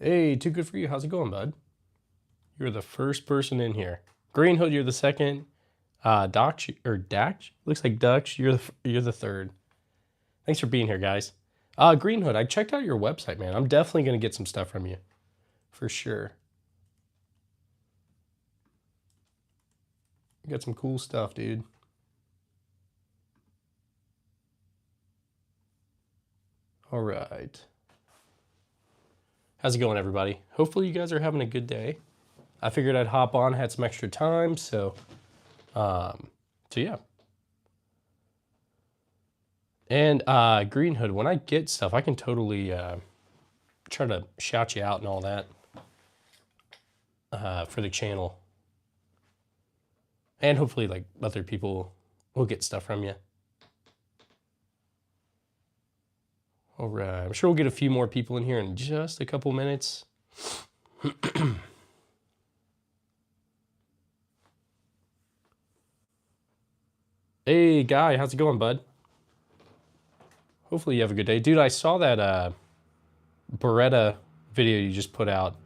Hey, too good for you. How's it going, bud? You're the first person in here. Green Hood, you're the second. Dutch or Dutch? Looks like Dutch. You're the third. Thanks for being here, guys. Green Hood, I checked out your website, man. I'm definitely gonna get some stuff from you, for sure. You got some cool stuff, dude. All right. How's it going, everybody? Hopefully you guys are having a good day. I figured I'd hop on, had some extra time, so yeah. And Green Hood, when I get stuff, I can totally try to shout you out and all that for the channel. And hopefully, like, other people will get stuff from you. All right. I'm sure we'll get a few more people in here in just a couple minutes. Hey, Guy. How's it going, bud? Hopefully you have a good day. Dude, I saw that Beretta video you just put out.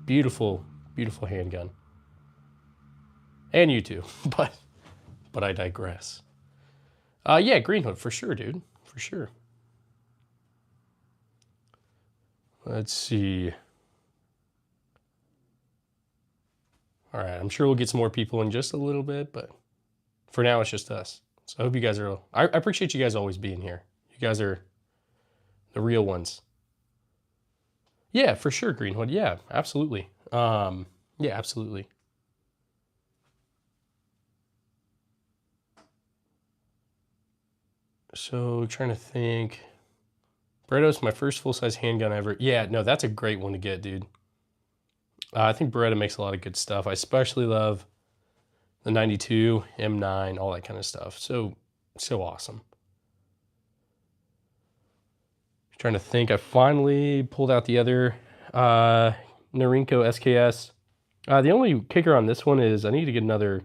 Beautiful, beautiful handgun. And you too, but I digress. Yeah, Green Hood, for sure, dude. For sure. Let's see. All right, I'm sure we'll get some more people in just a little bit, but for now it's just us. So I hope you guys are, I appreciate you guys always being here. You guys are the real ones. Yeah, for sure, Greenwood. Yeah, absolutely. Yeah, absolutely. So trying to think. Beretta's my first full-size handgun ever. Yeah, no, that's a great one to get, dude. I think Beretta makes a lot of good stuff. I especially love the 92, M9, all that kind of stuff. So awesome. Trying to think. I finally pulled out the other Norinco SKS. The only kicker on this one is I need to get another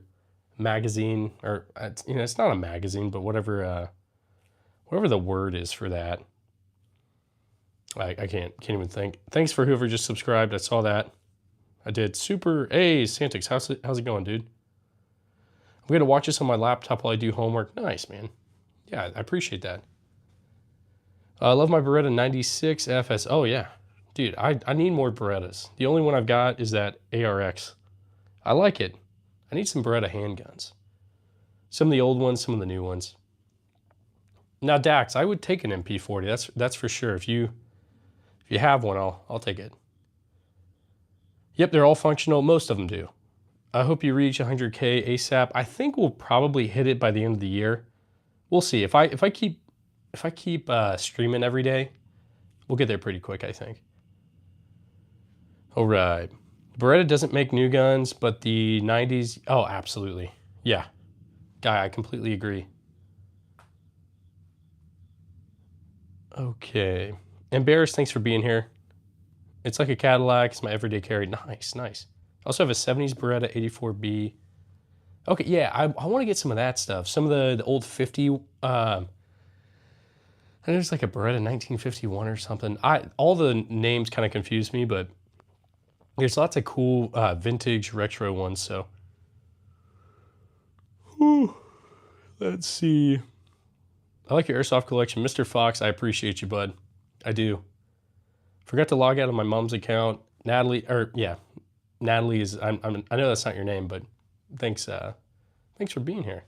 magazine, or it's not a magazine, but whatever the word is for that. I can't even think. Thanks for whoever just subscribed. I saw that. I did. Super. Hey, Santix, how's it going, dude? I'm gonna watch this on my laptop while I do homework. Nice, man. Yeah, I appreciate that. I love my Beretta 96 FS. Oh yeah, dude, I need more Berettas. The only one I've got is that ARX. I like it. I need some Beretta handguns. Some of the old ones, some of the new ones. Now Dax, I would take an MP40. That's for sure. If you have one, I'll take it. Yep, they're all functional. Most of them do. I hope you reach 100K ASAP. I think we'll probably hit it by the end of the year. We'll see. If I keep streaming every day, we'll get there pretty quick, I think. All right. Beretta doesn't make new guns, but the 90s, oh, absolutely. Yeah. Guy, I completely agree. Okay. Embarrassed, thanks for being here. It's like a Cadillac. It's my everyday carry. Nice, nice. I also have a 70s Beretta 84B. Okay, yeah, I want to get some of that stuff. Some of the old 50, and there's like a Beretta 1951 or something. All the names kind of confuse me, but there's lots of cool vintage retro ones, so. Whew. Let's see. I like your airsoft collection. Mr. Fox, I appreciate you, bud. I do. Forgot to log out of my mom's account. Natalie, Natalie is, I know that's not your name, but thanks for being here.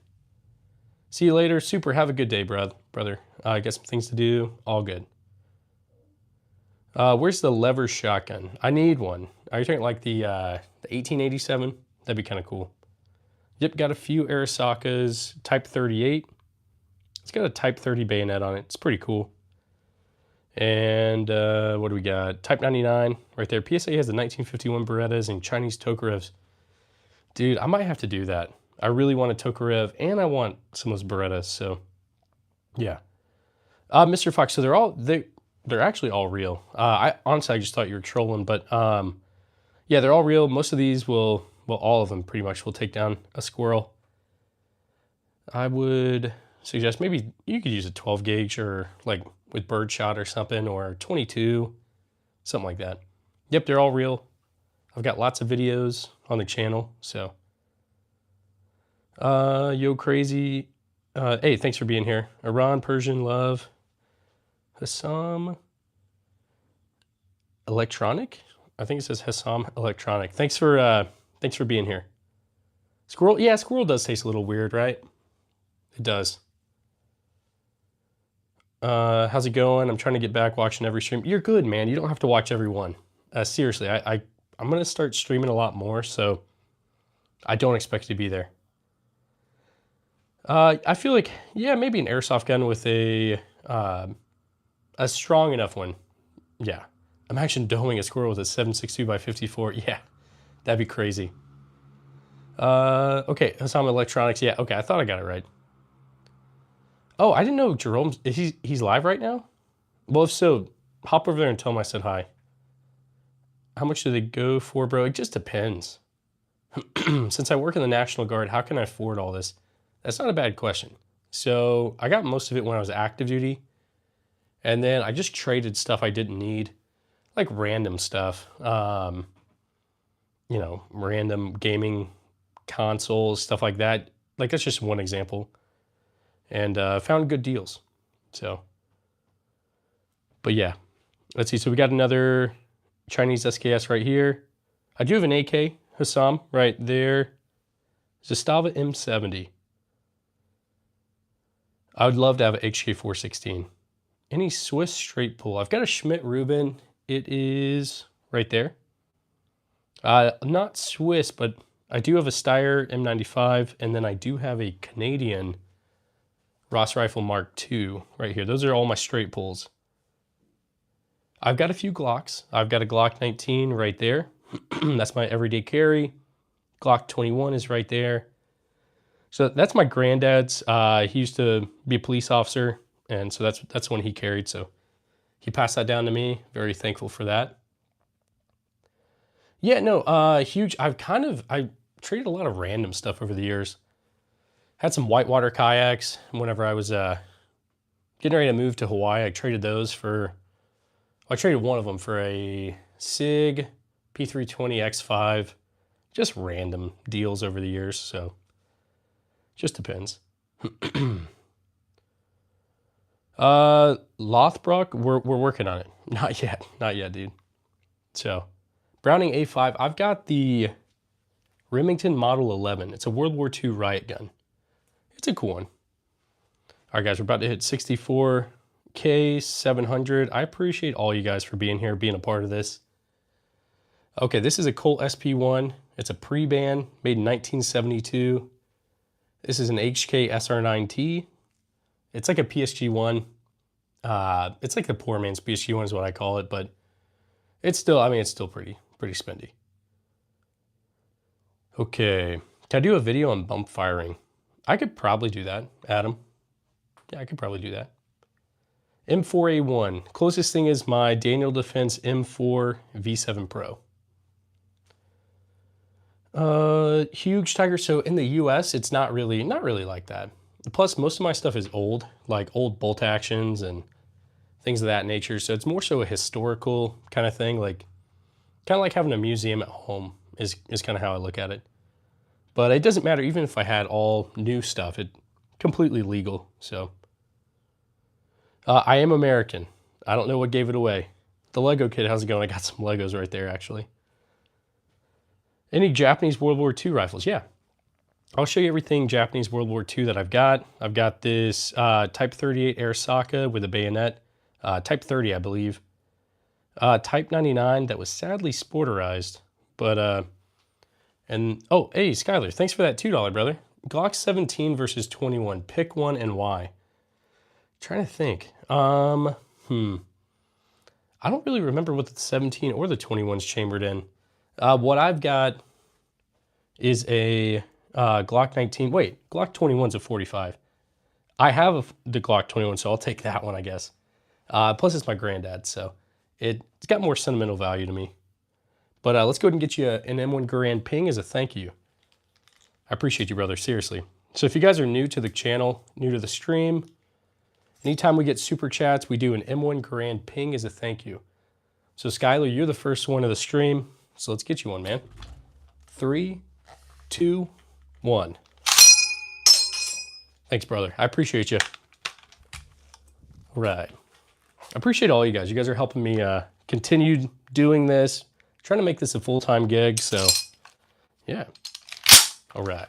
See you later. Super, have a good day, brother. I got some things to do. All good. Where's the lever shotgun? I need one. Are you talking like the 1887? That'd be kind of cool. Yep, got a few Arisakas, Type 38. It's got a Type 30 bayonet on it. It's pretty cool. And what do we got? Type 99 right there. PSA has the 1951 Berettas and Chinese Tokarevs. Dude, I might have to do that. I really want a Tokarev and I want some of those Berettas, so yeah. Mr. Fox, so they're actually all real. I honestly, I just thought you were trolling, but yeah, they're all real. Most of these will, well, all of them pretty much will take down a squirrel. I would suggest maybe you could use a 12 gauge or like with birdshot or something, or 22, something like that. Yep, they're all real. I've got lots of videos on the channel, so. Yo crazy. Hey, thanks for being here. Iran, Persian, love. Hassam Electronic? I think it says Hassam Electronic. Thanks for being here. Squirrel, yeah, squirrel does taste a little weird, right? It does. How's it going? I'm trying to get back watching every stream. You're good, man. You don't have to watch every one. Seriously, I'm gonna start streaming a lot more, so I don't expect you to be there. I feel like, yeah, maybe an airsoft gun with a strong enough one. Yeah. Imagine doming a squirrel with a 7.62 by 54. Yeah, that'd be crazy. Okay, Hassam Electronics. Yeah, okay, I thought I got it right. Oh, I didn't know Jerome's, he's live right now? Well, if so, hop over there and tell him I said hi. How much do they go for, bro? It just depends. Since I work in the National Guard, how can I afford all this? That's not a bad question. So I got most of it when I was active duty. And then I just traded stuff I didn't need, like random stuff. You know, random gaming consoles, stuff like that. Like that's just one example. And found good deals. So, but yeah, let's see. So we got another Chinese SKS right here. I do have an AK Hassam right there. Zastava M70. I would love to have an HK416. Any Swiss straight pull? I've got a Schmidt Rubin. It is right there. Not Swiss, but I do have a Steyr M95, and then I do have a Canadian Ross Rifle Mark II right here. Those are all my straight pulls. I've got a few Glocks. I've got a Glock 19 right there. That's my everyday carry. Glock 21 is right there. So that's my granddad's. He used to be a police officer, and so that's one he carried. So he passed that down to me. Very thankful for that. Yeah, no, huge. I traded a lot of random stuff over the years. Had some whitewater kayaks. Whenever I was getting ready to move to Hawaii, I traded those for. I traded one of them for a SIG P320 X5. Just random deals over the years. So. Just depends. Lothbrock, we're working on it. Not yet, dude. So, Browning A5. I've got the Remington Model 11. It's a World War II riot gun. It's a cool one. All right, guys, we're about to hit 64K, 700. I appreciate all you guys for being here, being a part of this. Okay, this is a Colt SP1. It's a pre-ban, made in 1972. This is an HK SR9T. It's like a PSG-1. It's like the poor man's PSG-1 is what I call it, but it's still, I mean, it's still pretty spendy. Okay, can I do a video on bump firing? I could probably do that, Adam. Yeah, I could probably do that. M4A1. Closest thing is my Daniel Defense M4 V7 Pro. Huge Tiger. So in the US, it's not really like that. Plus, most of my stuff is old, like old bolt actions and things of that nature. So it's more so a historical kind of thing, like kind of like having a museum at home is kind of how I look at it. But it doesn't matter, even if I had all new stuff, it's completely legal. So I am American. I don't know what gave it away. The Lego kid, how's it going? I got some Legos right there, actually. Any Japanese World War II rifles? Yeah. I'll show you everything Japanese World War II that I've got. I've got this Type 38 Arisaka with a bayonet. Type 30, I believe. Type 99 that was sadly sporterized. But, and, oh, hey, Skylar, thanks for that $2, brother. Glock 17 versus 21. Pick one and why. Trying to think. I don't really remember what the 17 or the 21's chambered in. What I've got is a Glock 19. Wait, Glock 21's a 45. I have the Glock 21, so I'll take that one, I guess. Plus, it's my granddad, so it's got more sentimental value to me. But let's go ahead and get you an M1 Garand ping as a thank you. I appreciate you, brother, seriously. So if you guys are new to the channel, new to the stream, anytime we get super chats, we do an M1 Garand ping as a thank you. So Skylar, you're the first one of the stream. So let's get you one, man. 3, 2, 1. Thanks, brother. I appreciate you. All right. I appreciate all you guys. You guys are helping me continue doing this. Trying to make this a full-time gig, so yeah. All right.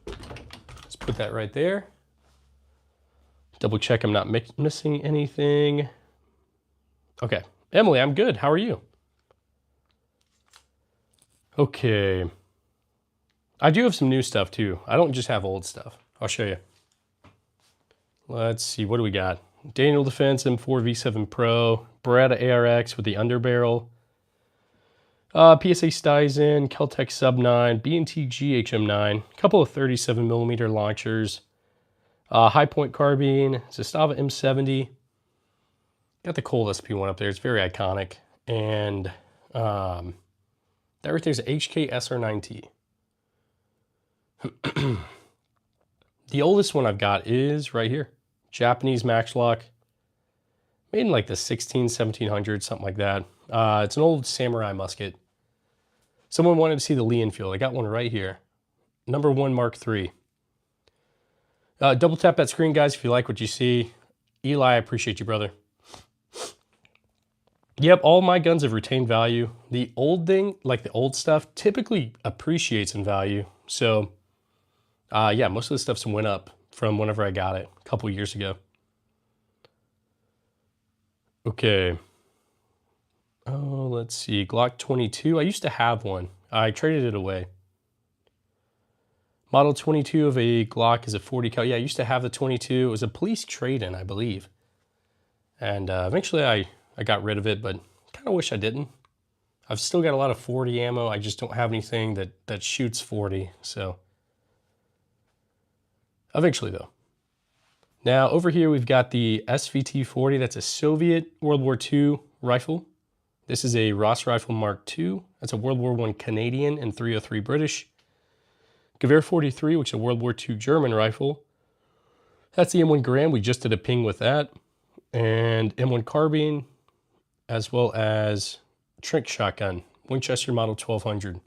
Let's put that right there. Double check I'm not missing anything. Okay. Emily, I'm good. How are you? Okay. I do have some new stuff too. I don't just have old stuff. I'll show you. Let's see. What do we got? Daniel Defense M4 V7 Pro. Beretta ARX with the underbarrel. PSA Stizen, Keltec Sub 9, B&T GHM9, a couple of 37mm launchers, High Point Carbine, Zastava M70. Got the Colt SP1 up there. It's very iconic. And that right there's a HK SR9T. The oldest one I've got is right here. Japanese Matchlock. Made in like the 1700s, something like that. It's an old samurai musket. Someone wanted to see the Lee Enfield. I got one right here. Number 1 Mark III. Double tap that screen, guys, if you like what you see. Eli, I appreciate you, brother. Yep, all my guns have retained value. The old thing, like the old stuff, typically appreciates in value. So, yeah, most of the stuff's went up from whenever I got it a couple years ago. Okay. Oh, let's see. Glock 22. I used to have one. I traded it away. Model 22 of a Glock is a 40 cal. Yeah, I used to have the 22. It was a police trade-in, I believe. And eventually I got rid of it, but kind of wish I didn't. I've still got a lot of 40 ammo. I just don't have anything that shoots 40. So eventually, though. Now, over here, we've got the SVT-40. That's a Soviet World War II rifle. This is a Ross Rifle Mark II. That's a World War I Canadian and 303 British. Gewehr 43, which is a World War II German rifle. That's the M1 Garand. We just did a ping with that. And M1 Carbine, as well as Trink Shotgun, Winchester Model 1200.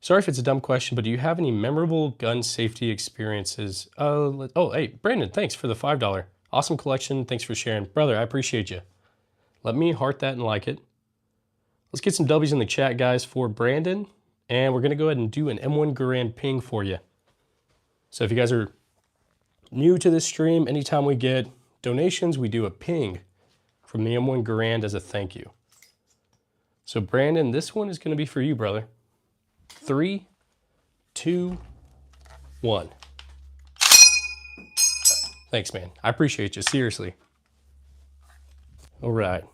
Sorry if it's a dumb question, but do you have any memorable gun safety experiences? Oh, hey, Brandon, thanks for the $5. Awesome collection. Thanks for sharing. Brother, I appreciate you. Let me heart that and like it. Let's get some W's in the chat, guys, for Brandon. And we're going to go ahead and do an M1 Garand ping for you. So if you guys are new to this stream, anytime we get donations, we do a ping from the M1 Garand as a thank you. So Brandon, this one is going to be for you, brother. 3, 2, 1. Thanks, man. I appreciate you, seriously. All right.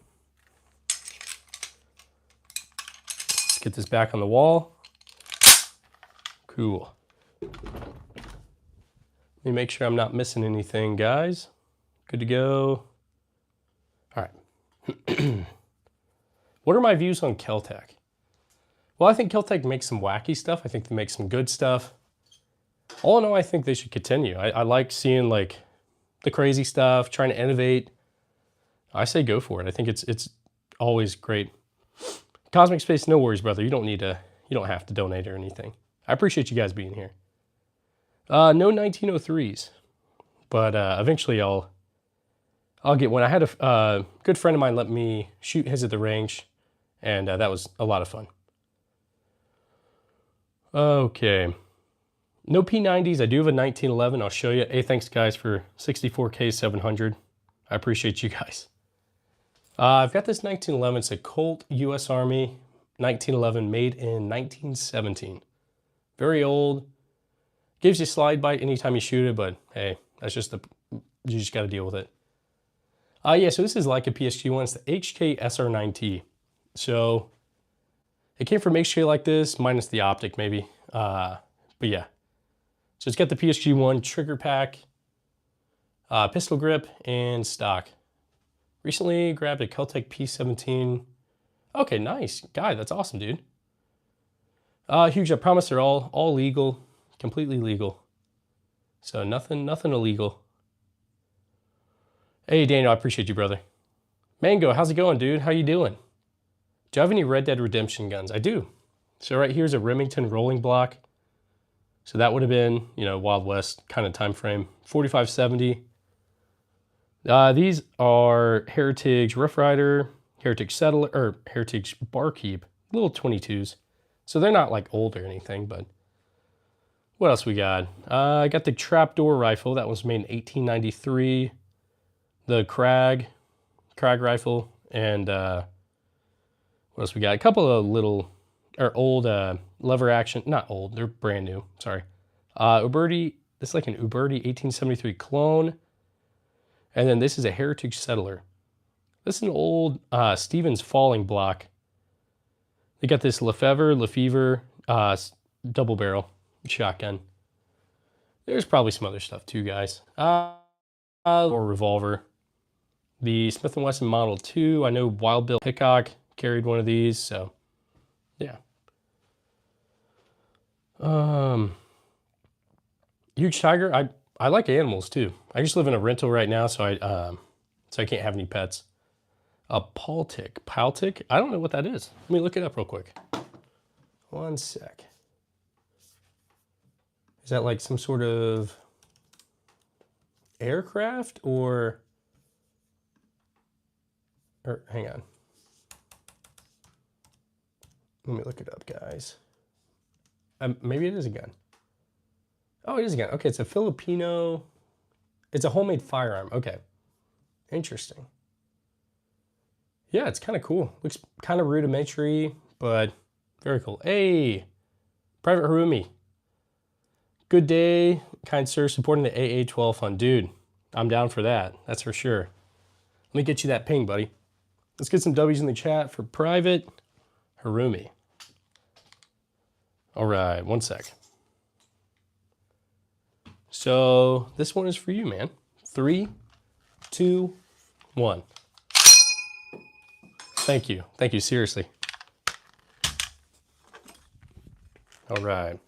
Let's get this back on the wall. Cool. Let me make sure I'm not missing anything, guys. Good to go. All right. What are my views on Keltec? Well, I think Keltec makes some wacky stuff. I think they make some good stuff. All in all, I think they should continue. I like seeing like the crazy stuff, trying to innovate. I say go for it. I think it's always great. Cosmic Space, no worries, brother. You don't have to donate or anything. I appreciate you guys being here. No 1903s, but eventually I'll get one. I had a good friend of mine let me shoot his at the range, and that was a lot of fun. Okay. No P90s. I do have a 1911. I'll show you. Hey, thanks, guys, for 64K 700. I appreciate you guys. I've got this 1911. It's a Colt U.S. Army 1911 made in 1917. Very old. Gives you slide bite anytime you shoot it, but hey, that's just you just got to deal with it. Yeah, so this is like a PSG one. It's the HK SR9T. So it came from HK like this, minus the optic maybe. But yeah. So it's got the PSG one trigger pack, pistol grip, and stock. Recently grabbed a Keltec P17. Okay, nice. Guy, that's awesome, dude. Huge, I promise they're all legal, completely legal. So nothing illegal. Hey, Daniel, I appreciate you, brother. Mango, how's it going, dude? How you doing? Do you have any Red Dead Redemption guns? I do. So right here's a Remington rolling block. So that would have been, you know, Wild West kind of time frame. 4570. These are Heritage Rough Rider, Heritage Settler, or Heritage Barkeep, little 22s. So they're not like old or anything, but what else we got? I got the trapdoor rifle. That was made in 1893. The Krag rifle, and what else we got? A couple of little, or old lever action, not old, they're brand new, sorry. Uberti, this is like an Uberti 1873 clone. And then this is a Heritage Settler. This is an old Stevens Falling block. They got this Lefevre double barrel shotgun. There's probably some other stuff too, guys. Or revolver. The Smith & Wesson Model 2. I know Wild Bill Hickok carried one of these, so yeah. Huge Tiger. I like animals too. I just live in a rental right now, so I can't have any pets. A Paltic. I don't know what that is. Let me look it up real quick. One sec. Is that like some sort of aircraft or hang on. Let me look it up, guys. Maybe it is a gun. Oh, it is a gun. Okay, it's a Filipino. It's a homemade firearm. Okay. Interesting. Yeah, it's kind of cool. Looks kind of rudimentary, but very cool. Hey, Private Harumi. Good day, kind sir, supporting the AA12 fund. Dude, I'm down for that. That's for sure. Let me get you that ping, buddy. Let's get some W's in the chat for Private Harumi. All right, one sec. So this one is for you, man. 3, 2, 1. Thank you. Thank you, seriously. All right.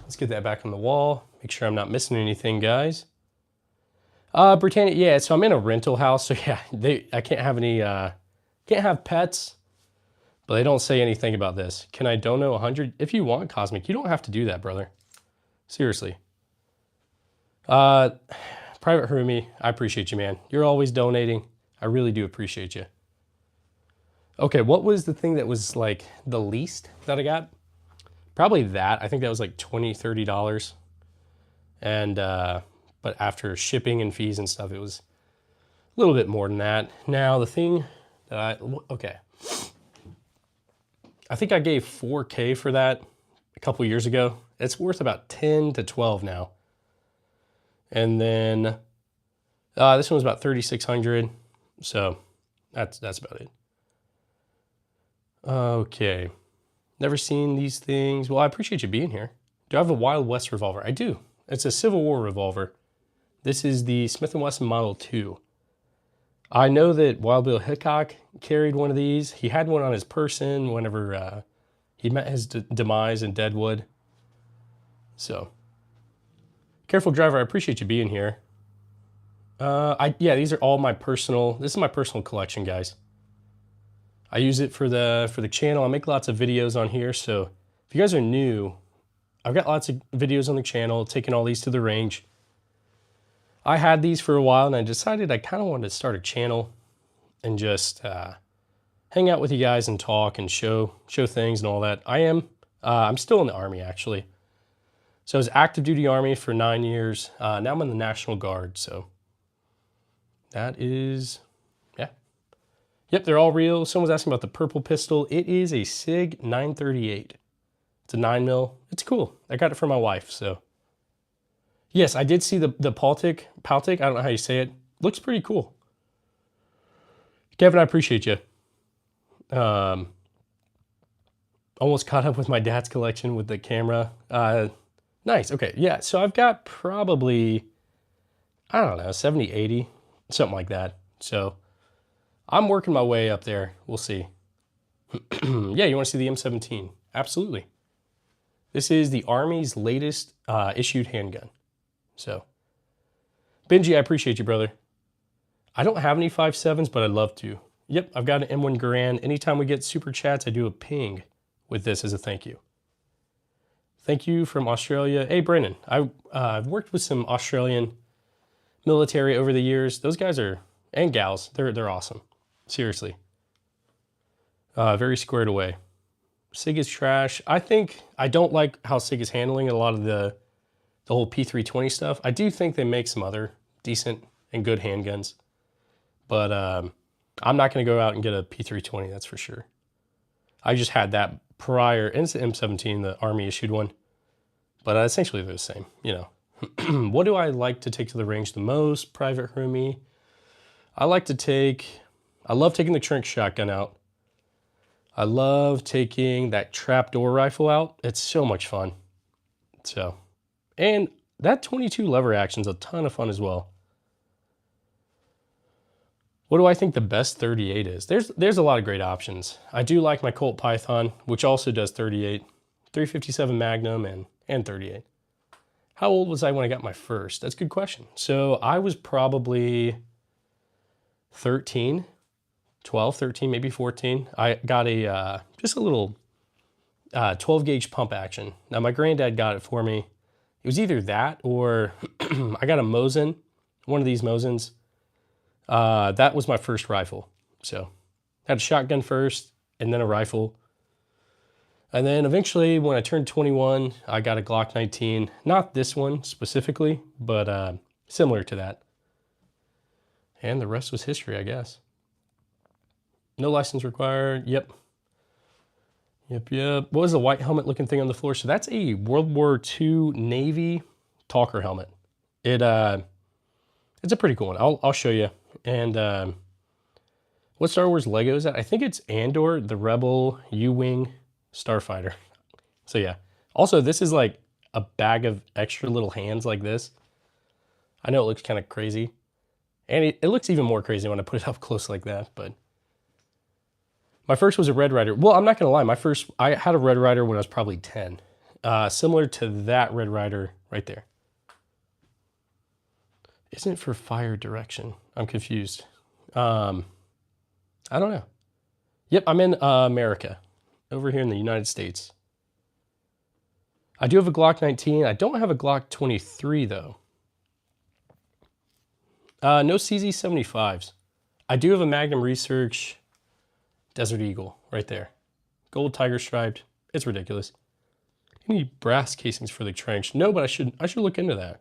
Let's get that back on the wall. Make sure I'm not missing anything, guys. Britannia, yeah, so I'm in a rental house, so yeah, I can't have any, can't have pets, but they don't say anything about this. Can I donate 100? If you want, Cosmic, you don't have to do that, brother. Seriously. Private Harumi, I appreciate you, man. You're always donating. I really do appreciate you. Okay, what was the thing that was like the least that I got? Probably that. I think that was like $20, $30. And, but after shipping and fees and stuff, it was a little bit more than that. Now, the thing that okay. I think I gave $4K for that a couple years ago. It's worth about 10 to 12 now. And then this one was about 3,600. So that's about it. Okay. Never seen these things. Well, I appreciate you being here. Do I have a Wild West revolver? I do. It's a Civil War revolver. This is the Smith & Wesson Model 2. I know that Wild Bill Hickok carried one of these. He had one on his person whenever he met his demise in Deadwood. So, careful driver, I appreciate you being here. Yeah, these are all my personal, this is my personal collection, guys. I use it for the channel. I make lots of videos on here, so if you guys are new, I've got lots of videos on the channel, taking all these to the range. I had these for a while, and I decided I kind of wanted to start a channel and just hang out with you guys and talk and show things and all that. I'm still in the Army, actually. So I was active duty Army for 9 years. Now I'm in the National Guard, so that is, yeah. Yep, they're all real. Someone was asking about the purple pistol. It is a SIG 938. It's a 9mm. It's cool. I got it for my wife, so. Yes, I did see the Paltic. I don't know how you say it. Looks pretty cool. Kevin, I appreciate you. Almost caught up with my dad's collection with the camera. Nice, okay, yeah. So I've got probably, I don't know, 70, 80, something like that. So I'm working my way up there. We'll see. Yeah, you want to see the M17? Absolutely. This is the Army's latest issued handgun. So, Benji, I appreciate you, brother. I don't have any 5.7s, but I'd love to. Yep, I've got an M1 Garand. Anytime we get super chats, I do a ping with this as a thank you. Thank you from Australia. Hey, Brennan, I've worked with some Australian military over the years. Those guys are, and gals, they're awesome. Seriously. Very squared away. SIG is trash. I don't like how SIG is handling a lot of the whole P320 stuff. I do think they make some other decent and good handguns, but I'm not going to go out and get a P320, that's for sure. I just had that prior, and it's the M17, the Army issued one, but essentially they're the same, you know. What do I like to take to the range the most, Private Hermie? I love taking the Trink shotgun out. I love taking that trapdoor rifle out. It's so much fun. So, and that 22 lever action's a ton of fun as well. What do I think the best 38 is? There's a lot of great options. I do like my Colt Python, which also does 38, 357 Magnum and 38. How old was I when I got my first? That's a good question. So I was probably 13, 12, 13, maybe 14. I got a just a little 12 gauge pump action. Now my granddad got it for me. It was either that or I got a Mosin, one of these Mosins. That was my first rifle. So I had a shotgun first and then a rifle. And then eventually when I turned 21, I got a Glock 19. Not this one specifically, but similar to that. And the rest was history, I guess. No license required. Yep. What was the white helmet looking thing on the floor? So that's a World War II Navy talker helmet. It's a pretty cool one. I'll show you. And what Star Wars Lego is that? I think it's Andor, the Rebel, U-Wing, Starfighter. So yeah. Also, this is like a bag of extra little hands like this. I know it looks kind of crazy. And it looks even more crazy when I put it up close like that, but my first was a Red Ryder. Well, I'm not gonna lie, I had a Red Ryder when I was probably 10. Similar to that Red Ryder right there. Isn't it for fire direction? I'm confused. I don't know. Yep, I'm in America, over here in the United States. I do have a Glock 19. I don't have a Glock 23 though. No CZ75s. I do have a Magnum Research Desert Eagle right there. Gold tiger striped. It's ridiculous. You need brass casings for the trench. No, but I should look into that.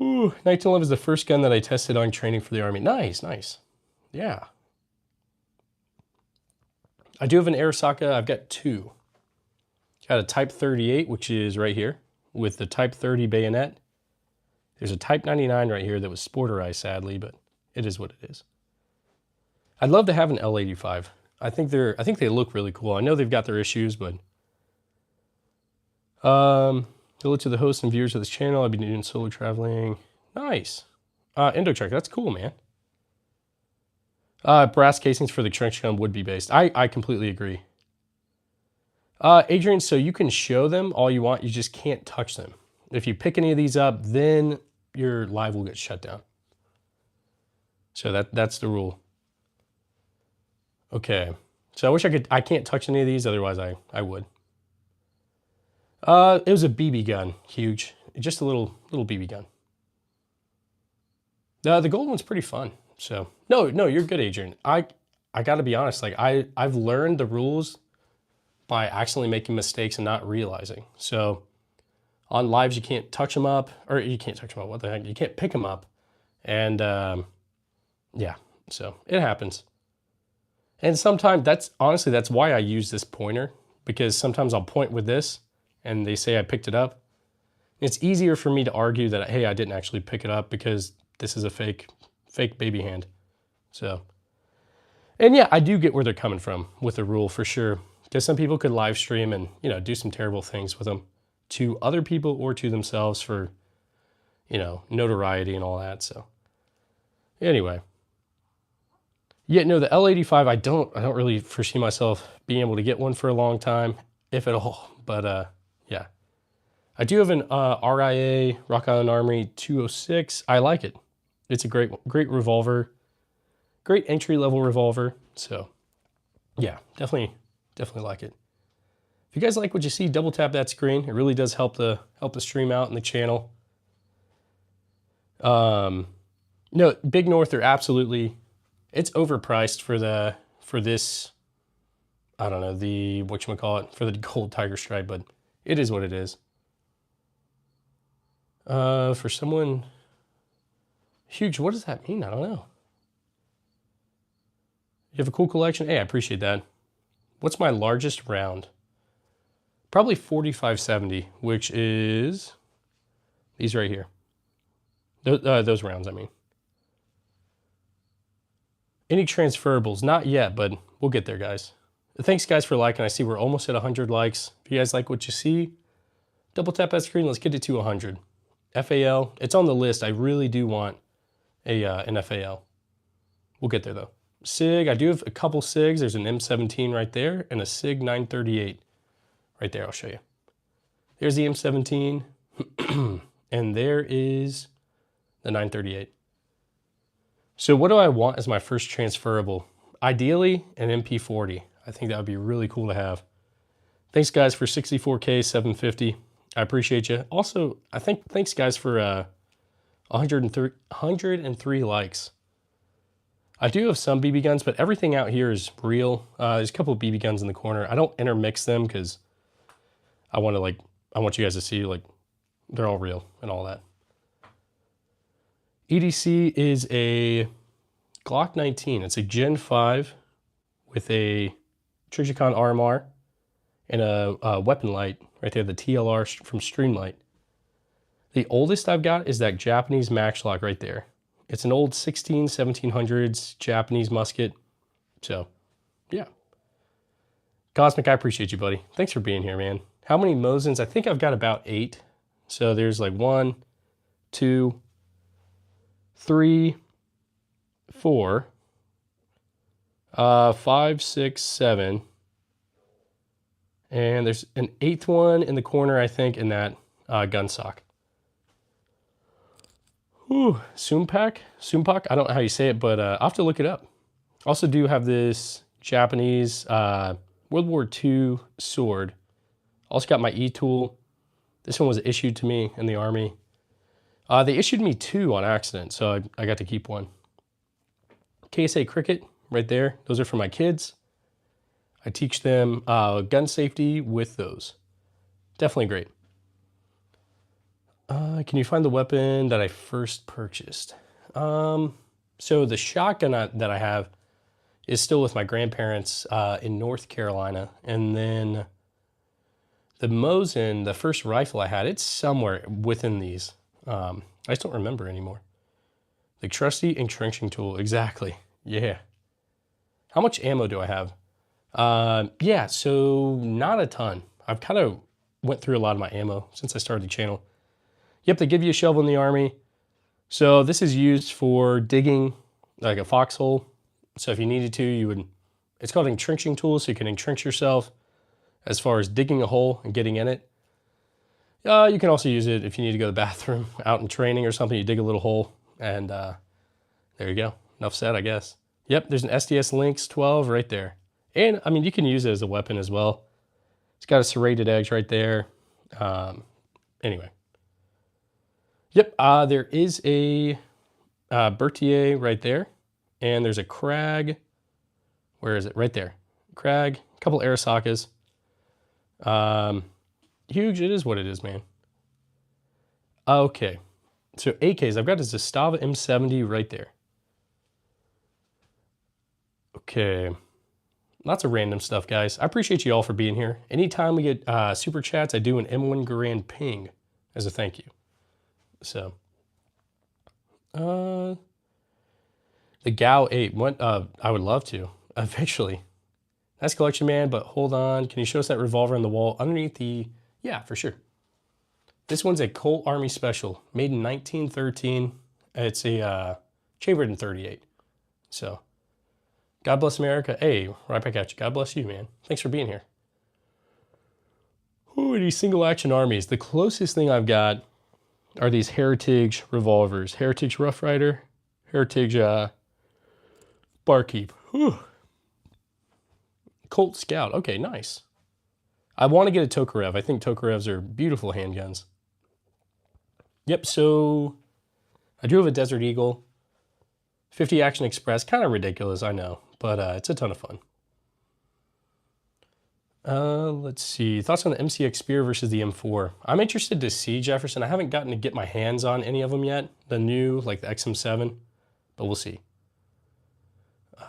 Ooh, 1911 is the first gun that I tested on training for the Army. Nice, nice. Yeah. I do have an Arisaka. I've got two. Got a Type 38, which is right here, with the Type 30 bayonet. There's a Type 99 right here that was sporterized, sadly, but it is what it is. I'd love to have an L85. I think they look really cool. I know they've got their issues, but hello to the hosts and viewers of this channel. I've been doing solo traveling. Nice. Indotrek, that's cool, man. Brass casings for the trench gun would be based. I completely agree. Adrian, so you can show them all you want, you just can't touch them. If you pick any of these up, then your live will get shut down. So that's the rule. Okay. So I wish I can't touch any of these, otherwise I would. It was a BB gun, huge. Just a little BB gun. The gold one's pretty fun. So no, you're good, Adrian. I gotta be honest, like I've learned the rules by accidentally making mistakes and not realizing. So on lives, you can't touch them up, or you can't touch them up, what the heck? You can't pick them up. And yeah, so it happens. And sometimes that's why I use this pointer, because sometimes I'll point with this and they say I picked it up. It's easier for me to argue that, hey, I didn't actually pick it up because this is a fake baby hand. So, and yeah, I do get where they're coming from with the rule for sure. Because some people could live stream and, you know, do some terrible things with them to other people or to themselves for, you know, notoriety and all that. So anyway. Yeah, no, the L85, I don't really foresee myself being able to get one for a long time. if at all. But yeah. I do have an RIA, Rock Island Armory 206. I like it. It's a great revolver. Great entry-level revolver. So, yeah, definitely like it. If you guys like what you see, double tap that screen. It really does help the stream out and the channel. No, Big North are absolutely, it's overpriced for this, I don't know, the, whatchamacallit, for the gold tiger stripe, but it is what it is. For someone huge, what does that mean? I don't know. You have a cool collection? Hey, I appreciate that. What's my largest round? Probably 4570, which is these right here. Those rounds, I mean. Any transferables? Not yet, but we'll get there, guys. Thanks, guys, for liking. I see we're almost at 100 likes. If you guys like what you see, double tap that screen. Let's get it to 100. FAL, it's on the list. I really do want an FAL. We'll get there, though. SIG, I do have a couple SIGs. There's an M17 right there and a SIG 938 right there. I'll show you. There's the M17, and there is the 938. So what do I want as my first transferable? Ideally, an MP40. I think that would be really cool to have. Thanks, guys, for 64K 750. I appreciate you. Also, thanks, guys, for 103 likes. I do have some BB guns, but everything out here is real. There's a couple of BB guns in the corner. I don't intermix them because I want you guys to see, like, they're all real and all that. EDC is a Glock 19. It's a Gen 5 with a Trijicon RMR and a weapon light right there, the TLR from Streamlight. The oldest I've got is that Japanese Matchlock right there. It's an old 1700s Japanese musket. So, yeah. Cosmic, I appreciate you, buddy. Thanks for being here, man. How many Mosins? I think I've got about 8. So there's like 1, 2, 3, 4, 5, 6, 7. And there's an 8th one in the corner, I think, in that gun sock. Ooh, Sumpak? I don't know how you say it, but I'll have to look it up. Also do have this Japanese World War II sword. Also got my E-tool. This one was issued to me in the Army. They issued me 2 on accident, so I got to keep one. KSA Cricket, right there. Those are for my kids. I teach them gun safety with those. Definitely great. Can you find the weapon that I first purchased? So the shotgun that I have is still with my grandparents in North Carolina. And then the Mosin, the first rifle I had, it's somewhere within these. I just don't remember anymore. The trusty entrenching tool, exactly. Yeah. How much ammo do I have? Yeah, so not a ton. I've kind of went through a lot of my ammo since I started the channel. Yep, they give you a shovel in the Army. So this is used for digging like a foxhole. So if you needed to, you would, it's called an entrenching tool, so you can entrench yourself as far as digging a hole and getting in it. You can also use it if you need to go to the bathroom out in training or something. You dig a little hole and there you go. Enough said, I guess. Yep, there's an SDS Lynx 12 right there. And I mean, you can use it as a weapon as well. It's got a serrated edge right there. Anyway. Yep, there is a Berthier right there. And there's a Krag. Where is it? Right there. Krag, a couple Arasakas. Huge, it is what it is, man. Okay, so AKs, I've got a Zastava M70 right there. Okay, lots of random stuff, guys. I appreciate you all for being here. Anytime we get super chats, I do an M1 Garand ping as a thank you. So, the Gao 8, what, I would love to, eventually. Nice collection, man, but hold on. Can you show us that revolver on the wall underneath the... Yeah, for sure. This one's a Colt Army Special, made in 1913. It's a chambered in 38. So, God bless America. Hey, right back at you. God bless you, man. Thanks for being here. Ooh, any single action armies. The closest thing I've got are these Heritage revolvers. Heritage Rough Rider, Heritage Barkeep. Whew. Colt Scout. Okay, nice. I want to get a Tokarev. I think Tokarevs are beautiful handguns. Yep, so I do have a Desert Eagle. 50 Action Express. Kind of ridiculous, I know, but it's a ton of fun. Let's see. Thoughts on the MCX Spear versus the M4. I'm interested to see, Jefferson. I haven't gotten to get my hands on any of them yet. The new, like the XM7, but we'll see.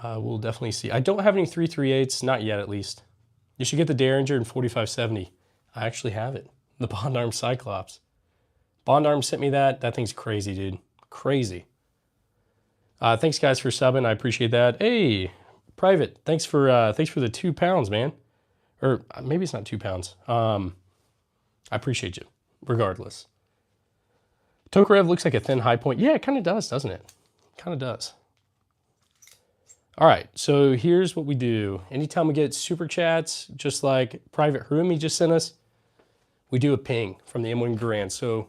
We'll definitely see. I don't have any 338s, not yet at least. You should get the Derringer in 4570. I actually have it. The Bond Arm Cyclops. Bond Arm sent me that. That thing's crazy, dude. Crazy. Thanks guys for subbing. I appreciate that. Hey, Private. Thanks for the £2, man. Or maybe it's not £2. I appreciate you, regardless. Tokarev looks like a thin high point. Yeah, it kind of does, doesn't it? Kind of does. All right, so here's what we do. Anytime we get super chats, just like Private Harumi just sent us, we do a ping from the M1 Garand. So,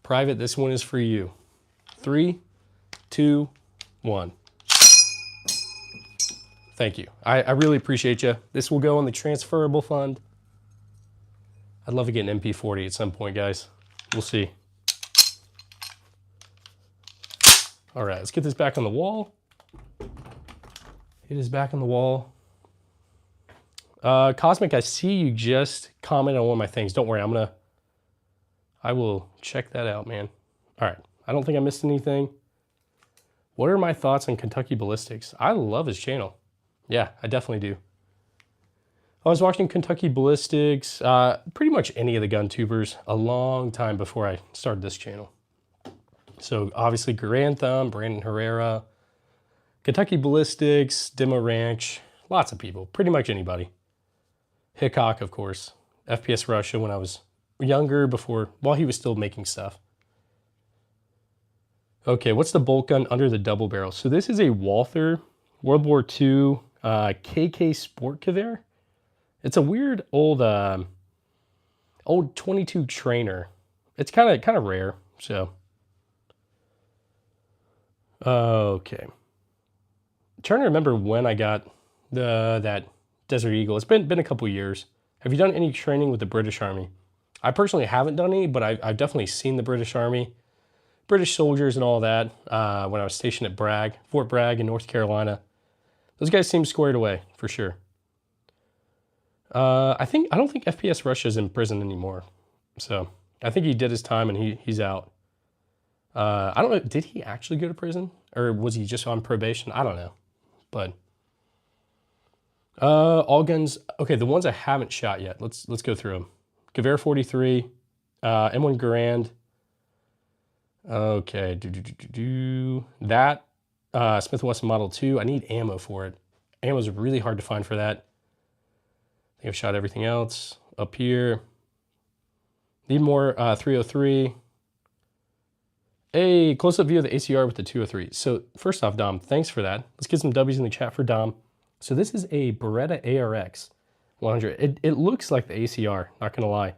Private, this one is for you. 3, 2, 1. Thank you. I really appreciate you. This will go on the transferable fund. I'd love to get an MP40 at some point, guys. We'll see. All right, let's get this back on the wall. It is back on the wall. Cosmic, I see you just commented on one of my things. Don't worry, I will check that out, man. All right, I don't think I missed anything. What are my thoughts on Kentucky Ballistics? I love his channel. Yeah, I definitely do. I was watching Kentucky Ballistics, pretty much any of the gun tubers, a long time before I started this channel. So obviously Garand Thumb, Brandon Herrera, Kentucky Ballistics, Demo Ranch, lots of people, pretty much anybody. Hickok, of course, FPS Russia when I was younger, while he was still making stuff. Okay, what's the bolt gun under the double barrel? So this is a Walther World War II KK Sport Gewehr. It's a weird old 22 trainer. It's kind of rare. So okay, I'm trying to remember when I got that Desert Eagle. It's been a couple years. Have you done any training with the British Army? I personally haven't done any, but I've definitely seen the British Army, British soldiers and all that when I was stationed at Fort Bragg in North Carolina. Those guys seem squared away for sure. I don't think FPS Russia is in prison anymore. So I think he did his time and he's out. I don't know, did he actually go to prison? Or was he just on probation? I don't know. But all guns, okay, the ones I haven't shot yet. Let's go through them. Gewehr 43, M1 Garand. Okay, that Smith & Wesson Model 2. I need ammo for it. Ammo's really hard to find for that. I think I've shot everything else. Up here. Need more 303. A close-up view of the ACR with the 203. So first off, Dom, thanks for that. Let's get some W's in the chat for Dom. So this is a Beretta ARX 100. It looks like the ACR, not gonna lie.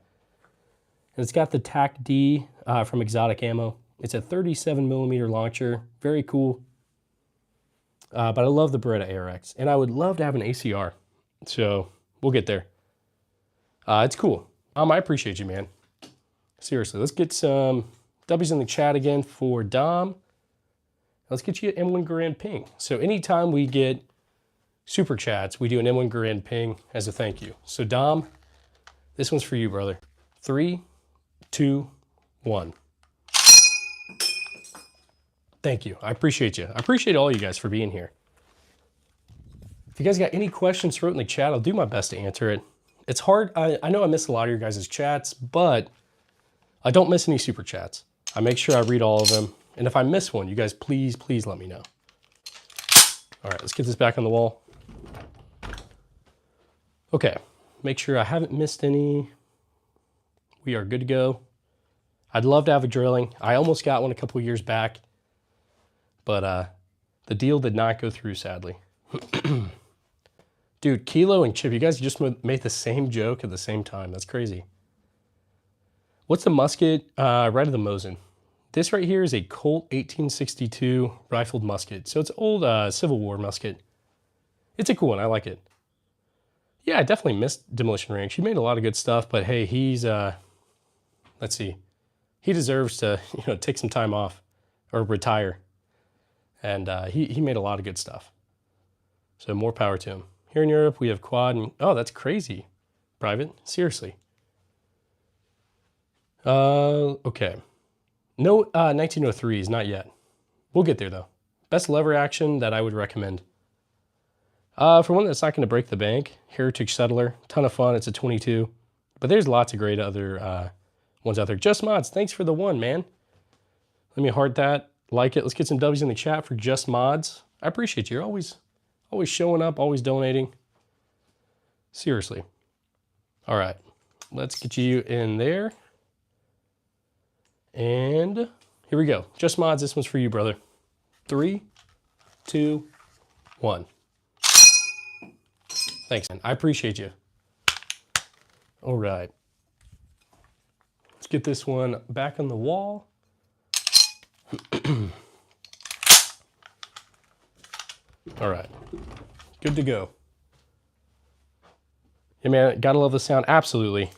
And it's got the TAC D from Exotic Ammo. It's a 37mm launcher, very cool. But I love the Beretta ARX, and I would love to have an ACR. So we'll get there. It's cool. I appreciate you, man. Seriously, let's get some W's in the chat again for Dom. Let's get you an M1 Garand ping. So anytime we get super chats, we do an M1 Garand ping as a thank you. So Dom, this one's for you, brother. 3, 2, 1. Thank you. I appreciate you. I appreciate all you guys for being here. If you guys got any questions, throw it in the chat. I'll do my best to answer it. It's hard. I know I miss a lot of your guys' chats, but I don't miss any super chats. I make sure I read all of them. And if I miss one, you guys please let me know. All right, let's get this back on the wall. Okay, make sure I haven't missed any. We are good to go. I'd love to have a drilling. I almost got one a couple years back, but the deal did not go through, sadly. Dude, Kilo and Chip, you guys just made the same joke at the same time. That's crazy. What's the musket? Right of the Mosin. This right here is a Colt 1862 rifled musket. So it's old Civil War musket. It's a cool one. I like it. Yeah, I definitely missed Demolition Ranch. He made a lot of good stuff, but hey, he's let's see. He deserves to, take some time off or retire. And he made a lot of good stuff. So more power to him. Here in Europe, we have quad. And, oh, that's crazy. Private? Seriously. Okay. No 1903s, not yet. We'll get there, though. Best lever action that I would recommend. For one that's not going to break the bank, Heritage Settler. Ton of fun. It's a 22. But there's lots of great other ones out there. Just Mods, thanks for the one, man. Let me heart that. Like it. Let's get some W's in the chat for Just Mods. I appreciate you. You're always showing up, always donating. Seriously. All right. Let's get you in there. And here we go. Just Mods, this one's for you, brother. 3, 2, 1. Thanks, man. I appreciate you. All right. Let's get this one back on the wall. All right. Good to go. Yeah, man, gotta love the sound. Absolutely.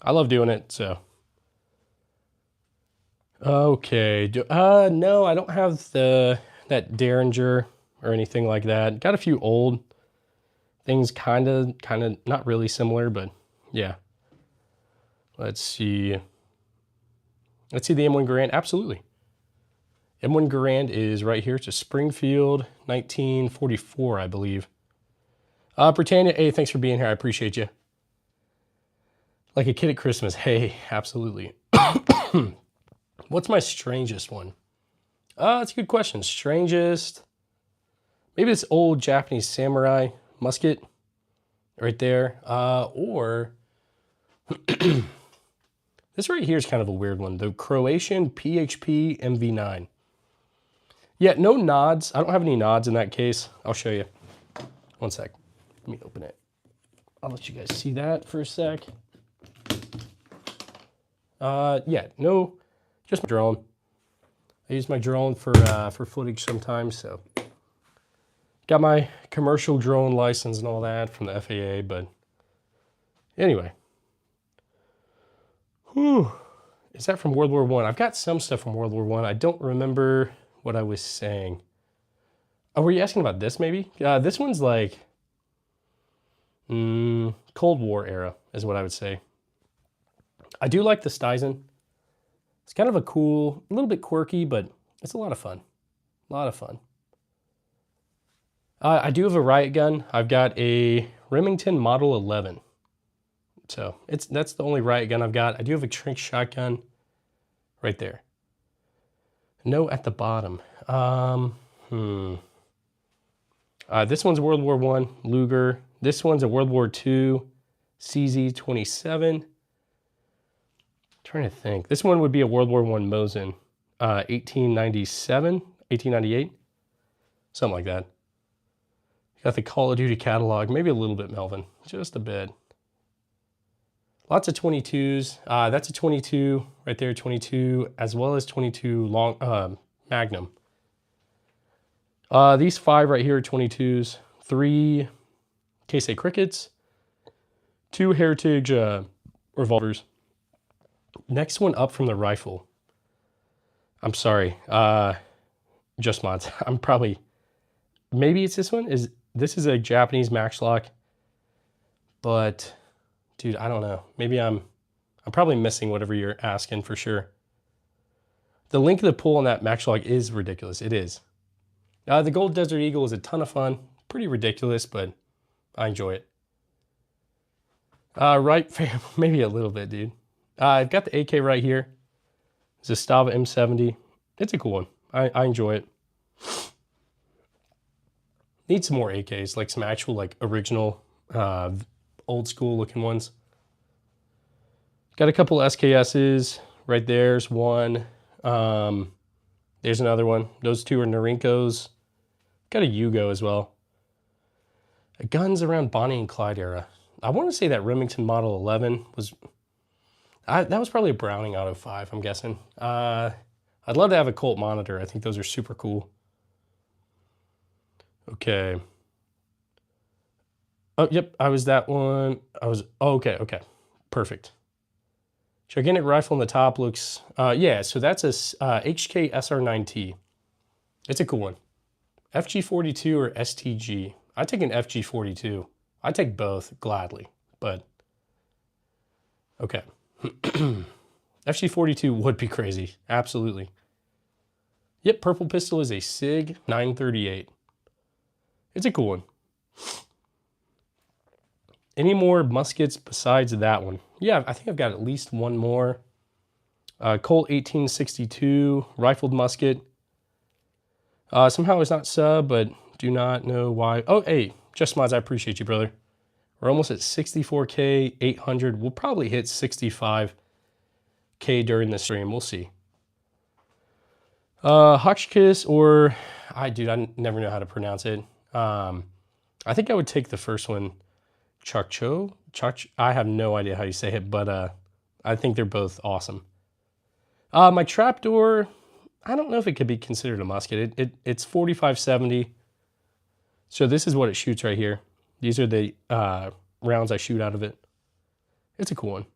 I love doing it, so. Okay. No, I don't have that Derringer or anything like that. Got a few old things, kind of not really similar, but yeah. Let's see. Let's see the M1 Garand. Absolutely. M1 Garand is right here. It's a Springfield 1944, I believe. Britannia, hey, thanks for being here. I appreciate you. Like a kid at Christmas. Hey, absolutely. What's my strangest one? That's a good question. Strangest. Maybe this old Japanese samurai musket right there. Or this right here is kind of a weird one. The Croatian PHP MV9. Yeah, no nods. I don't have any nods in that case. I'll show you. One sec. Let me open it. I'll let you guys see that for a sec. Yeah, no, just my drone. I use my drone for footage sometimes, so. Got my commercial drone license and all that from the FAA, but anyway. Whew. Is that from World War I? I've got some stuff from World War I. I don't remember what I was saying. Oh, were you asking about this maybe? This one's like Cold War era is what I would say. I do like the Stizen. It's kind of a cool, a little bit quirky, but it's a lot of fun. A lot of fun. I do have a riot gun. I've got a Remington Model 11. So that's the only riot gun I've got. I do have a Trink shotgun right there. No at the bottom. This one's World War I, Luger. This one's a World War II, CZ-27. Trying to think. This one would be a World War I Mosin, 1897, 1898, something like that. Got the Call of Duty catalog, maybe a little bit, Melvin, just a bit. Lots of 22s. That's a 22 right there, 22, as well as 22 long Magnum. These 5 right here are 22s, 3 Case Crickets, 2 Heritage revolvers. Next one up from the rifle. I'm sorry, Just Mods. I'm probably, maybe it's this one. This is a Japanese Maxlock, but dude, I don't know. Maybe I'm probably missing whatever you're asking for sure. The link of the pull on that Maxlock is ridiculous. It is. The Gold Desert Eagle is a ton of fun. Pretty ridiculous, but I enjoy it. Right, fam, maybe a little bit, dude. I've got the AK right here. It's a Stava M70. It's a cool one. I enjoy it. Need some more AKs, like some actual, like, original, old school looking ones. Got a couple SKSs right there's one. There's another one. Those 2 are Norinkos. Got a Yugo as well. Guns around Bonnie and Clyde era. I want to say that Remington Model 11 was, That was probably a Browning Auto 5, I'm guessing. I'd love to have a Colt monitor. I think those are super cool. Okay. Oh, yep, I was that one. Okay. Perfect. Gigantic rifle on the top looks, yeah, so that's a HK SR9T. It's a cool one. FG42 or STG? I take an FG42. I take both gladly, but okay. FG42 would be crazy, absolutely. Yep, purple pistol is a SIG 938. It's a cool one. Any more muskets besides that one? Yeah, I think I've got at least one more. Colt 1862 rifled musket. Somehow it's not sub, but do not know why. Oh, hey, Just Mods, I appreciate you, brother. We're almost at 64K, 800. We'll probably hit 65K during the stream. We'll see. Hotchkiss or, I never know how to pronounce it. I think I would take the first one. I have no idea how you say it, but I think they're both awesome. My trapdoor, I don't know if it could be considered a musket. It's 4570. So this is what it shoots right here. These are the rounds I shoot out of it. It's a cool one.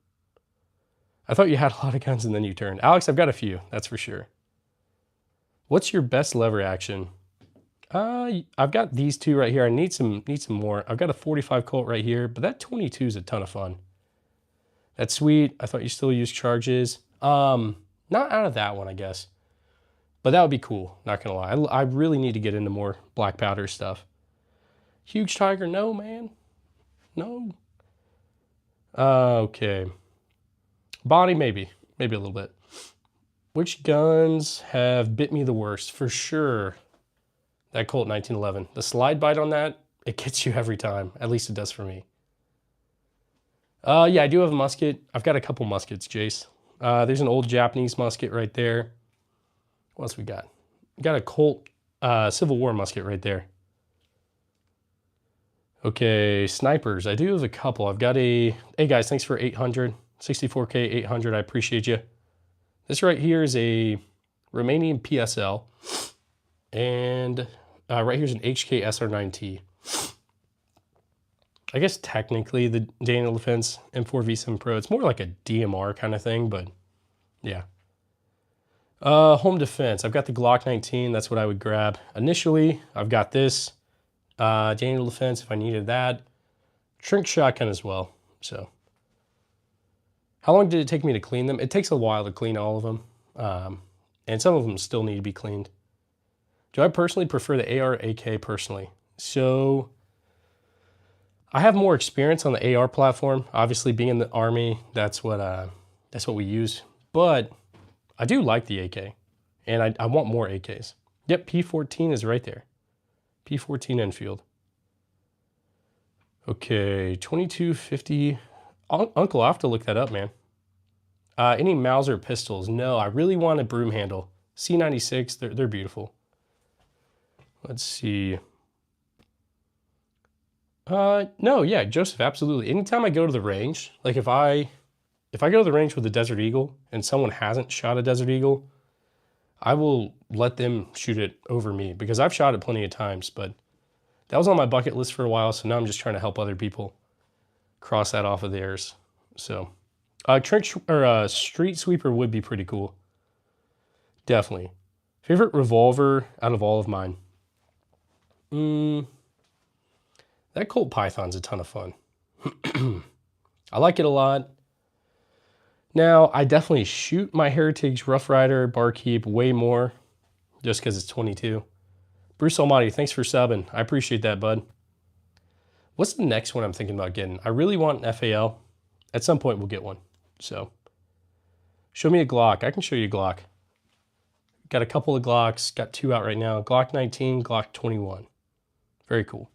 I thought you had a lot of guns and then you turned. Alex, I've got a few, that's for sure. What's your best lever action? I've got these two right here. I need some more. I've got a 45 Colt right here, but that 22 is a ton of fun. That's sweet. I thought you still use charges. Not out of that one, I guess. But that would be cool, not gonna lie. I really need to get into more black powder stuff. Huge Tiger, no, man. No. Okay. Body, maybe a little bit. Which guns have bit me the worst? For sure, that Colt 1911. The slide bite on that, it gets you every time. At least it does for me. Yeah, I do have a musket. I've got a couple muskets, Jace. There's an old Japanese musket right there. What else we got? We got a Colt Civil War musket right there. Okay, snipers. I do have a couple. I've got a... Hey guys, thanks for 800. 64K, 800. I appreciate you. This right here is a Romanian PSL. And right here's an HK SR9T. I guess technically the Daniel Defense M4V7 Pro, it's more like a DMR kind of thing, but yeah. Home defense, I've got the Glock 19, that's what I would grab. Initially, I've got this. Daniel Defense if I needed that. Shrink shotgun as well, so. How long did it take me to clean them? It takes a while to clean all of them. And some of them still need to be cleaned. Do I personally prefer the AR AK personally? So I have more experience on the AR platform. Obviously, being in the Army, that's what we use. But I do like the AK, and I want more AKs. Yep, P14 is right there. P14 Enfield. Okay, 2250. Uncle, I'll have to look that up, man. Any Mauser pistols? No, I really want a broom handle. C96, they're beautiful. Let's see. No, yeah, Joseph, absolutely. Anytime I go to the range, like if I go to the range with a Desert Eagle and someone hasn't shot a Desert Eagle, I will let them shoot it over me because I've shot it plenty of times, but that was on my bucket list for a while, so now I'm just trying to help other people cross that off of theirs. So, street sweeper would be pretty cool. Definitely. Favorite revolver out of all of mine? That Colt Python's a ton of fun. I like it a lot. Now, I definitely shoot my Heritage Rough Rider Barkeep way more just because it's 22. Bruce Almighty, thanks for subbing. I appreciate that, bud. What's the next one I'm thinking about getting? I really want an FAL. At some point, we'll get one. So, show me a Glock. I can show you a Glock. Got a couple of Glocks. Got two out right now. Glock 19, Glock 21. Very cool.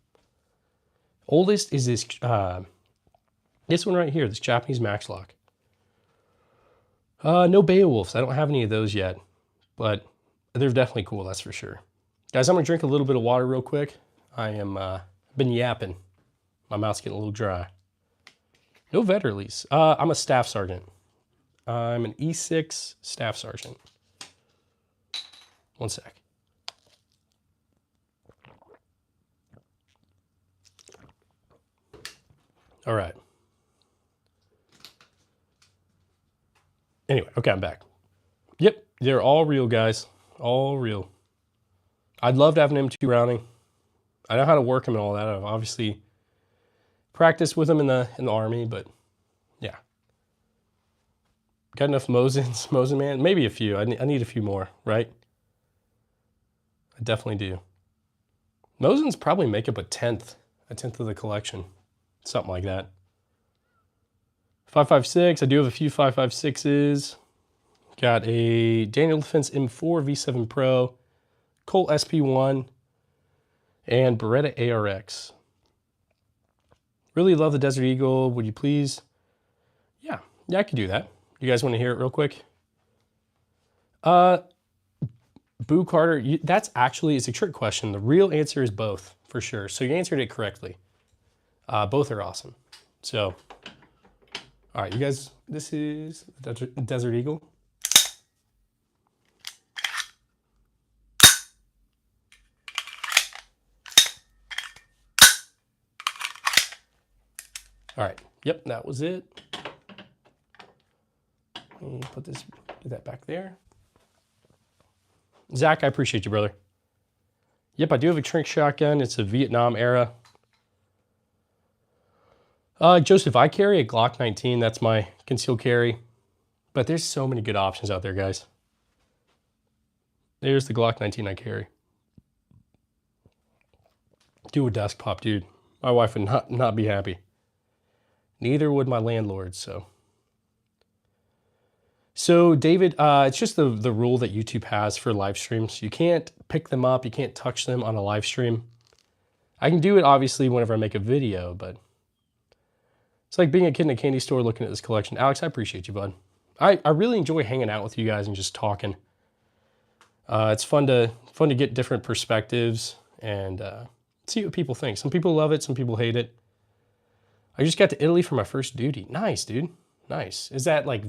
Oldest is this one right here, this Japanese Max Lock. No Beowulfs. I don't have any of those yet, but they're definitely cool, that's for sure. Guys, I'm gonna drink a little bit of water real quick. I am been yapping. My mouth's getting a little dry. No vet release. I'm a staff sergeant. I'm an E6 staff sergeant. One sec. All right. Anyway, okay, I'm back. Yep, they're all real, guys. All real. I'd love to have an M2 Browning. I know how to work them and all that. I've obviously practiced with them in the Army, but yeah. Got enough Mosins, Mosin man? Maybe a few. I need a few more, right? I definitely do. Mosins probably make up a tenth of the collection. Something like that. 5.56, I do have a few 5.56s. Got a Daniel Defense M4 V7 Pro, Colt SP1, and Beretta ARX. Really love the Desert Eagle. Would you please? Yeah, I could do that. You guys want to hear it real quick? Boo Carter, that's actually, it's a trick question. The real answer is both, for sure. So you answered it correctly. Both are awesome. So, all right, you guys, this is the Desert Eagle. All right, yep, that was it. Let me put that back there. Zach, I appreciate you, brother. Yep, I do have a Trink shotgun. It's a Vietnam era. Joseph, I carry a Glock 19. That's my concealed carry. But there's so many good options out there, guys. There's the Glock 19 I carry. Do a desk pop, dude. My wife would not be happy. Neither would my landlord, so. So, David, it's just the rule that YouTube has for live streams. You can't pick them up. You can't touch them on a live stream. I can do it, obviously, whenever I make a video, but it's like being a kid in a candy store looking at this collection. Alex, I appreciate you, bud. I really enjoy hanging out with you guys and just talking. It's fun to get different perspectives and see what people think. Some people love it. Some people hate it. I just got to Italy for my first duty. Nice, dude. Nice. Is that like,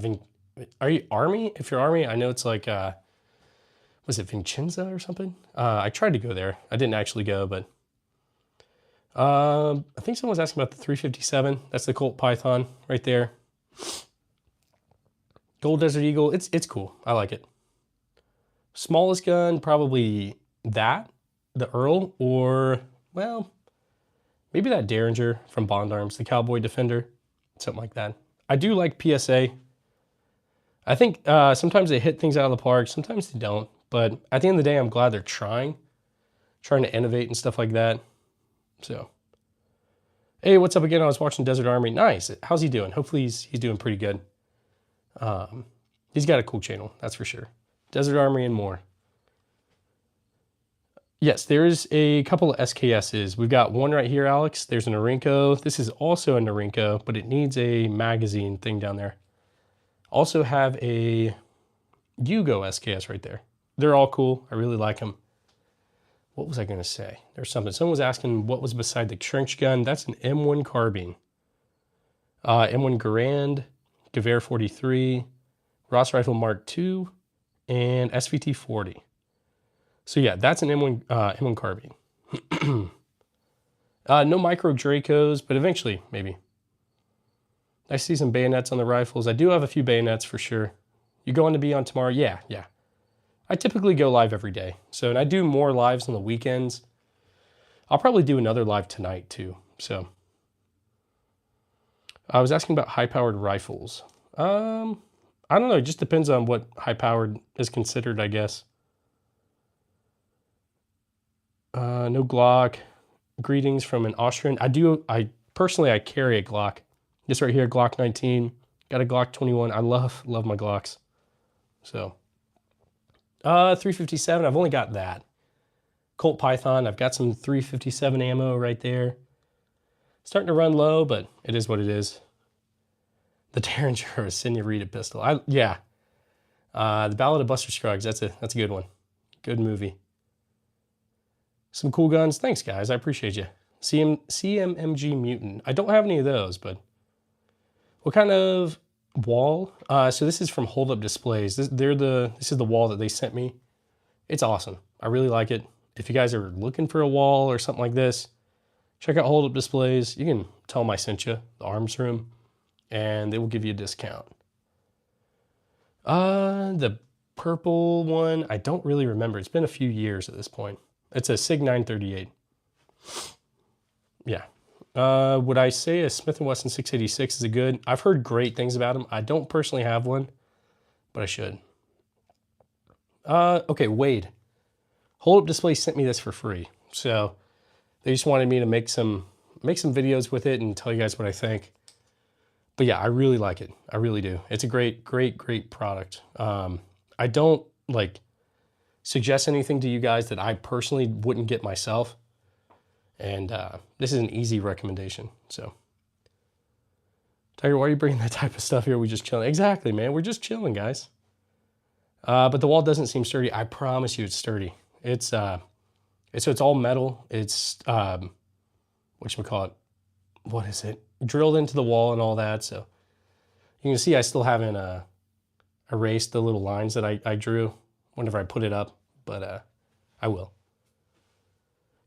are you Army? If you're Army, I know it's like, was it Vincenza or something? I tried to go there. I didn't actually go, but I think someone was asking about the 357. That's the Colt Python right there. Gold Desert Eagle. It's cool. I like it. Smallest gun, probably that, the Earl, or, well, maybe that Derringer from Bond Arms, the Cowboy Defender, something like that. I do like PSA. I think sometimes they hit things out of the park, sometimes they don't. But at the end of the day, I'm glad they're trying to innovate and stuff like that. So, hey, what's up again? I was watching Desert Army. Nice. How's he doing? Hopefully he's doing pretty good. He's got a cool channel, that's for sure. Desert Army and more. Yes, there's a couple of SKSs. We've got one right here, Alex. There's a Norinco. This is also a Norinco, but it needs a magazine thing down there. Also have a Yugo SKS right there. They're all cool. I really like them. What was I going to say? There's something. Someone was asking what was beside the trench gun. That's an M1 carbine. M1 Garand, Gewehr 43, Ross Rifle Mark II, and SVT 40. So yeah, that's an M1 carbine. No micro Dracos, but eventually, maybe. I see some bayonets on the rifles. I do have a few bayonets for sure. You going to be on tomorrow? Yeah. I typically go live every day. So, and I do more lives on the weekends. I'll probably do another live tonight too. So, I was asking about high-powered rifles. I don't know. It just depends on what high-powered is considered, I guess. No Glock. Greetings from an Austrian. I personally carry a Glock. This right here, Glock 19. Got a Glock 21. I love my Glocks. So, 357. I've only got that. Colt Python. I've got some 357 ammo right there. Starting to run low, but it is what it is. The Derringer Senorita pistol. Yeah. The Ballad of Buster Scruggs. That's a good one. Good movie. Some cool guns. Thanks, guys. I appreciate you. CMMG Mutant. I don't have any of those, but what kind of wall. So this is from Hold Up Displays. This is the wall that they sent me. It's awesome. I really like it. If you guys are looking for a wall or something like this, check out Hold Up Displays. You can tell them I sent you, the Arms Room, and they will give you a discount. The purple one, I don't really remember. It's been a few years at this point. It's a SIG 938. Yeah. Would I say a Smith & Wesson 686 is a good? I've heard great things about them. I don't personally have one, but I should. Okay, Wade. Hold Up Display sent me this for free. So they just wanted me to make some videos with it and tell you guys what I think. But yeah, I really like it. I really do. It's a great product. I don't like suggest anything to you guys that I personally wouldn't get myself. And this is an easy recommendation. So, Tiger, why are you bringing that type of stuff here? We just chilling. Exactly, man. We're just chilling, guys. But the wall doesn't seem sturdy. I promise you, it's sturdy. It's all metal. It's whatchamacallit? What is it? Drilled into the wall and all that. So you can see I still haven't erased the little lines that I drew whenever I put it up, but I will.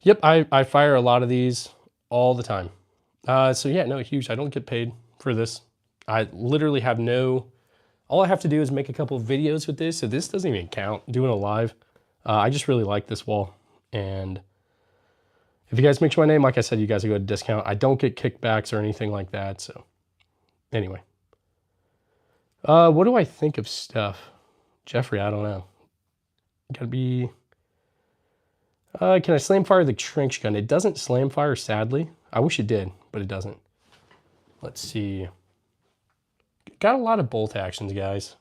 Yep, I fire a lot of these all the time. So yeah, no, huge. I don't get paid for this. I literally have all I have to do is make a couple of videos with this, so this doesn't even count, doing a live. I just really like this wall, and if you guys mention my name, like I said, you guys will go to discount. I don't get kickbacks or anything like that, so anyway. What do I think of stuff? Jeffrey, I don't know. Gotta be... can I slam fire the trench gun? It doesn't slam fire, sadly. I wish it did, but it doesn't. Let's see. Got a lot of bolt actions, guys.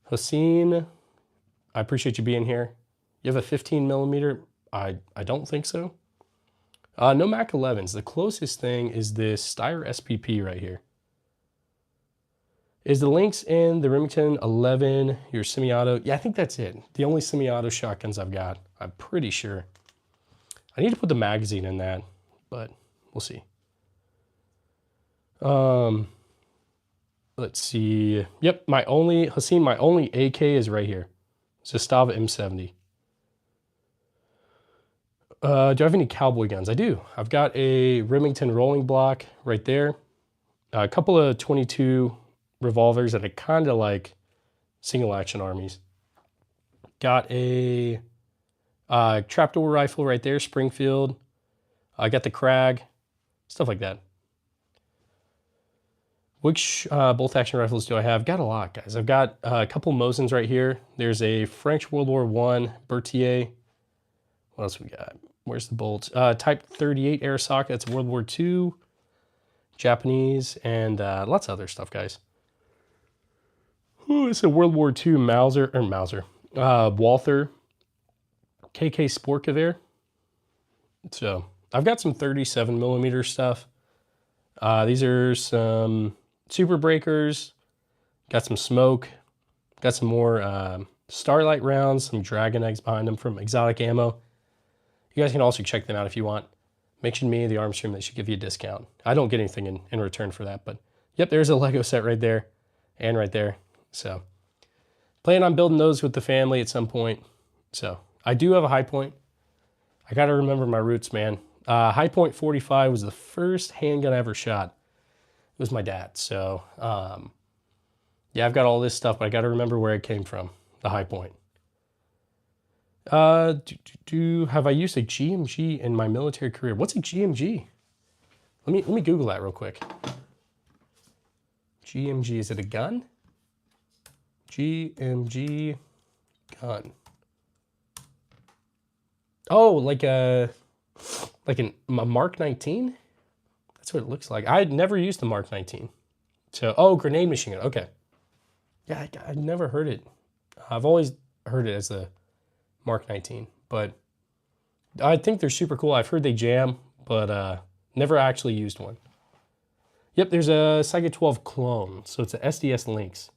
Hossein, I appreciate you being here. You have a 15 millimeter? I don't think so. No Mac 11s. The closest thing is this Steyr SPP right here. Is the Lynx and the Remington 11 your semi-auto? Yeah, I think that's it. The only semi-auto shotguns I've got. I'm pretty sure. I need to put the magazine in that, but we'll see. Let's see. Yep, Hossein, my only AK is right here. Zastava M70. Do I have any cowboy guns? I do. I've got a Remington rolling block right there. A couple of 22 revolvers that I kind of like single action armies. Got a trapdoor rifle right there, Springfield. I got the Krag, stuff like that. Which bolt action rifles do I have? Got a lot, guys. I've got a couple Mosins right here. There's a French World War I Berthier. What else we got? Where's the bolts? Type 38 Airsocket. That's World War II. Japanese, and lots of other stuff, guys. Ooh, it's a World War II Walther KK Sportgewehr. So I've got some 37 millimeter stuff. These are some Super Breakers. Got some smoke. Got some more Starlight rounds, some Dragon Eggs behind them from Exotic Ammo. You guys can also check them out if you want. Mention me, the Arms Room, they should give you a discount. I don't get anything in return for that, but yep, there's a Lego set right there and right there. So plan on building those with the family at some point. So I do have a high point. I got to remember my roots, man. High Point 45 was the first handgun I ever shot. It was my dad. So yeah, I've got all this stuff, but I got to remember where it came from, the High Point. Have I used a GMG in my military career? What's a GMG? Let me Google that real quick. GMG, is it a gun? GMG gun. Oh, like a Mark 19? That's what it looks like. I had never used the Mark 19. So, oh, grenade machine gun. Okay. Yeah, I'd never heard it. I've always heard it as the Mark 19, but I think they're super cool. I've heard they jam, but never actually used one. Yep, there's a Saiga 12 clone, so it's a SDS Lynx.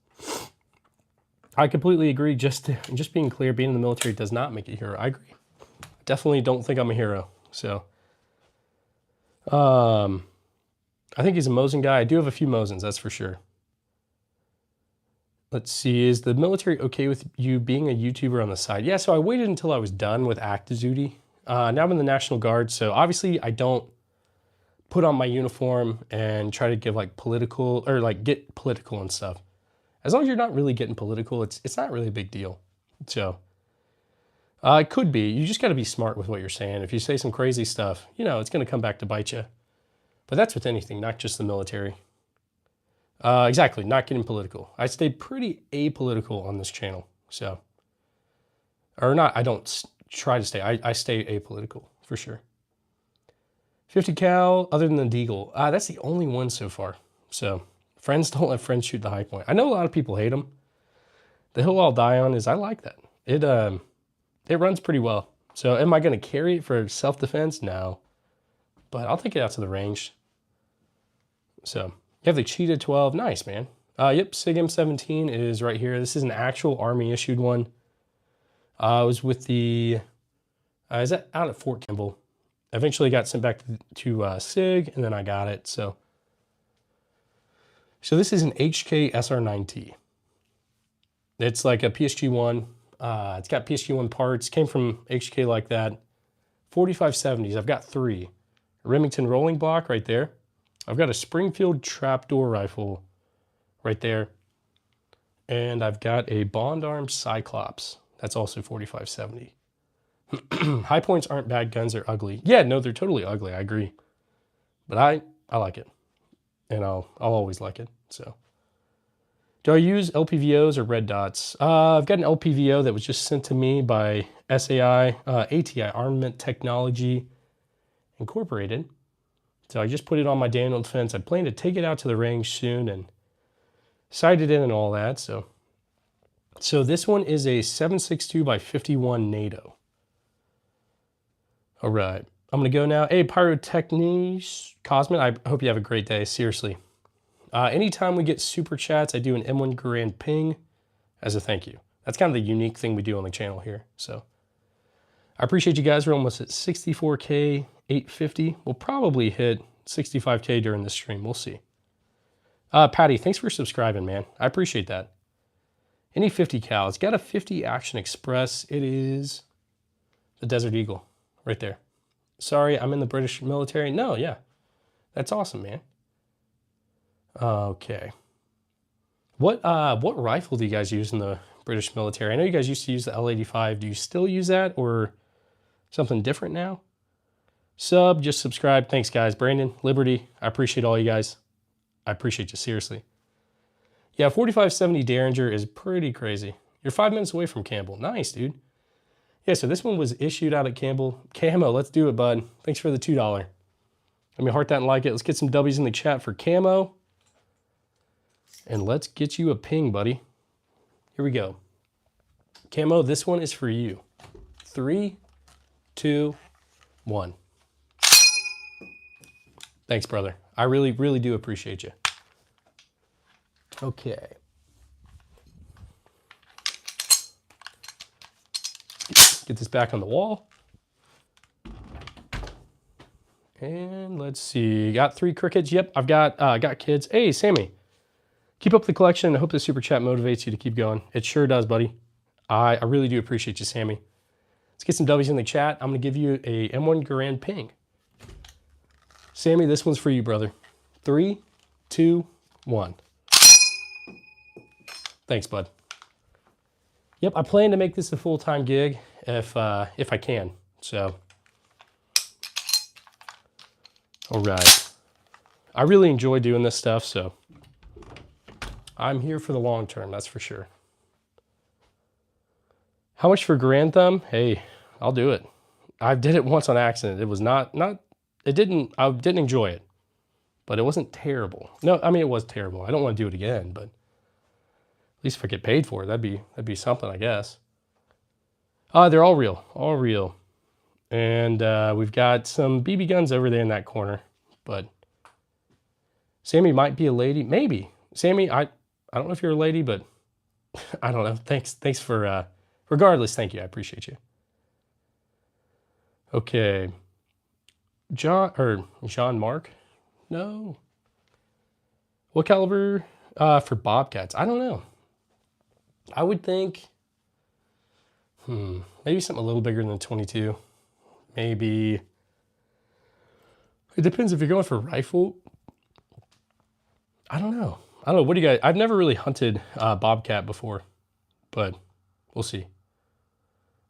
I completely agree. Just being clear, being in the military does not make you a hero. I agree. Definitely don't think I'm a hero. So, I think he's a Mosin guy. I do have a few Mosins, that's for sure. Let's see, is the military okay with you being a YouTuber on the side? Yeah, so I waited until I was done with active duty. Now I'm in the National Guard, so obviously I don't put on my uniform and try to give like political or like get political and stuff. As long as you're not really getting political, it's not really a big deal. So it could be. You just got to be smart with what you're saying. If you say some crazy stuff, you know, it's going to come back to bite you. But that's with anything, not just the military. Exactly, not getting political. I stay pretty apolitical on this channel. So, or not, I don't try to stay. I stay apolitical for sure. 50 cal, other than the Deagle. That's the only one so far. So, friends don't let friends shoot the high point. I know a lot of people hate them. The hill I'll die on is I like that. It runs pretty well. So am I going to carry it for self-defense? No. But I'll take it out to the range. So you have the Cheetah 12. Nice, man. Yep, SIG M17 is right here. This is an actual Army issued one. It was with the, is that out at Fort Campbell? Eventually got sent back to SIG, and then I got it. So this is an HK SR9T. It's like a PSG-1. It's got PSG-1 parts. Came from HK like that. 4570s. I've got 3. A Remington rolling block right there. I've got a Springfield trapdoor rifle right there. And I've got a Bond Arms Cyclops. That's also 4570. High points aren't bad guns. They're ugly. Yeah, no, they're totally ugly. I agree. But I like it. And I'll always like it. So, do I use LPVOs or red dots? I've got an LPVO that was just sent to me by SAI, ATI, Armament Technology Incorporated. So I just put it on my Daniel Defense. I plan to take it out to the range soon and sight it in and all that. So this one is a 7.62 by 51 NATO. All right, I'm gonna go now. Hey, Pyrotechnics Cosmin, I hope you have a great day, seriously. Anytime we get super chats, I do an M1 Grand ping as a thank you. That's kind of the unique thing we do on the channel here. So I appreciate you guys. We're almost at 64K, 850. We'll probably hit 65K during this stream. We'll see. Patty, thanks for subscribing, man. I appreciate that. Any 50 cal. It's got a 50 Action Express. It is the Desert Eagle right there. Sorry, I'm in the British military. No, yeah. That's awesome, man. Okay. What rifle do you guys use in the British military? I know you guys used to use the L85. Do you still use that or something different now? Sub, just subscribe. Thanks, guys. Brandon, Liberty, I appreciate all you guys. I appreciate you, seriously. Yeah, 4570 Derringer is pretty crazy. You're 5 minutes away from Campbell. Nice, dude. Yeah, so this one was issued out at Campbell. Camo, let's do it, bud. Thanks for the $2. Let me heart that and like it. Let's get some W's in the chat for Camo. And let's get you a ping, buddy. Here we go. Camo, this one is for you. 3, 2, 1. Thanks, brother. I really, really do appreciate you. Okay. Get this back on the wall. And let's see. Got 3 crickets. Yep, I've got kids. Hey, Sammy. Keep up the collection. I hope the super chat motivates you to keep going. It sure does, buddy. I really do appreciate you, Sammy. Let's get some W's in the chat. I'm going to give you a M1 Garand ping. Sammy, this one's for you, brother. 3, 2, 1. Thanks, bud. Yep, I plan to make this a full-time gig if I can. So, all right. I really enjoy doing this stuff, so I'm here for the long term, that's for sure. How much for Grand Thumb? Hey, I'll do it. I did it once on accident. It was I didn't enjoy it, but it wasn't terrible. No, I mean, it was terrible. I don't want to do it again, but at least if I get paid for it, that'd be something, I guess. They're all real. And we've got some BB guns over there in that corner, but Sammy might be a lady. Maybe. Sammy, I don't know if you're a lady, but I don't know. Thanks for, regardless, thank you. I appreciate you. Okay. John Mark? No. What caliber for Bobcats? I don't know. I would think, maybe something a little bigger than 22. Maybe, it depends if you're going for rifle. I don't know. What do you guys, I've never really hunted bobcat before, but we'll see.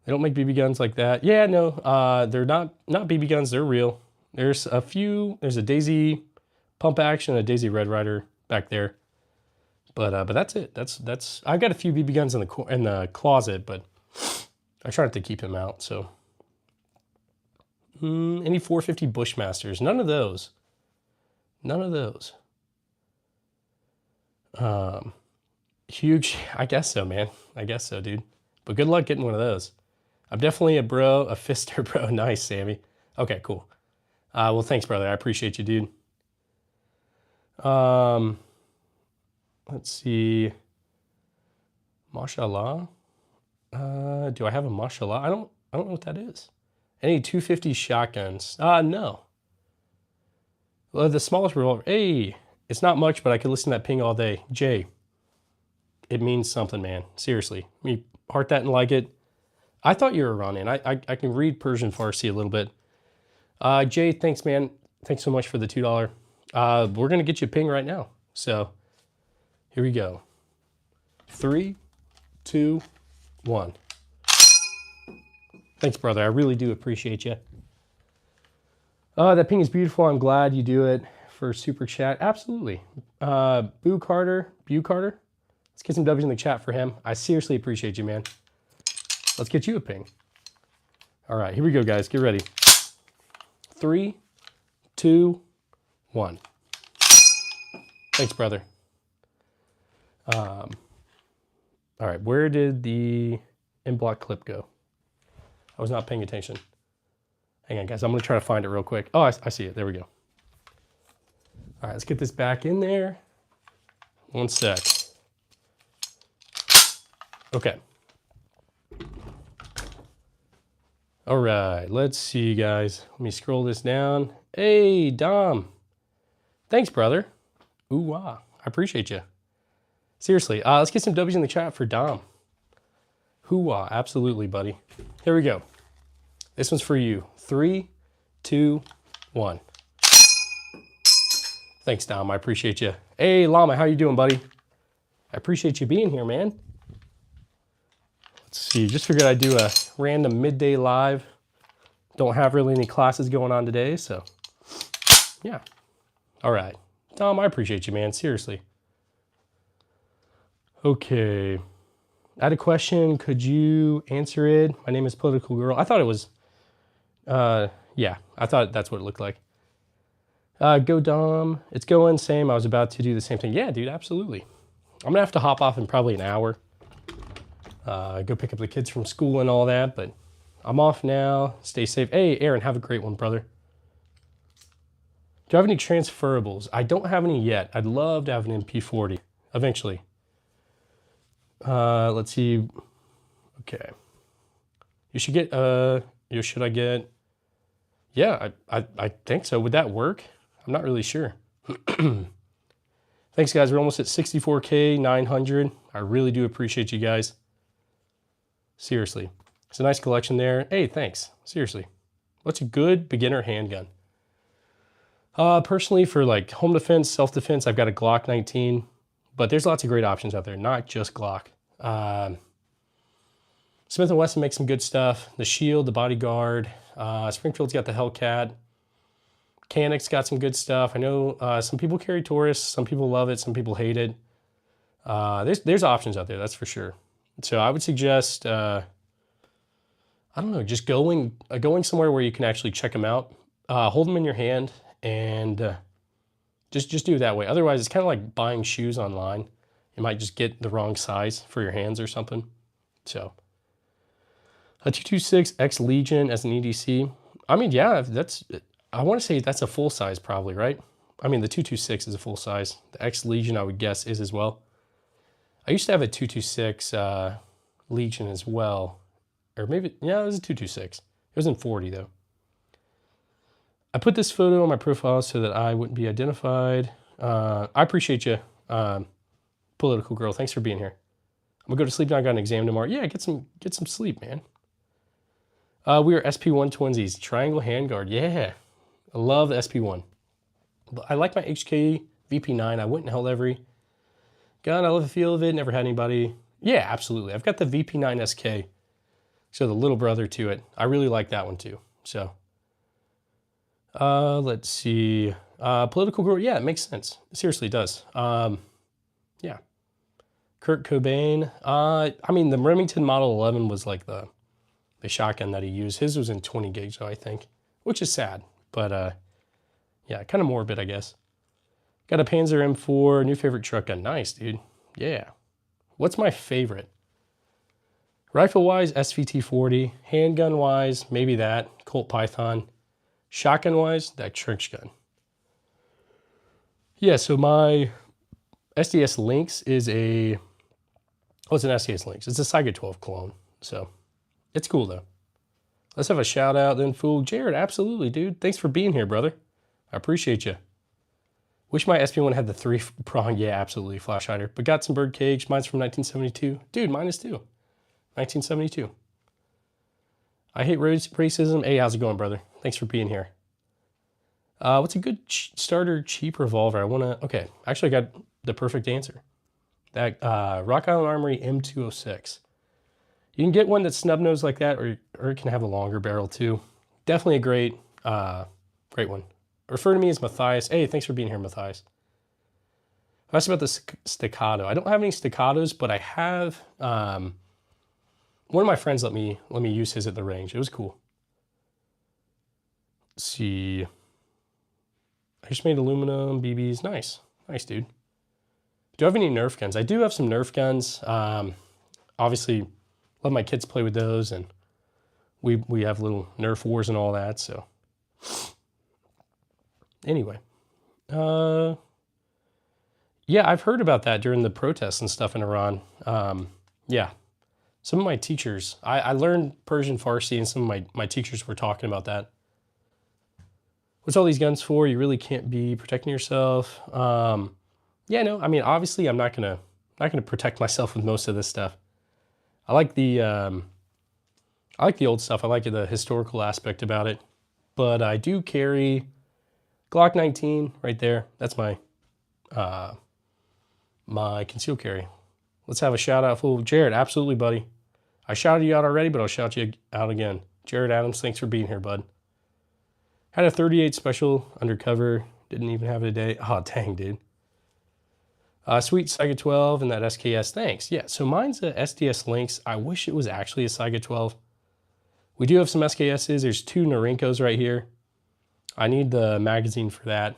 They don't make BB guns like that. Yeah, no, they're not BB guns. They're real. There's a few. There's a Daisy pump action, and a Daisy Red Ryder back there. But that's it. That's. I've got a few BB guns in the closet, but I try not to keep them out. So, any 450 Bushmasters? None of those. None of those. Huge. I guess so, man. I guess so, dude. But good luck getting one of those. I'm definitely a bro, a fister bro. Nice, Sammy. Okay, cool. Well, thanks, brother. I appreciate you, dude. Let's see. Mashallah. Do I have a mashallah? I don't know what that is. Any 250 shotguns? No. Well, the smallest revolver. Hey, it's not much, but I could listen to that ping all day. Jay, it means something, man. Seriously. Let me heart that and like it. I thought you were Iranian. I can read Persian Farsi a little bit. Jay, thanks, man. Thanks so much for the $2. We're going to get you a ping right now. So here we go. 3, 2, 1. Thanks, brother. I really do appreciate you. That ping is beautiful. I'm glad you do it for super chat. Absolutely. Boo Carter. Let's get some W's in the chat for him. I seriously appreciate you, man. Let's get you a ping. All right, here we go, guys. Get ready. 3, 2, 1. Thanks, brother. All right, where did the in-block clip go? I was not paying attention. Hang on, guys. I'm going to try to find it real quick. Oh, I see it. There we go. All right, let's get this back in there. One sec. Okay. All right, let's see, guys. Let me scroll this down. Hey, Dom. Thanks, brother. Ooh, wow. I appreciate you. Seriously, let's get some W's in the chat for Dom. Hoo-wah, absolutely, buddy. Here we go. This one's for you. 3, 2, 1. Thanks, Dom. I appreciate you. Hey, Llama, how you doing, buddy? I appreciate you being here, man. Let's see, just figured I'd do a random midday live. Don't have really any classes going on today, so yeah. All right. Tom, I appreciate you, man. Seriously. Okay. I had a question. Could you answer it? My name is Political Girl. I thought it was, yeah, I thought that's what it looked like. Go Dom. It's going. Same. I was about to do the same thing. Yeah, dude, absolutely. I'm going to have to hop off in probably an hour. Go pick up the kids from school and all that, but I'm off now. Stay safe. Hey, Aaron, have a great one, brother. Do you have any transferables? I don't have any yet. I'd love to have an MP40 eventually. Let's see. Okay. You should get, should I get? Yeah, I think so. Would that work? I'm not really sure. Thanks, guys. We're almost at 64K, 900. I really do appreciate you guys. Seriously. It's a nice collection there. Hey, thanks. Seriously. What's a good beginner handgun? Personally, for like home defense, self-defense, I've got a Glock 19, but there's lots of great options out there, not just Glock. Smith & Wesson makes some good stuff. The Shield, the Bodyguard. Springfield's got the Hellcat. Canik's got some good stuff. I know some people carry Taurus. Some people love it. Some people hate it. There's options out there, that's for sure. So I would suggest, I don't know, just going somewhere where you can actually check them out. Hold them in your hand and just do it that way. Otherwise, it's kind of like buying shoes online. You might just get the wrong size for your hands or something. So a 226 X Legion as an EDC. I mean, yeah, I want to say that's a full size probably, right? I mean, the 226 is a full size. The X Legion, I would guess, is as well. I used to have a 226 Legion as well. Or maybe, yeah, it was a 226. It was in 40 though. I put this photo on my profile so that I wouldn't be identified. I appreciate you, Political Girl. Thanks for being here. I'm gonna go to sleep now. I got an exam tomorrow. Yeah, get some sleep, man. We are SP1 twinsies. Triangle handguard. Yeah, I love the SP1. I like my HK VP9. I went and held every gun. I love the feel of it. Never had anybody. Yeah, absolutely. I've got the VP9 SK. So the little brother to it. I really like that one too. So let's see. Political growth. Yeah, it makes sense. It seriously does. Yeah. Kurt Cobain. I mean, the Remington Model 11 was like the shotgun that he used. His was in 20 gauge though, I think, which is sad. But yeah, kind of morbid, I guess. Got a Panzer M4, new favorite truck gun. Nice, dude. Yeah. What's my favorite? Rifle-wise, SVT-40. Handgun-wise, maybe that. Colt Python. Shotgun-wise, that trench gun. Yeah, so my SDS Lynx is a... Oh, it's an SDS Lynx. It's a Saiga 12 clone. So, it's cool, though. Let's have a shout-out then, fool. Jared, absolutely, dude. Thanks for being here, brother. I appreciate you. Wish my SP1 had the 3-prong. Yeah, absolutely, flash hider. But got some bird cage. Mine's from 1972. Dude, mine is too. 1972. I hate racism. Hey, how's it going, brother? Thanks for being here. What's a good starter cheap revolver? I want to... Okay, actually I got the perfect answer. That Rock Island Armory M206. You can get one that's snub nose like that, or it can have a longer barrel too. Definitely a great one. Refer to me as Matthias. Hey, thanks for being here, Matthias. I asked about the staccato. I don't have any staccatos, but I have... one of my friends let me use his at the range. It was cool. Let's see. I just made aluminum BBs. Nice. Nice, dude. Do I have any Nerf guns? I do have some Nerf guns. Obviously, let my kids play with those, and we have little Nerf wars and all that, so. Anyway. Yeah, I've heard about that during the protests and stuff in Iran. Yeah. Some of my teachers, I learned Persian Farsi, and some of my teachers were talking about that. What's all these guns for? You really can't be protecting yourself. Yeah, no, I mean, obviously I'm not gonna protect myself with most of this stuff. I like the old stuff. I like the historical aspect about it. But I do carry Glock 19 right there. That's my my concealed carry. Let's have a shout out for Jared. Absolutely, buddy. I shouted you out already, but I'll shout you out again. Jared Adams, thanks for being here, bud. Had a 38 special undercover. Didn't even have it today. Oh, dang, dude. Sweet Saiga 12 and that SKS. Thanks. Yeah, so mine's a SDS Lynx. I wish it was actually a Saiga 12. We do have some SKSs. There's 2 Norinkos right here. I need the magazine for that.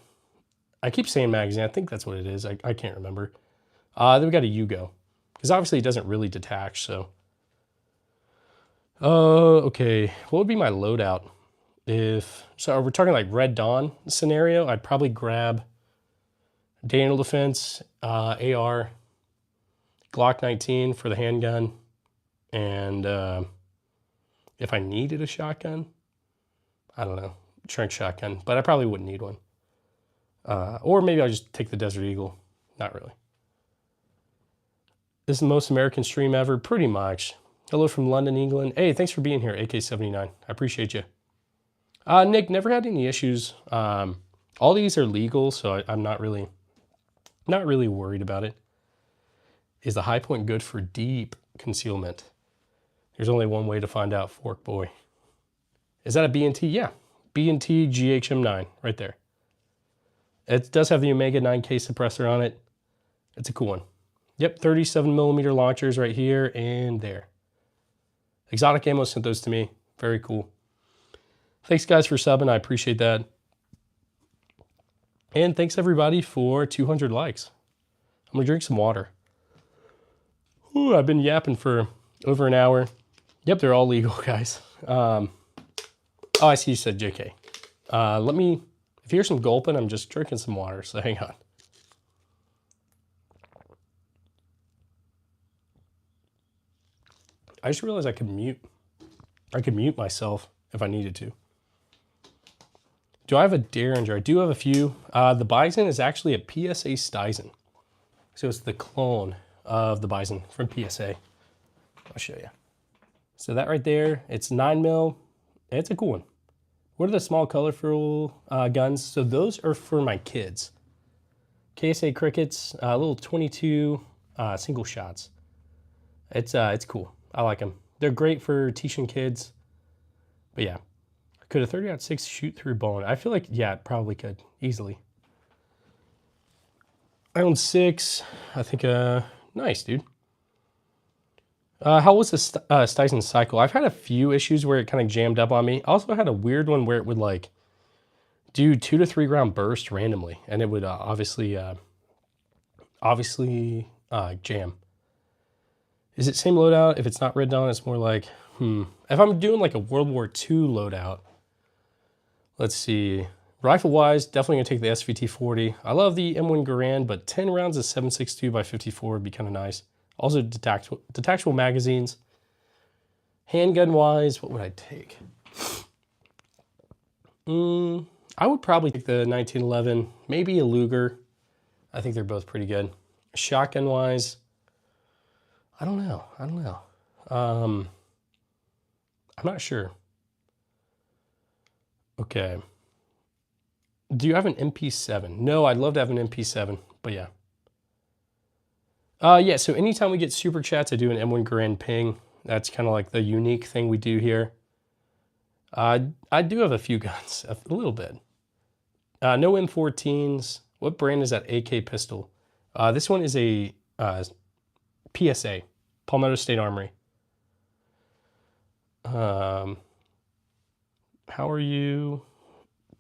I keep saying magazine. I think that's what it is. I can't remember. Then we got a Yugo. Because obviously it doesn't really detach, so. Okay. What would be my loadout? So we're talking like Red Dawn scenario, I'd probably grab Daniel Defense, AR, Glock 19 for the handgun, and if I needed a shotgun, I don't know, trench shotgun, but I probably wouldn't need one. Or maybe I'll just take the Desert Eagle. Not really. This is the most American stream ever, pretty much. Hello from London, England. Hey, thanks for being here, AK79. I appreciate you. Nick, never had any issues. All these are legal, so I'm not really worried about it. Is the high point good for deep concealment? There's only one way to find out, Fork Boy. Is that a B&T? Yeah, B&T GHM9 right there. It does have the Omega 9K suppressor on it. It's a cool one. Yep, 37mm launchers right here and there. Exotic Ammo sent those to me. Very cool. Thanks, guys, for subbing. I appreciate that. And thanks, everybody, for 200 likes. I'm going to drink some water. Ooh, I've been yapping for over an hour. Yep, they're all legal, guys. Oh, I see you said JK. If you hear some gulping, I'm just drinking some water, so hang on. I just realized I could mute myself if I needed to. Do I have a Derringer? I do have a few. The Bison is actually a PSA Stuyson. So it's the clone of the Bison from PSA. I'll show you. So that right there, it's 9mm. It's a cool one. What are the small colorful guns? So those are for my kids. KSA Crickets, little 22 single shots. It's cool. I like them. They're great for teaching kids. But yeah, could a 30-06 shoot through bone? I feel like, yeah, it probably could easily. I own 6. I think, nice, dude. How was the Stison cycle? I've had a few issues where it kind of jammed up on me. I also had a weird one where it would like do 2 to 3 round burst randomly, and it would obviously jam. Is it same loadout? If it's not red on, it's more like, If I'm doing like a World War II loadout, let's see. Rifle-wise, definitely gonna take the SVT-40. I love the M1 Garand, but 10 rounds of 7.62 by 54 would be kind of nice. Also detachable magazines. Handgun-wise, what would I take? I would probably take the 1911, maybe a Luger. I think they're both pretty good. Shotgun-wise, I don't know. I'm not sure. Okay. Do you have an MP7? No, I'd love to have an MP7, but yeah. Yeah, so anytime we get super chats, I do an M1 Garand ping. That's kind of like the unique thing we do here. I do have a few guns, a little bit. No M14s. What brand is that AK pistol? This one is a PSA, Palmetto State Armory. How are you?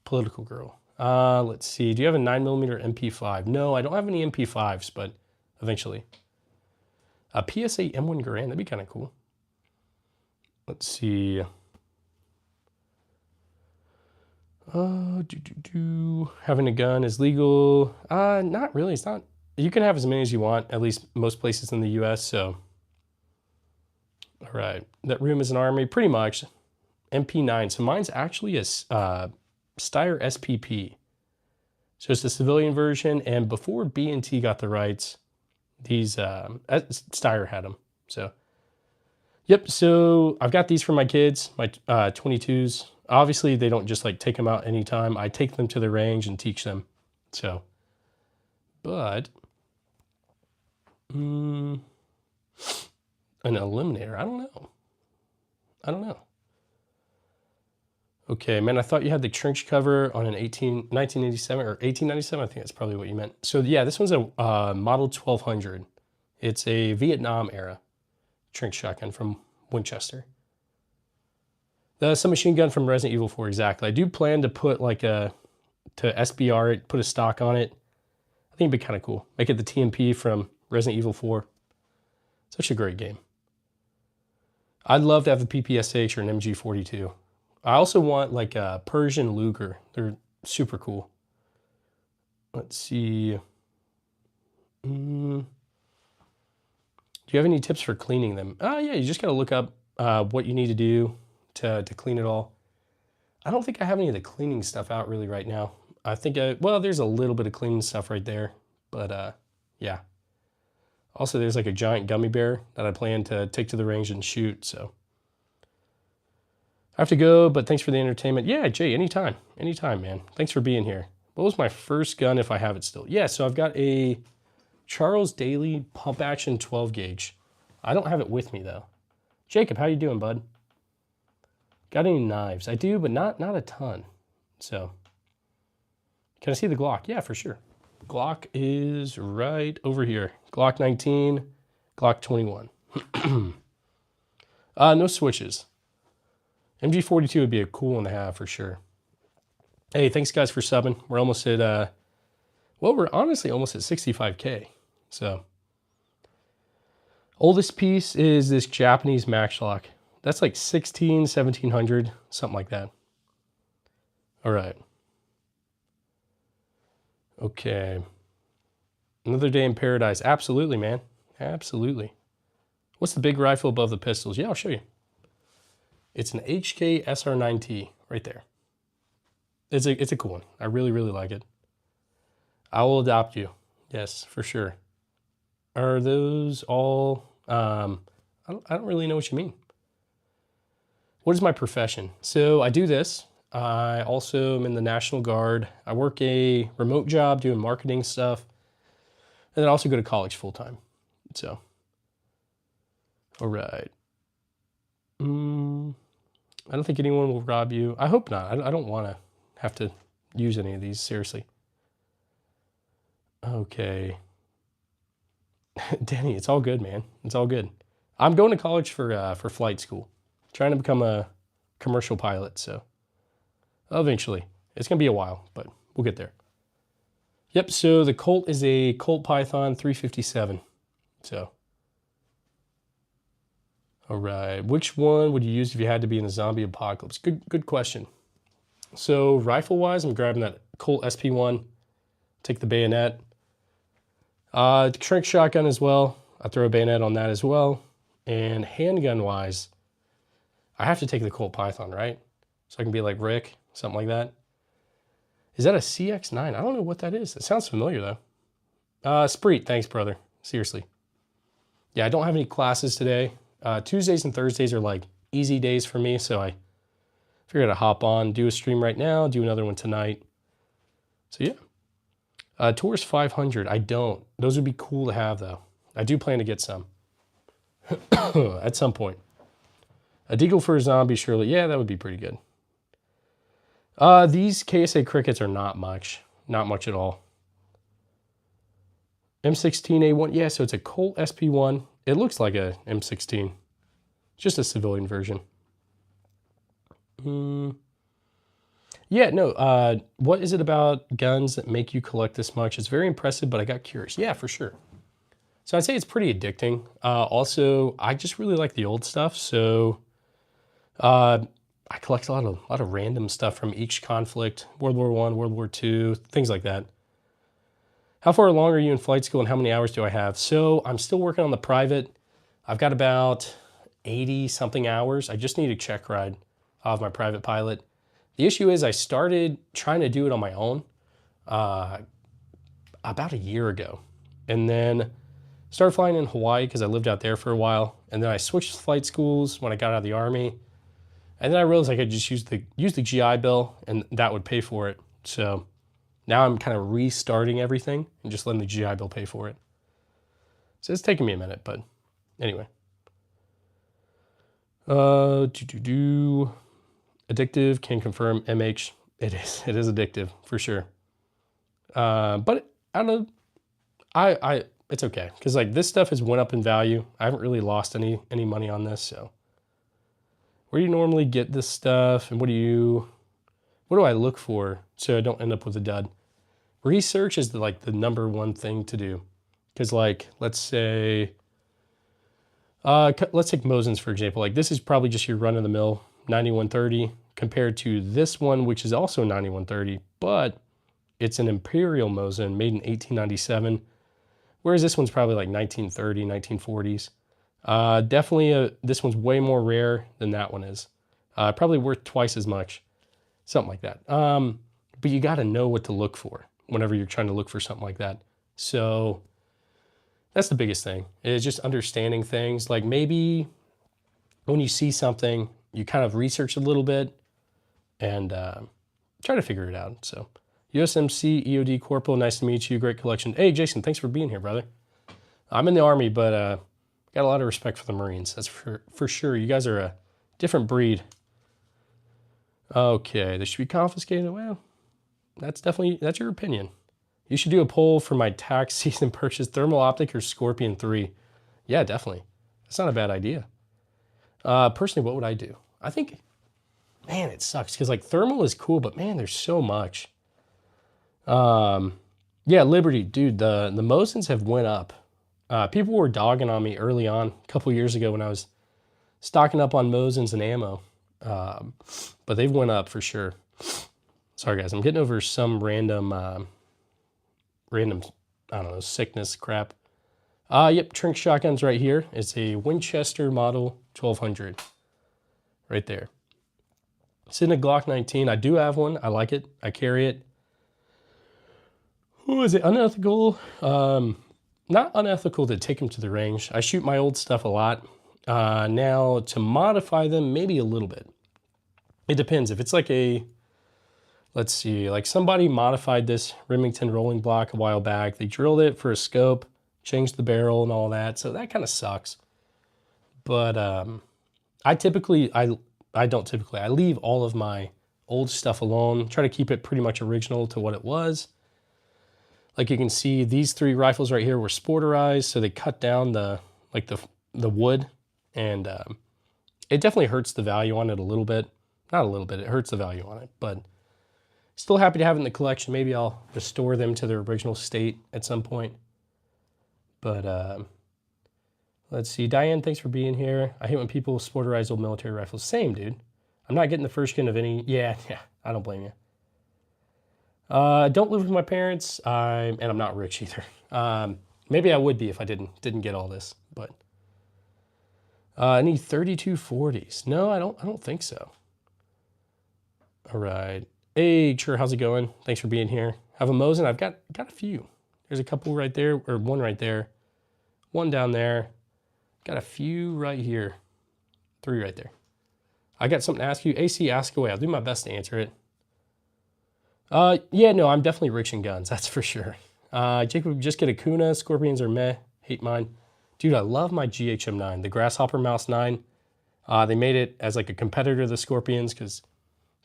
Political girl. Let's see. Do you have a 9mm MP5? No, I don't have any MP5s, but eventually. A PSA M1 Garand, that'd be kind of cool. Let's see. Having a gun is legal. Not really. It's not. You can have as many as you want, at least most places in the US, so. All right. That room is an army, pretty much. MP9. So mine's actually a Steyr SPP. So it's the civilian version, and before B&T got the rights, these Steyr had them. So, yep. So I've got these for my kids, my 22s. Obviously, they don't just like take them out anytime. I take them to the range and teach them. So, but an eliminator. I don't know. Okay, man, I thought you had the trench cover on an 1987 or 1897. I think that's probably what you meant. So yeah, this one's a Model 1200. It's a Vietnam era trench shotgun from Winchester. The submachine gun from Resident Evil 4, exactly. I do plan to put like to SBR it, put a stock on it. I think it'd be kind of cool. Make it the TMP from Resident Evil 4. Such a great game. I'd love to have a PPSH or an MG42. I also want like a Persian Luger. They're super cool. Let's see. Do you have any tips for cleaning them? Yeah, you just got to look up what you need to do to clean it all. I don't think I have any of the cleaning stuff out really right now. I think, well, there's a little bit of cleaning stuff right there, but yeah. Also, there's like a giant gummy bear that I plan to take to the range and shoot, so. I have to go, but thanks for the entertainment. Yeah, Jay, anytime, man. Thanks for being here. What was my first gun if I have it still? Yeah, so I've got a Charles Daly pump action 12 gauge. I don't have it with me though. Jacob, how you doing, bud? Got any knives? I do, but not a ton. So, can I see the Glock? Yeah, for sure. Glock is right over here. Glock 19, Glock 21. No switches. MG42 would be a cool one to have for sure. Hey, thanks guys for subbing. We're almost at, well, we're honestly almost at 65K. So, oldest piece is this Japanese Maxlock. That's like 1700, something like that. All right. Okay. Another day in paradise. Absolutely, man. Absolutely. What's the big rifle above the pistols? Yeah, I'll show you. It's an HK SR9T right there. It's a cool one. I really, really like it. I will adopt you. Yes, for sure. Are those all, I don't really know what you mean. What is my profession? So I do this. I also am in the National Guard. I work a remote job doing marketing stuff. And then I also go to college full time. So, all right. I don't think anyone will rob you. I hope not. I don't want to have to use any of these, seriously. Okay. Denny, it's all good, man. It's all good. I'm going to college for flight school. Trying to become a commercial pilot, so eventually. It's going to be a while, but we'll get there. Yep, so the Colt is a Colt Python 357. So, all right. Which one would you use if you had to be in a zombie apocalypse? Good question. So rifle-wise, I'm grabbing that Colt SP1. Take the bayonet. Shrink shotgun as well. I throw a bayonet on that as well. And handgun-wise, I have to take the Colt Python, right? So I can be like Rick, something like that. Is that a CX-9? I don't know what that is. It sounds familiar, though. Spreet, thanks, brother. Seriously. Yeah, I don't have any classes today. Tuesdays and Thursdays are like easy days for me, so I figured I'd hop on, do a stream right now, do another one tonight. So yeah. Taurus 500, I don't. Those would be cool to have, though. I do plan to get some. At some point. A deagle for a zombie, surely. Yeah, that would be pretty good. These KSA crickets are not much. Not much at all. M16A1. Yeah, so it's a Colt SP1. It looks like a M16. Just a civilian version. Yeah, no. What is it about guns that make you collect this much? It's very impressive, but I got curious. Yeah, for sure. So I'd say it's pretty addicting. Also, I just really like the old stuff. So I collect a lot of random stuff from each conflict, World War I, World War II, things like that. How far along are you in flight school and how many hours do I have? So I'm still working on the private. I've got about 80 something hours. I just need a check ride of my private pilot. The issue is I started trying to do it on my own about a year ago. And then started flying in Hawaii because I lived out there for a while. And then I switched flight schools when I got out of the Army. And then I realized I could just use the GI Bill and that would pay for it. So now I'm kind of restarting everything and just letting the GI Bill pay for it. So it's taking me a minute, but anyway. Addictive, can confirm, MH. It is addictive for sure. But I don't know. It's okay because like this stuff has went up in value. I haven't really lost any money on this. So where do you normally get this stuff, and what do I look for so I don't end up with a dud? Research is the number one thing to do, because like let's say, let's take Mosin's for example. Like this is probably just your run-of-the-mill 9130 compared to this one, which is also 9130, but it's an Imperial Mosin made in 1897, whereas this one's probably like 1930, 1940s. Definitely this one's way more rare than that one is. Probably worth twice as much, something like that. But you got to know what to look for whenever you're trying to look for something like that. So that's the biggest thing, is just understanding things. Like maybe when you see something, you kind of research a little bit and try to figure it out. So USMC EOD Corporal, nice to meet you. Great collection. Hey, Jason, thanks for being here, brother. I'm in the Army, but got a lot of respect for the Marines. That's for sure. You guys are a different breed. Okay, this should be confiscated. Well, that's your opinion. You should do a poll for my tax season purchase, Thermal Optic or Scorpion 3. Yeah, definitely. That's not a bad idea. Personally, what would I do? I think, man, it sucks because like thermal is cool, but man, there's so much. Yeah, Liberty, dude, the Mosins have went up. People were dogging on me early on, a couple years ago when I was stocking up on Mosins and ammo. But they've went up for sure. Sorry guys, I'm getting over some random, I don't know, sickness crap. Yep, Trink Shotgun's right here. It's a Winchester model 1200. Right there. It's in a Glock 19. I do have one. I like it. I carry it. Who is it? Unethical? Not unethical to take them to the range. I shoot my old stuff a lot. Now, to modify them, maybe a little bit. It depends. If it's like a, let's see, like somebody modified this Remington rolling block a while back. They drilled it for a scope, changed the barrel and all that. So that kind of sucks. But I leave all of my old stuff alone. Try to keep it pretty much original to what it was. Like you can see, these 3 rifles right here were sporterized, so they cut down the wood, and it definitely hurts the value on it a little bit. Not a little bit, it hurts the value on it, but still happy to have it in the collection. Maybe I'll restore them to their original state at some point. But let's see, Diane, thanks for being here. I hate when people sporterize old military rifles. Same, dude. I'm not getting the first skin of any. Yeah, I don't blame you. Don't live with my parents, and I'm not rich either. Maybe I would be if I didn't get all this. But I need 3240s. No, I don't think so. All right. Hey, sure. How's it going? Thanks for being here. Have a Mosin. I've got a few. There's a couple right there, or one right there, one down there. Got a few right here. 3 right there. I got something to ask you. AC, ask away. I'll do my best to answer it. Yeah, no, I'm definitely rich in guns. That's for sure. Jacob, just get a Kuna. Scorpions are meh. Hate mine. Dude, I love my GHM9, the Grasshopper Mouse 9. They made it as like a competitor to the Scorpions because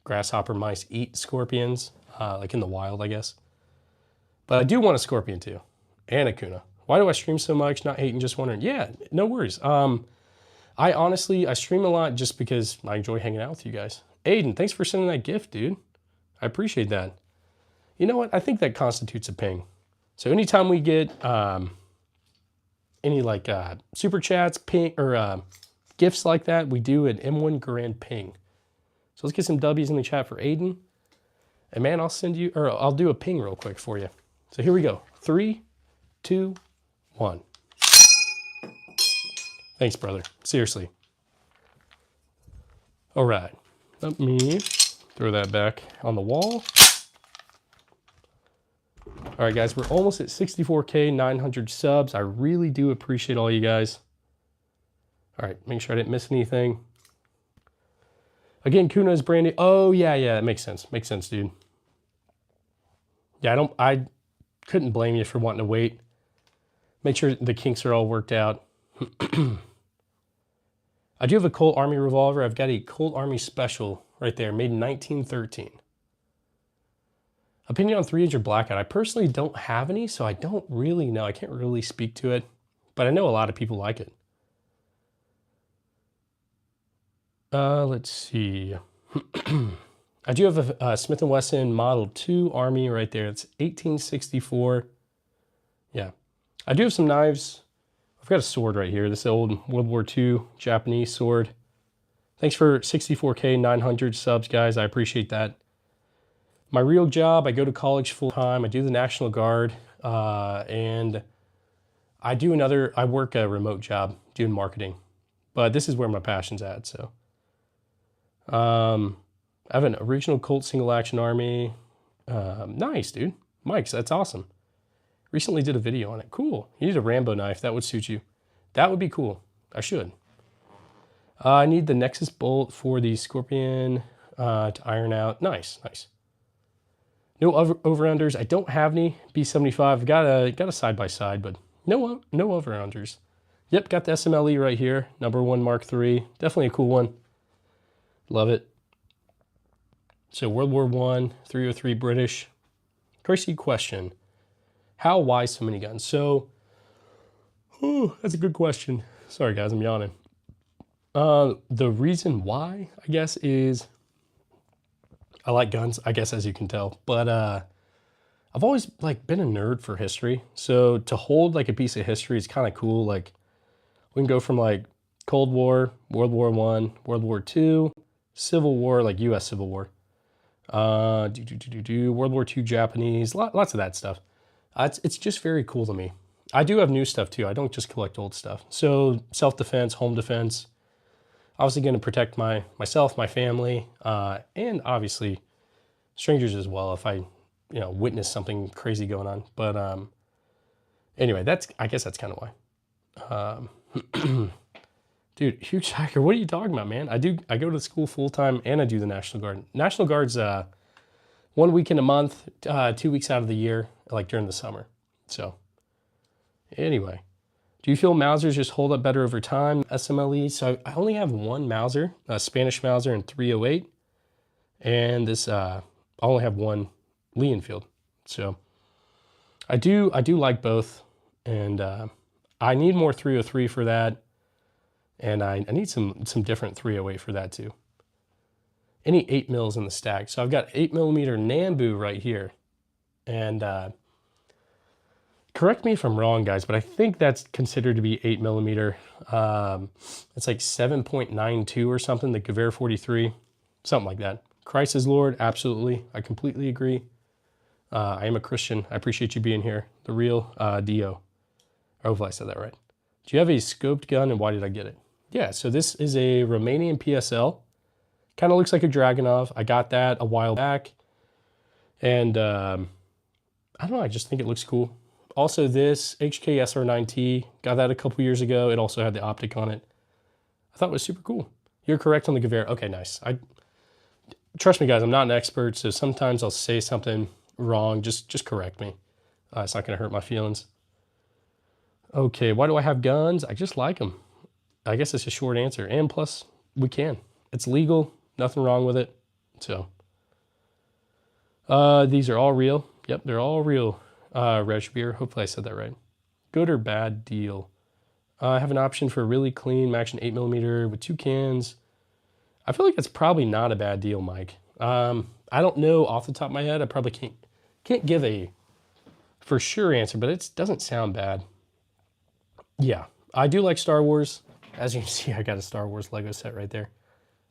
grasshopper mice eat scorpions, like in the wild, I guess. But I do want a Scorpion too, and a Kuna. Why do I stream so much? Not hating, just wondering. Yeah, no worries. I stream a lot just because I enjoy hanging out with you guys. Aiden, thanks for sending that gift, dude. I appreciate that. You know what? I think that constitutes a ping. So anytime we get any like super chats, ping, or gifts like that, we do an M1 Grand ping. So let's get some W's in the chat for Aiden. And man, I'll do a ping real quick for you. So here we go. 3, 2, 1. Thanks, brother. Seriously. All right. Let me throw that back on the wall. All right, guys, we're almost at 64K, 900 subs. I really do appreciate all you guys. All right, make sure I didn't miss anything. Again, Kuna is brand new. Oh, yeah, it makes sense. Makes sense, dude. Yeah, I couldn't blame you for wanting to wait. Make sure the kinks are all worked out. I do have a Colt Army revolver. I've got a Colt Army Special right there, made in 1913. Opinion on 3-inch blackout. I personally don't have any, so I don't really know. I can't really speak to it, but I know a lot of people like it. Let's see. I do have a Smith & Wesson Model 2 Army right there. It's 1864. Yeah. I do have some knives. I've got a sword right here. This is old World War II Japanese sword. Thanks for 64K, 900 subs, guys. I appreciate that. My real job, I go to college full time. I do the National Guard, and I work a remote job doing marketing, but this is where my passion's at. So, I have an original Colt single action Army. Nice, dude. Mike's, that's awesome. Recently did a video on it. Cool. You need a Rambo knife. That would suit you. That would be cool. I should. I need the Nexus bolt for the Scorpion to iron out. Nice. No over-unders. I don't have any B75. I've got a side-by-side, but no over-unders. Yep, got the SMLE right here. #1 Mark III. Definitely a cool one. Love it. So World War I, 303 British. Crazy question. How, why so many guns? So, that's a good question. Sorry guys, I'm yawning. The reason why, I guess, is I like guns, I guess, as you can tell, but I've always like been a nerd for history. So to hold like a piece of history is kind of cool. Like we can go from like Cold War, World War I, World War II, Civil War, like US Civil War, World War II Japanese, lots of that stuff. It's just very cool to me. I do have new stuff too. I don't just collect old stuff. So self-defense, home defense, obviously going to protect myself, my family, and obviously strangers as well if I, witness something crazy going on. But anyway, I guess that's kind of why. Dude, huge hacker. What are you talking about, man? I go to school full time and I do the National Guard. National Guard's 1 weekend a month, 2 weeks out of the year, like during the summer. So anyway, do you feel Mausers just hold up better over time? SMLE. So I only have one Mauser, a Spanish Mauser in 308. And this, I only have one Lee Enfield. So I do like both. And I need more 303 for that. And I need some different 308 for that too. Any 8 mils in the stack. So I've got 8mm Nambu right here. And correct me if I'm wrong, guys, but I think that's considered to be 8mm. It's like 7.92 or something, the Gewehr 43, something like that. Christ is Lord, absolutely. I completely agree. I am a Christian. I appreciate you being here. The real Dio. I hope I said that right. Do you have a scoped gun and why did I get it? Yeah, so this is a Romanian PSL. Kind of looks like a Dragunov. I got that a while back. And I don't know, I just think it looks cool. Also this HK SR9T, got that a couple years ago. It also had the optic on it. I thought it was super cool. You're correct on the Gewehr. Okay, nice. Trust me, guys, I'm not an expert, so sometimes I'll say something wrong. Just correct me. It's not going to hurt my feelings. Okay, why do I have guns? I just like them. I guess it's a short answer. And plus, we can. It's legal. Nothing wrong with it. So, these are all real. Yep, they're all real. Reg beer. Hopefully I said that right. Good or bad deal? I have an option for a really clean action 8mm with 2 cans. I feel like that's probably not a bad deal, Mike. I don't know off the top of my head. I probably can't give a for sure answer, but it doesn't sound bad. Yeah, I do like Star Wars. As you can see, I got a Star Wars Lego set right there.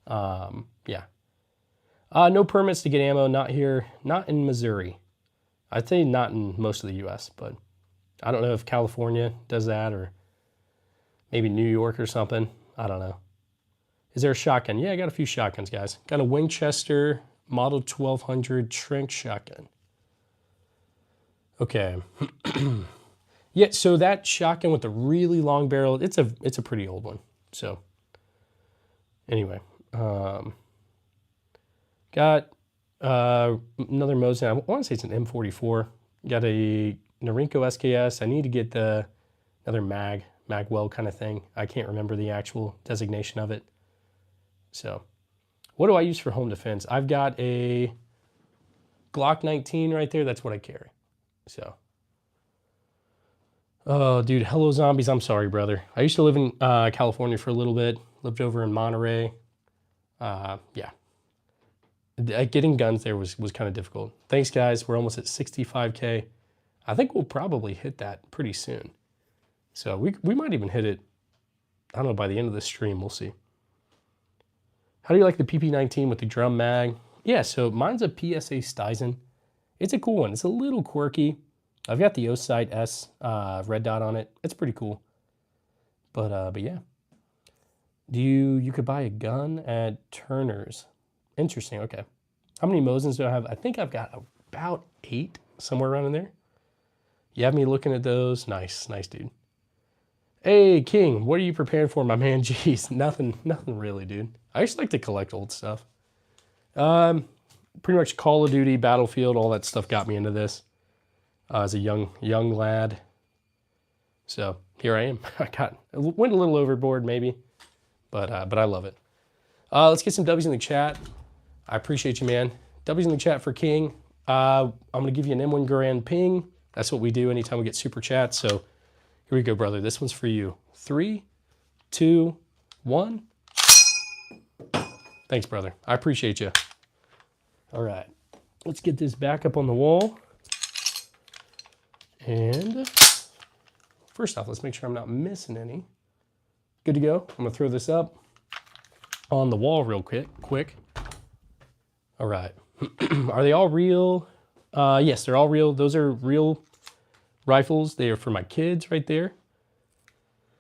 Yeah. No permits to get ammo, not here, not in Missouri. I'd say not in most of the U.S., but I don't know if California does that or maybe New York or something. I don't know. Is there a shotgun? Yeah, I got a few shotguns, guys. Got a Winchester Model 1200 Trank shotgun. Okay. Yeah, so that shotgun with the really long barrel, it's a pretty old one. So anyway, got another Mosin. I want to say it's an M44. Got a Norinco SKS. I need to get another magwell kind of thing. I can't remember the actual designation of it. So what do I use for home defense? I've got a Glock 19 right there. That's what I carry. So. Oh, dude, hello zombies. I'm sorry, brother. I used to live in California for a little bit. Lived over in Monterey. Yeah. Getting guns there was kind of difficult. Thanks, guys. We're almost at 65K. I think we'll probably hit that pretty soon. So we might even hit it, I don't know, by the end of the stream. We'll see. How do you like the PP19 with the drum mag? Yeah, so mine's a PSA Stizen. It's a cool one. It's a little quirky. I've got the Osight S red dot on it. It's pretty cool. But yeah. You could buy a gun at Turner's. Interesting, okay. How many Mosins do I have? I think I've got about 8, somewhere around in there. You have me looking at those. Nice, nice, dude. Hey, King, what are you preparing for, my man? Jeez, nothing really, dude. I just like to collect old stuff. Pretty much Call of Duty, Battlefield, all that stuff got me into this. As a young lad. So here I am. I went a little overboard maybe, but I love it. Let's get some W's in the chat. I appreciate you, man. W's in the chat for King. I'm gonna give you an M1 Grand ping. That's what we do anytime we get super chats. So here we go, brother. This one's for you. 3, 2, 1. Thanks, brother. I appreciate you. All right, let's get this back up on the wall. And first off, let's make sure I'm not missing any. Good to go. I'm gonna throw this up on the wall real quick. All right. Are they all real? Yes, they're all real. Those are real rifles. They are for my kids right there.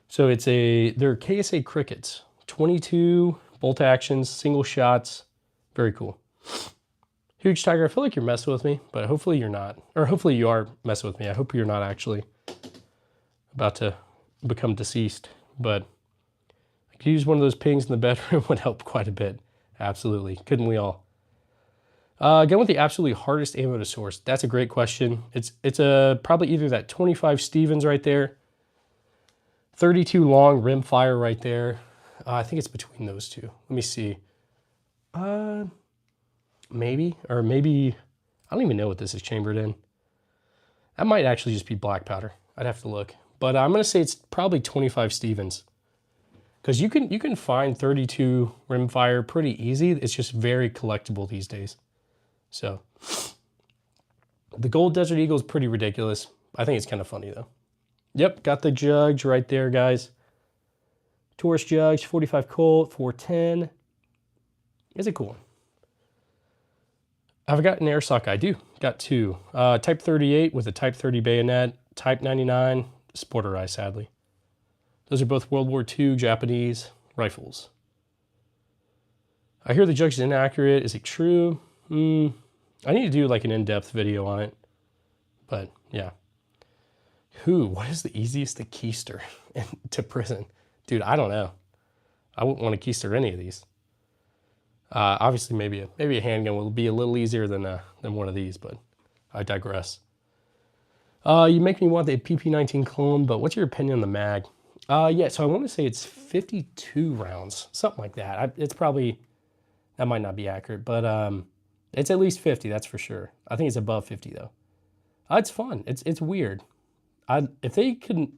So they're KSA Crickets, 22 bolt actions, single shots. Very cool. Huge Tiger, I feel like you're messing with me, but hopefully you're not. Or hopefully you are messing with me. I hope you're not actually about to become deceased. But Could use one of those pings in the bedroom would help quite a bit. Absolutely. Couldn't we all? Again, with the absolutely hardest ammo to source. That's a great question. It's probably either that 25 Stevens right there, 32 long rimfire right there. I think it's between those two. Let me see. Maybe, I don't even know what this is chambered in. That might actually just be black powder. I'd have to look. But I'm going to say it's probably 25 Stevens. Because you can find 32 rimfire pretty easy. It's just very collectible these days. So, the gold Desert Eagle is pretty ridiculous. I think it's kind of funny though. Yep, got the jugs right there, guys. Taurus jugs, 45 Colt, 410. Is it cool? Have I got an airsock? I do. Got two. Type 38 with a Type 30 bayonet. Type 99, sporterized, sadly. Those are both World War II Japanese rifles. I hear the jug's inaccurate. Is it true? I need to do like an in-depth video on it. But yeah. What is the easiest to keister to prison? Dude, I don't know. I wouldn't want to keister any of these. Obviously, maybe a handgun will be a little easier than one of these, but I digress. You make me want the PP19 clone, but what's your opinion on the mag? Yeah, so I want to say it's 52 rounds, something like that. It's probably, that might not be accurate, but it's at least 50, that's for sure. I think it's above 50 though. It's fun. It's weird. If they couldn't,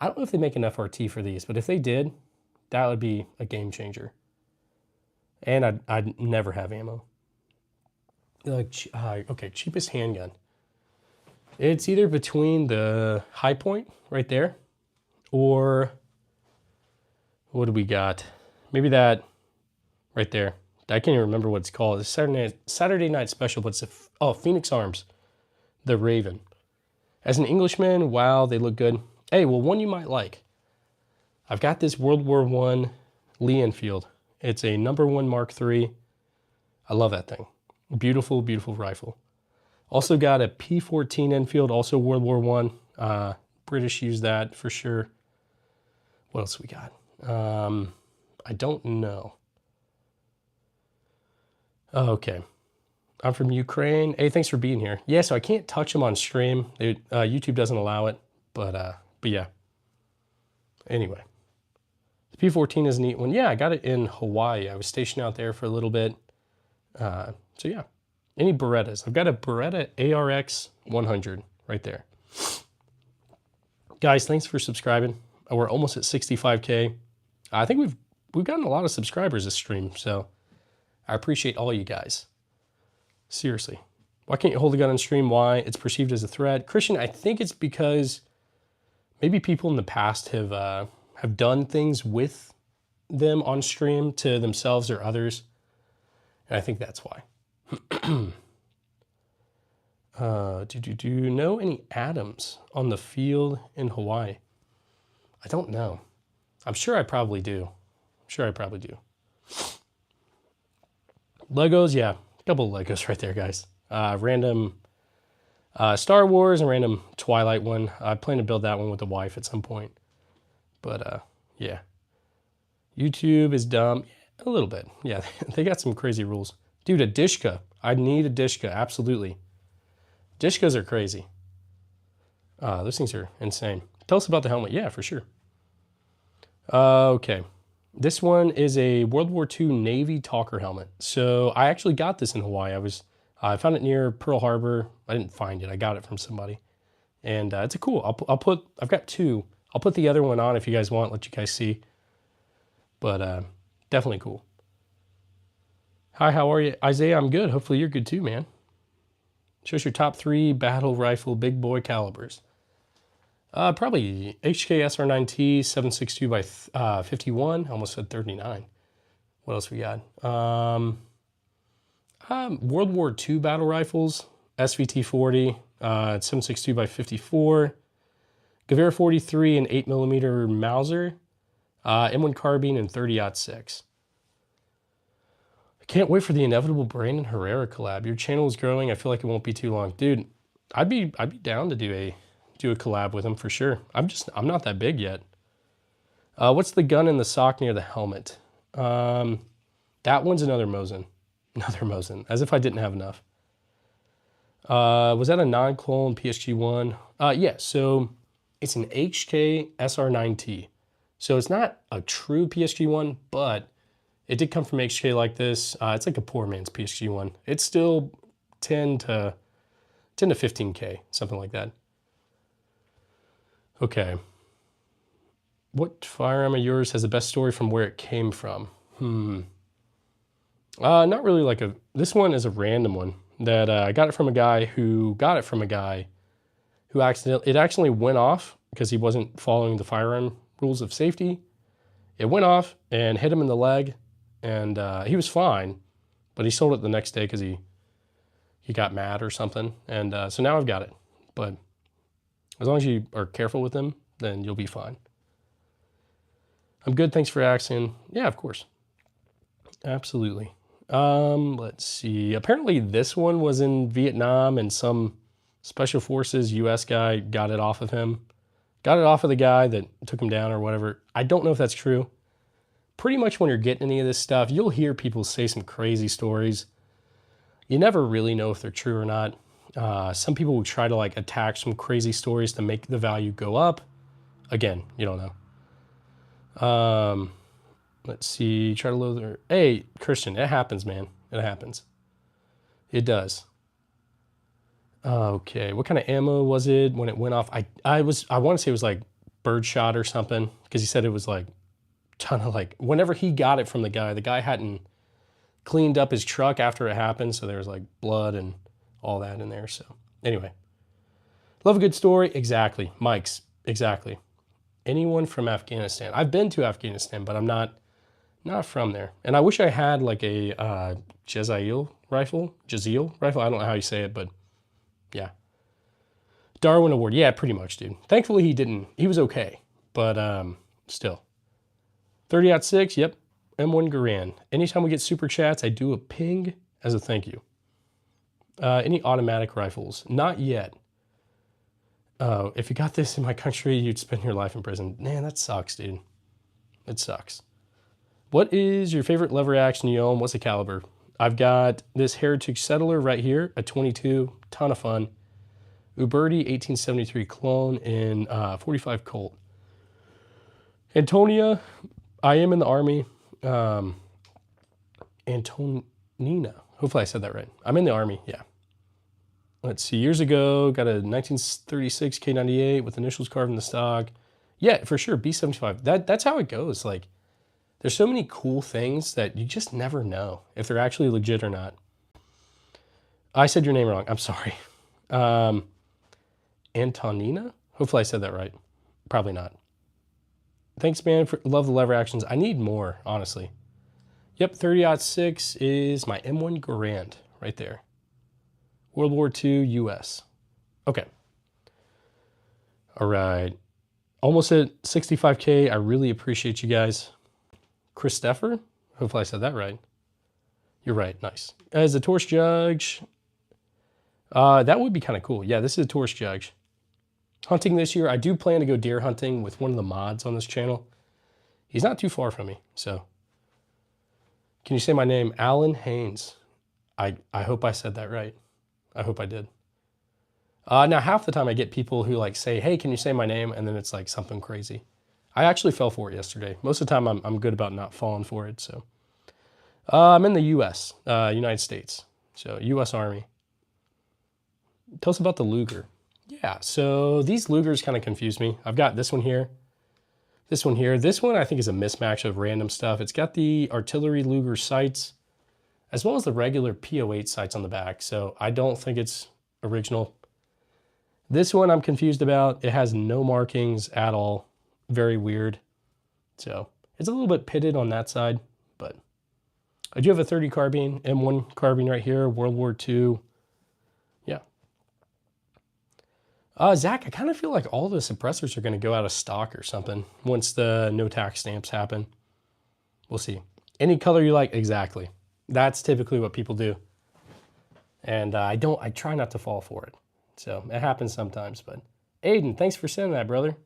I don't know if they make an FRT for these, but if they did, that would be a game changer. And I'd never have ammo. Like, okay, cheapest handgun. It's either between the High Point right there, or what do we got? Maybe that right there. I can't even remember what it's called. It's Saturday Night Special, but it's Phoenix Arms, the Raven. As an Englishman, wow, they look good. Hey, well, one you might like. I've got this World War I Lee Enfield. It's a #1 Mark III. I love that thing. Beautiful, beautiful rifle. Also got a P14 Enfield, also World War I. British use that for sure. What else we got? I don't know. Oh, okay. I'm from Ukraine. Hey, thanks for being here. Yeah, so I can't touch them on stream. YouTube doesn't allow it, but yeah. Anyway, the P14 is a neat one. Yeah, I got it in Hawaii. I was stationed out there for a little bit. So yeah. Any Berettas? I've got a Beretta ARX 100 right there. Guys, thanks for subscribing. We're almost at 65K. I think we've gotten a lot of subscribers this stream, so I appreciate all you guys. Seriously. Why can't you hold a gun on stream? Why? It's perceived as a threat. Christian, I think it's because maybe people in the past have done things with them on stream to themselves or others. And I think that's why. Do you know any Adams on the field in Hawaii? I don't know. I'm sure I probably do. Legos, yeah. A couple of Legos right there, guys. Random Star Wars and random Twilight one. I plan to build that one with the wife at some point. But yeah. YouTube is dumb. A little bit. Yeah, they got some crazy rules. Dude, a Dishka. I need a Dishka, absolutely. Dishkas are crazy. Those things are insane. Tell us about the helmet. Yeah, for sure. Okay. This one is a World War II Navy Talker helmet. So I actually got this in Hawaii. I found it near Pearl Harbor. I didn't find it. I got it from somebody. And it's a cool. I've got two. I'll put the other one on if you guys want, let you guys see. But definitely cool. Hi, how are you? Isaiah, I'm good. Hopefully you're good too, man. Show us your top 3 battle rifle big boy calibers. Probably HK SR9T 7.62 by 51. Almost said 39. What else we got? World War II battle rifles. SVT 40 7.62 by 54. Gewehr 43 and 8mm Mauser. M1 carbine and 30-06. I can't wait for the inevitable Brandon Herrera collab. Your channel is growing. I feel like it won't be too long, dude. I'd be down to do a collab with him for sure. I'm not that big yet. What's the gun in the sock near the helmet? That one's another Mosin. Another Mosin, as if I didn't have enough. Was that a non-clone PSG-1? Yeah, so it's an HK SR9T. So it's not a true PSG-1, but it did come from HK like this. It's like a poor man's PSG-1. It's still 10 to 15K, something like that. Okay. What firearm of yours has the best story from where it came from? Not really like this one is a random one that I got it from a guy who got it from a guy who it accidentally went off because he wasn't following the firearm rules of safety. It went off and hit him in the leg, and he was fine, but he sold it the next day because he got mad or something. And so now I've got it. But as long as you are careful with them, then you'll be fine. I'm good, thanks for asking. Yeah, of course. Absolutely. Let's see. Apparently this one was in Vietnam and some Special Forces US guy got it off of him. Got it off of the guy that took him down or whatever. I don't know if that's true. Pretty much when you're getting any of this stuff, you'll hear people say some crazy stories. You never really know if they're true or not. Some people will try to like attach some crazy stories to make the value go up. Again, you don't know. Let's see, try to load there. Hey, Christian, it happens, man. It happens. It does. Okay, what kind of ammo was it when it went off? I want to say it was like birdshot or something, because he said it was like ton of like, whenever he got it from the guy hadn't cleaned up his truck after it happened, so there was like blood and all that in there. So anyway, love a good story. Exactly, Mike's, exactly. Anyone from Afghanistan? I've been to Afghanistan, but I'm not from there. And I wish I had like a Jezeel rifle. I don't know how you say it, but yeah. Darwin Award. Yeah, pretty much, dude. Thankfully he was okay, but still. 30-06, yep. M1 Garand. Anytime we get super chats, I do a ping as a thank you. Any automatic rifles? Not yet. If you got this in my country, you'd spend your life in prison. Man, that sucks, dude. It sucks. What is your favorite lever action you own? What's the caliber? I've got this Heritage Settler right here, a 22, ton of fun. Uberti 1873 clone in 45 Colt. Antonia, I am in the Army. Antonina, hopefully I said that right. I'm in the Army, yeah. Let's see, years ago, got a 1936 K98 with initials carved in the stock. Yeah, for sure, B75. That's how it goes. Like, there's so many cool things that you just never know if they're actually legit or not. I said your name wrong. I'm sorry. Antonina? Hopefully I said that right. Probably not. Thanks, man. Love the lever actions. I need more, honestly. Yep, 30-06 is my M1 Garand right there. World War II, US. Okay. All right. Almost at 65K. I really appreciate you guys. Christopher? Hopefully I said that right. You're right. Nice. As a Torch Judge, that would be kind of cool. Yeah, this is a Torch Judge. Hunting this year, I do plan to go deer hunting with one of the mods on this channel. He's not too far from me, so. Can you say my name? Alan Haynes. I hope I said that right. I hope I did. Now, half the time I get people who like say, hey, can you say my name? And then it's like something crazy. I actually fell for it yesterday. Most of the time I'm good about not falling for it, so. I'm in the US, United States. So US Army. Tell us about the Luger. Yeah, so these Lugers kind of confuse me. I've got this one here. This one here. This one I think is a mismatch of random stuff. It's got the artillery Luger sights, as well as the regular P08 sights on the back. So I don't think it's original. This one I'm confused about. It has no markings at all. Very weird. So it's a little bit pitted on that side, but I do have a 30 carbine, M1 carbine right here, World War II. Yeah. Zach, I kind of feel like all the suppressors are going to go out of stock or something once the no tax stamps happen. We'll see. Any color you like, exactly. That's typically what people do. And I try not to fall for it. So it happens sometimes, but Aiden, thanks for sending that, brother.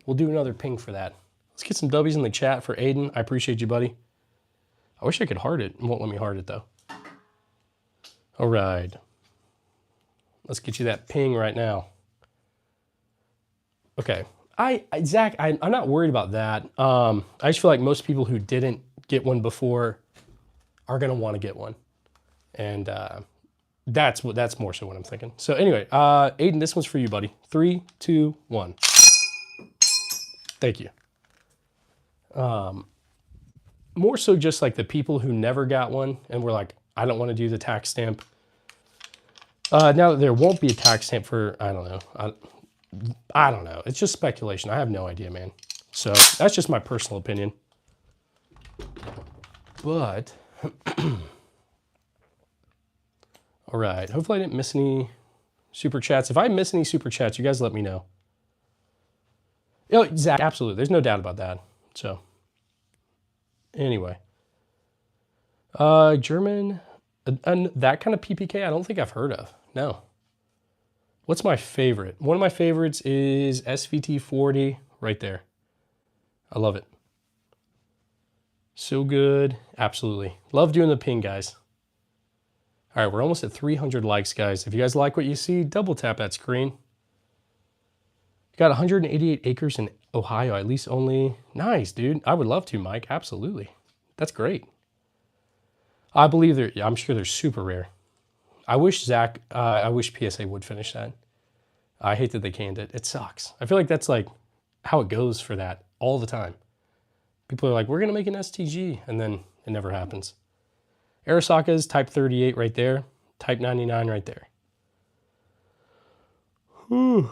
We'll do another ping for that. Let's get some W's in the chat for Aiden. I appreciate you, buddy. I wish I could heart it. It won't let me heart it, though. All right. Let's get you that ping right now. Okay. Zach, I'm not worried about that. I just feel like most people who didn't get one before are going to want to get one. And that's more so what I'm thinking. So anyway, Aiden, this one's for you, buddy. 3, 2, 1. Thank you. More so just like the people who never got one and were like, I don't want to do the tax stamp. Now there won't be a tax stamp for, I don't know. I don't know. It's just speculation. I have no idea, man. So that's just my personal opinion. But, all right. Hopefully I didn't miss any super chats. If I miss any super chats, you guys let me know. Oh, Zach, absolutely. There's no doubt about that. So, anyway. German, and that kind of PPK I don't think I've heard of. No. What's my favorite? One of my favorites is SVT 40 right there. I love it. So good. Absolutely. Love doing the ping, guys. All right, we're almost at 300 likes, guys. If you guys like what you see, double tap that screen. You got 188 acres in Ohio, at least only. Nice, dude. I would love to, Mike. Absolutely. That's great. I believe I'm sure they're super rare. I wish PSA would finish that. I hate that they canned it. It sucks. I feel like that's like how it goes for that all the time. People are like, we're going to make an STG, and then it never happens. Arasaka's type 38 right there. Type 99 right there. Whew.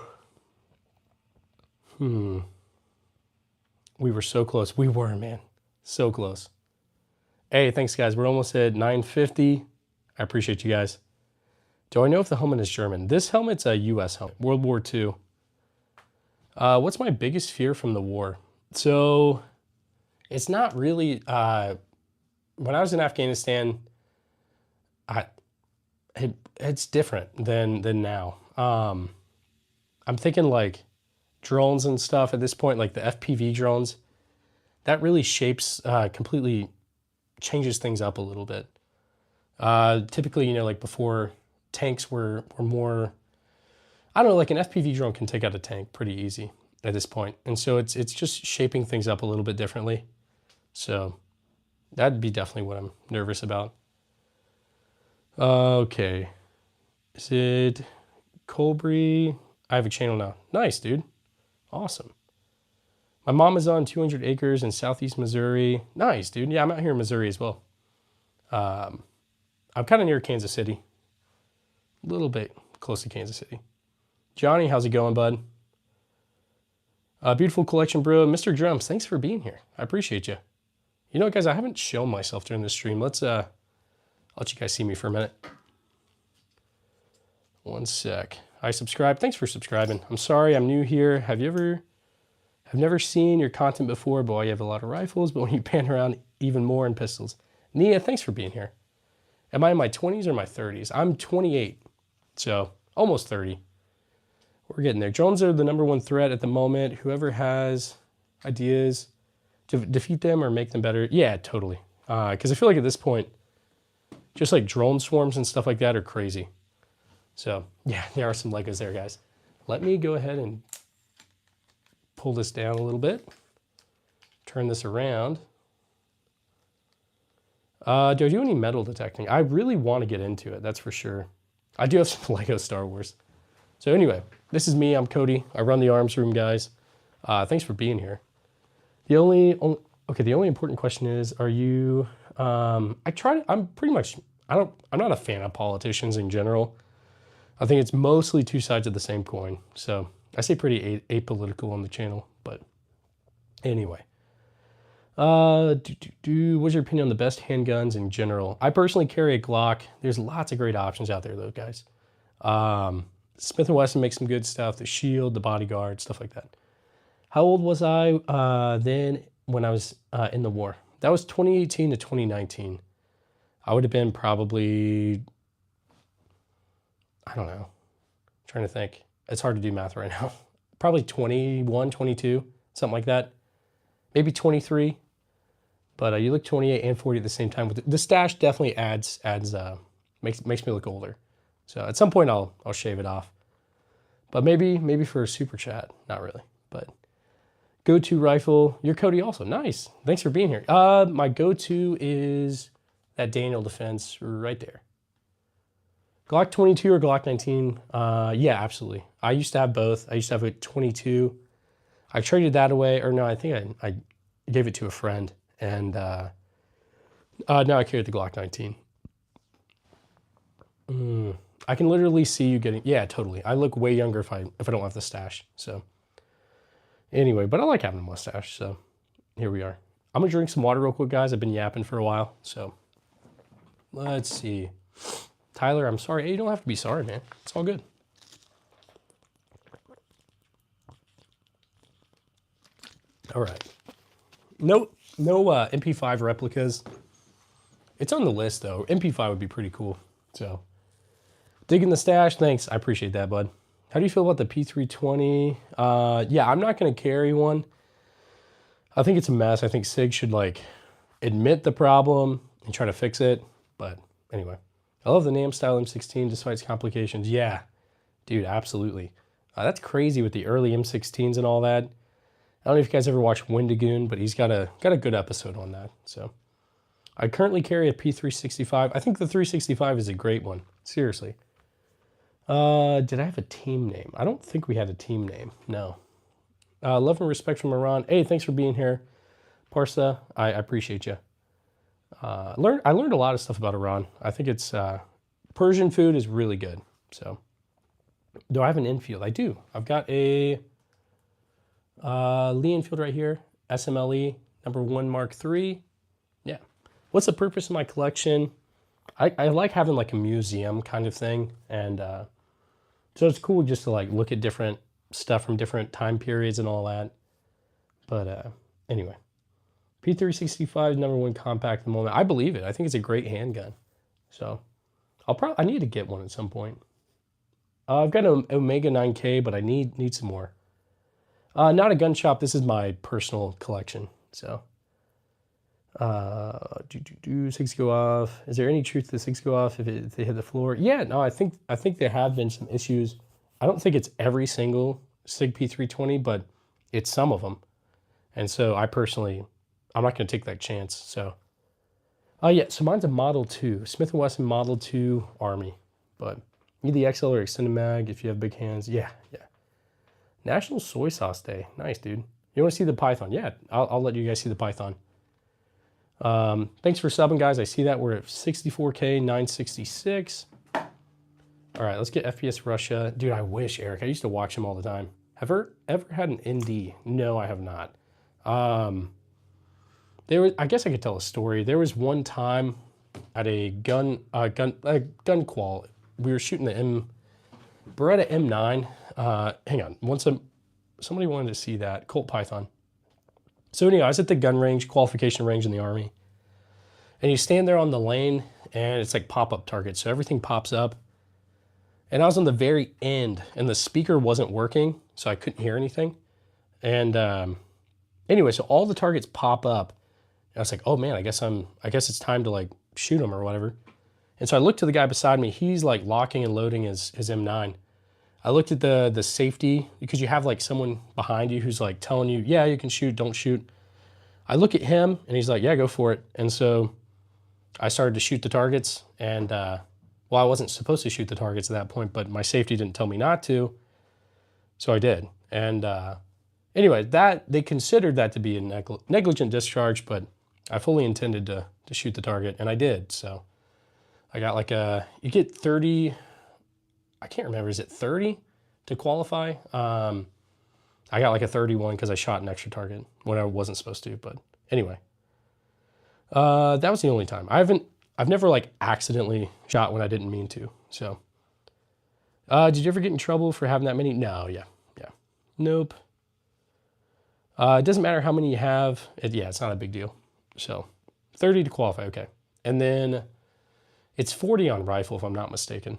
We were so close. We were, man. So close. Hey, thanks, guys. We're almost at 950. I appreciate you guys. Do I know if the helmet is German? This helmet's a U.S. helmet, World War II. What's my biggest fear from the war? So it's not really, when I was in Afghanistan, it's different than now. I'm thinking like drones and stuff at this point, like the FPV drones, that really shapes, completely changes things up a little bit. Typically, you know, like before, tanks were more, I don't know, like an FPV drone can take out a tank pretty easy at this point. And so it's just shaping things up a little bit differently. So that'd be definitely what I'm nervous about. Okay. Is it Colbury? I have a channel now. Nice, dude. Awesome. My mom is on 200 acres in southeast Missouri. Nice, dude. Yeah, I'm out here in Missouri as well. I'm kind of near Kansas City. A little bit close to Kansas City. Johnny, how's it going, bud? Beautiful collection, bro. Mr. Drums, thanks for being here. I appreciate you. You know what, guys? I haven't shown myself during this stream. Let's I'll let you guys see me for a minute. One sec. I subscribe. Thanks for subscribing. I'm sorry, I'm new here. I've never seen your content before. Boy, you have a lot of rifles, but when you pan around, even more in pistols. Nia, thanks for being here. Am I in my 20s or my 30s? I'm 28, so almost 30. We're getting there. Drones are the #1 threat at the moment. Whoever has ideas to defeat them or make them better. Yeah, totally. Because I feel like at this point, just like drone swarms and stuff like that are crazy. So yeah, there are some Legos there, guys. Let me go ahead and pull this down a little bit. Turn this around. Do I do any metal detecting? I really want to get into it, that's for sure. I do have some Lego Star Wars. So anyway, this is me. I'm Cody. I run the arms room, guys. Thanks for being here. The only important question is, are you? I'm not a fan of politicians in general. I think it's mostly two sides of the same coin. So I say pretty apolitical on the channel, but anyway. What's your opinion on the best handguns in general? I personally carry a Glock. There's lots of great options out there though, guys. Smith & Wesson makes some good stuff. The Shield, the Bodyguard, stuff like that. How old was I then when I was in the war? That was 2018 to 2019. I would have been probably, I don't know. I'm trying to think. It's hard to do math right now. Probably 21, 22, something like that. maybe 23, but you look 28 and 40 at the same time. With the stash definitely makes me look older. So at some point I'll shave it off, but maybe for a super chat, not really. But go-to rifle, your Cody also, nice. Thanks for being here. My go-to is that Daniel Defense right there. Glock 22 or Glock 19? Yeah, absolutely. I used to have both. I used to have a 22. I traded that away, or no, I think I gave it to a friend, and now I carry the Glock 19. I can literally see you getting, yeah, totally. I look way younger if I don't have the stash. So anyway, but I like having a mustache. So here we are. I'm gonna drink some water real quick, guys. I've been yapping for a while. So let's see. Tyler, I'm sorry. Hey, you don't have to be sorry, man. It's all good. All right. No MP5 replicas. It's on the list though. MP5 would be pretty cool. So digging the stash. Thanks. I appreciate that, bud. How do you feel about the P320? Yeah, I'm not going to carry one. I think it's a mess. I think SIG should like admit the problem and try to fix it. But anyway, I love the NAM style M16 despite its complications. Yeah, dude, absolutely. That's crazy with the early M16s and all that. I don't know if you guys ever watched Wendigoon, but he's got a good episode on that. So I currently carry a P365. I think the 365 is a great one. Seriously. Did I have a team name? I don't think we had a team name. No. Love and respect from Iran. Hey, thanks for being here, Parsa. I appreciate you. I learned a lot of stuff about Iran. I think it's Persian food is really good. So, do I have an infield? I do. I've got a Lee Enfield right here, SMLE #1 Mark III. Yeah. What's the purpose of my collection? I like having like a museum kind of thing, and so it's cool just to like look at different stuff from different time periods and all that. But anyway, P365 #1 compact at the moment. I believe it. I think it's a great handgun. So I need to get one at some point. I've got an Omega 9K, but I need some more. Not a gun shop. This is my personal collection. So, SIGs go off. Is there any truth to the SIGs go off if they hit the floor? Yeah, no, I think there have been some issues. I don't think it's every single SIG P320, but it's some of them. And so I'm not going to take that chance. So, yeah, so mine's a Model 2, Smith & Wesson Model 2 Army. But need the XL or extended mag if you have big hands. Yeah. National Soy Sauce Day. Nice, dude. You want to see the Python? Yeah, I'll let you guys see the Python. Thanks for subbing, guys. I see that we're at 64K, 966. All right, let's get FPS Russia. Dude, I wish, Eric. I used to watch him all the time. Have you ever had an ND? No, I have not. I guess I could tell a story. There was one time at a gun qual. We were shooting the Beretta M9. Hang on. Somebody wanted to see that Colt Python. So anyway, I was at the gun range, qualification range in the Army, and you stand there on the lane, and it's like pop-up targets. So everything pops up, and I was on the very end, and the speaker wasn't working, so I couldn't hear anything. And anyway, so all the targets pop up, and I was like, oh man, I guess it's time to like shoot them or whatever. And so I looked to the guy beside me. He's like locking and loading his M9. I looked at the safety, because you have like someone behind you who's like telling you, yeah, you can shoot, don't shoot. I look at him and he's like, yeah, go for it. And so I started to shoot the targets, and well, I wasn't supposed to shoot the targets at that point, but my safety didn't tell me not to. So I did. And anyway, they considered that to be a negligent discharge, but I fully intended to shoot the target, and I did. So I got like you get 30, I can't remember, is it 30 to qualify? I got like a 31 because I shot an extra target when I wasn't supposed to, but anyway. That was the only time. I've never like accidentally shot when I didn't mean to, so. Did you ever get in trouble for having that many? No, yeah. Nope. It doesn't matter how many you have. It's not a big deal. So 30 to qualify, okay. And then it's 40 on rifle if I'm not mistaken.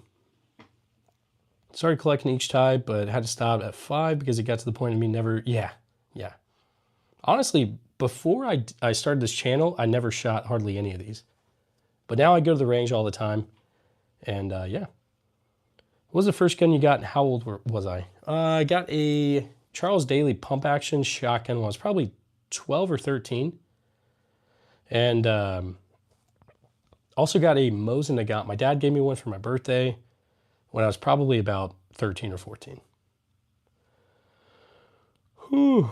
Started collecting each type, but had to stop at 5 because it got to the point of me never, yeah. Honestly, before I started this channel, I never shot hardly any of these. But now I go to the range all the time. And yeah. What was the first gun you got and how old was I? I got a Charles Daly pump action shotgun when I was probably 12 or 13. And also got a Mosin Nagant. My dad gave me one for my birthday when I was probably about 13 or 14. Whew.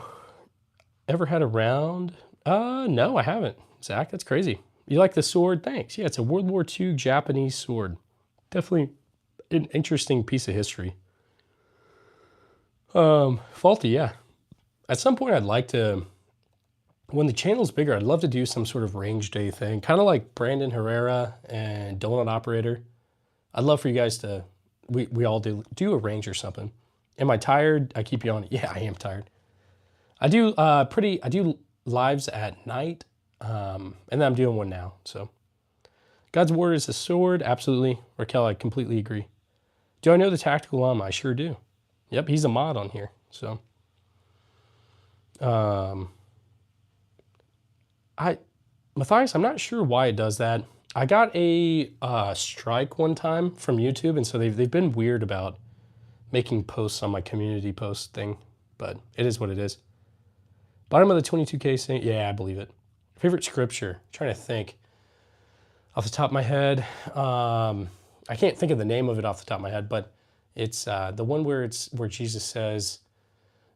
Ever had a round? No, I haven't. Zach, that's crazy. You like the sword? Thanks. Yeah, it's a World War II Japanese sword. Definitely an interesting piece of history. Faulty, yeah. At some point I'd like to, when the channel's bigger, I'd love to do some sort of range day thing. Kind of like Brandon Herrera and Donut Operator. I'd love for you guys to, we all do a range or something. Am I tired? I keep yawning. Yeah, I am tired. I do I do lives at night, and then I'm doing one now. So, God's Word is a sword. Absolutely, Raquel, I completely agree. Do I know the Tactical Llama? I sure do. Yep, he's a mod on here. So, Matthias, I'm not sure why it does that. I got a strike one time from YouTube, and so they've been weird about making posts on my community post thing, but it is what it is. Bottom of the 22K saying, yeah, I believe it. Favorite scripture? I'm trying to think. Off the top of my head, I can't think of the name of it off the top of my head, but it's the one where Jesus says,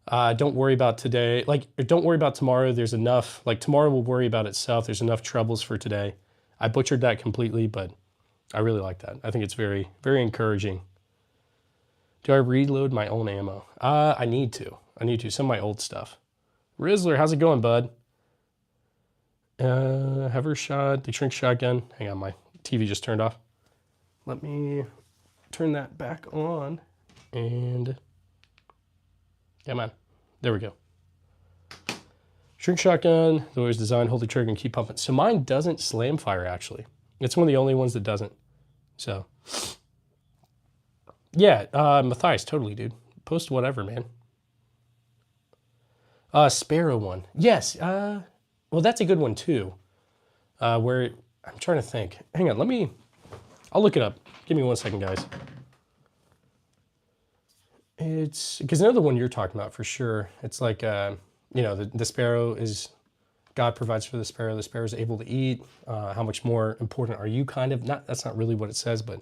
don't worry about today, don't worry about tomorrow, there's enough, tomorrow will worry about itself, there's enough troubles for today. I butchered that completely, but I really like that. I think it's very, very encouraging. Do I reload my own ammo? I need to, some of my old stuff. Rizzler, how's it going, bud? Ever shot the shrink shotgun? Hang on, my TV just turned off. Let me turn that back on and come on. There we go. Shrink shotgun, the way it's designed, hold the trigger and keep pumping. So mine doesn't slam fire, actually. It's one of the only ones that doesn't. So, yeah, Matthias, totally, dude. Post whatever, man. Sparrow one. Yes, well, that's a good one, too. Where, I'm trying to think. Hang on, I'll look it up. Give me 1 second, guys. It's, because I know the one you're talking about for sure. It's like, you know, the sparrow is, God provides for the sparrow is able to eat. How much more important are you, kind of? That's not really what it says, but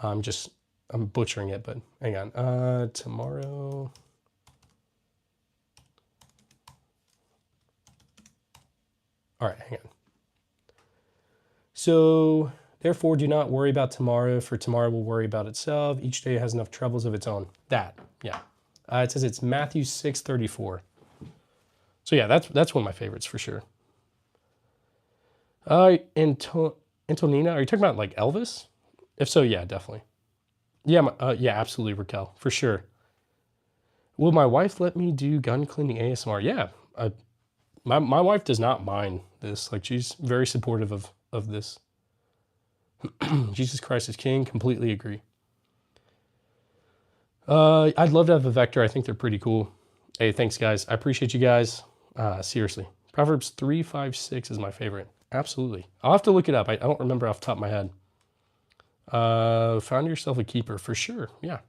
I'm butchering it, but hang on. Tomorrow. All right, hang on. So, therefore, do not worry about tomorrow, for tomorrow will worry about itself. Each day has enough troubles of its own. That, yeah. It says it's Matthew 6:34. So yeah, that's one of my favorites for sure. Antonina, are you talking about like Elvis? If so, yeah, definitely. Yeah, yeah, absolutely, Raquel, for sure. Will my wife let me do gun cleaning ASMR? Yeah, my wife does not mind this. Like, she's very supportive of this. Jesus Christ is King. Completely agree. I'd love to have a Vector. I think they're pretty cool. Hey, thanks, guys. I appreciate you guys. Seriously. Proverbs 3:5-6 is my favorite. Absolutely. I'll have to look it up. I don't remember off the top of my head. Found yourself a keeper for sure. Yeah.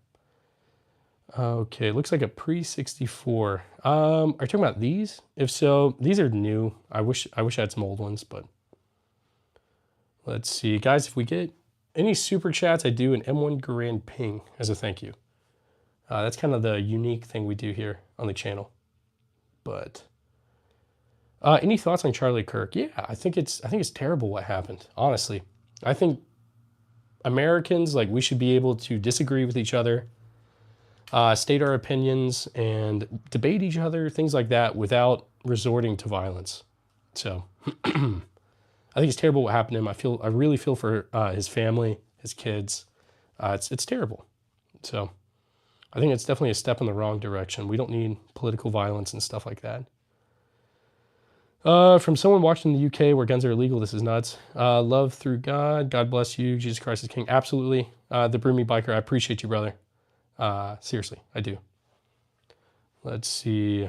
Okay, looks like a pre-64. Are you talking about these? If so, these are new. I wish I had some old ones, but let's see. Guys, if we get any super chats, I do an M1 Garand ping as a thank you. That's kind of the unique thing we do here on the channel. But any thoughts on Charlie Kirk? Yeah, I think it's terrible what happened. Honestly, I think Americans, we should be able to disagree with each other, state our opinions, and debate each other, things like that, without resorting to violence. So, I think it's terrible what happened to him. I really feel for his family, his kids. It's terrible. So, I think it's definitely a step in the wrong direction. We don't need political violence and stuff like that. From someone watching the UK where guns are illegal, this is nuts. Love through God. God bless you. Jesus Christ is King. Absolutely. The Broomy Biker, I appreciate you, brother. Seriously, I do. Let's see.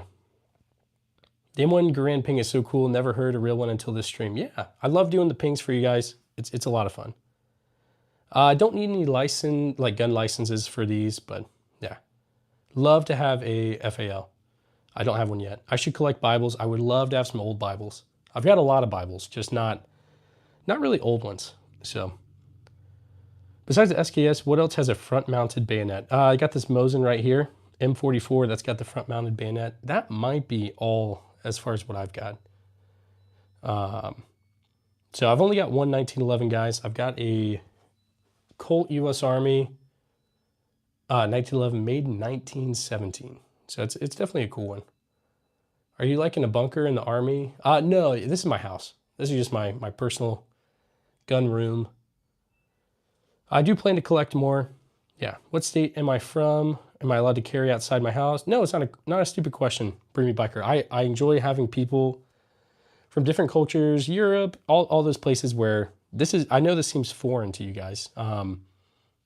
The M1 Garand ping is so cool. Never heard a real one until this stream. Yeah, I love doing the pings for you guys. It's a lot of fun. I don't need any license, like gun licenses for these, but yeah. Love to have a FAL. I don't have one yet. I should collect Bibles. I would love to have some old Bibles. I've got a lot of Bibles, just not really old ones. So besides the SKS, what else has a front-mounted bayonet? I got this Mosin right here, M44, that's got the front-mounted bayonet. That might be all as far as what I've got. So I've only got one 1911, guys. I've got a Colt US Army 1911, made in 1917. So it's definitely a cool one. Are you like in a bunker in the Army? No, this is my house. This is just my personal gun room. I do plan to collect more. Yeah. What state am I from? Am I allowed to carry outside my house? No, it's not a stupid question, Bring Me Biker. I enjoy having people from different cultures, Europe, all those places where this is, I know this seems foreign to you guys.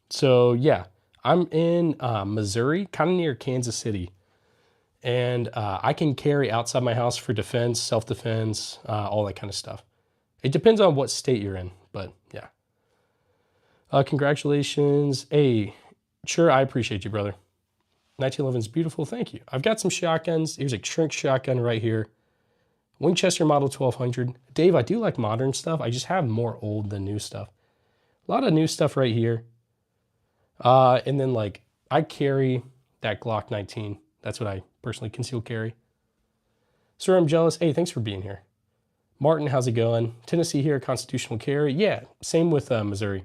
So yeah, I'm in Missouri, kind of near Kansas City. And I can carry outside my house for defense, self-defense, all that kind of stuff. It depends on what state you're in, but yeah. Congratulations. Hey, sure, I appreciate you, brother. 1911 is beautiful, thank you. I've got some shotguns. Here's a shrink shotgun right here. Winchester Model 1200. Dave, I do like modern stuff. I just have more old than new stuff. A lot of new stuff right here. And then like, I carry that Glock 19. That's what I personally conceal carry. Sir, I'm jealous. Hey, thanks for being here. Martin, how's it going? Tennessee here, constitutional carry. Yeah, same with Missouri.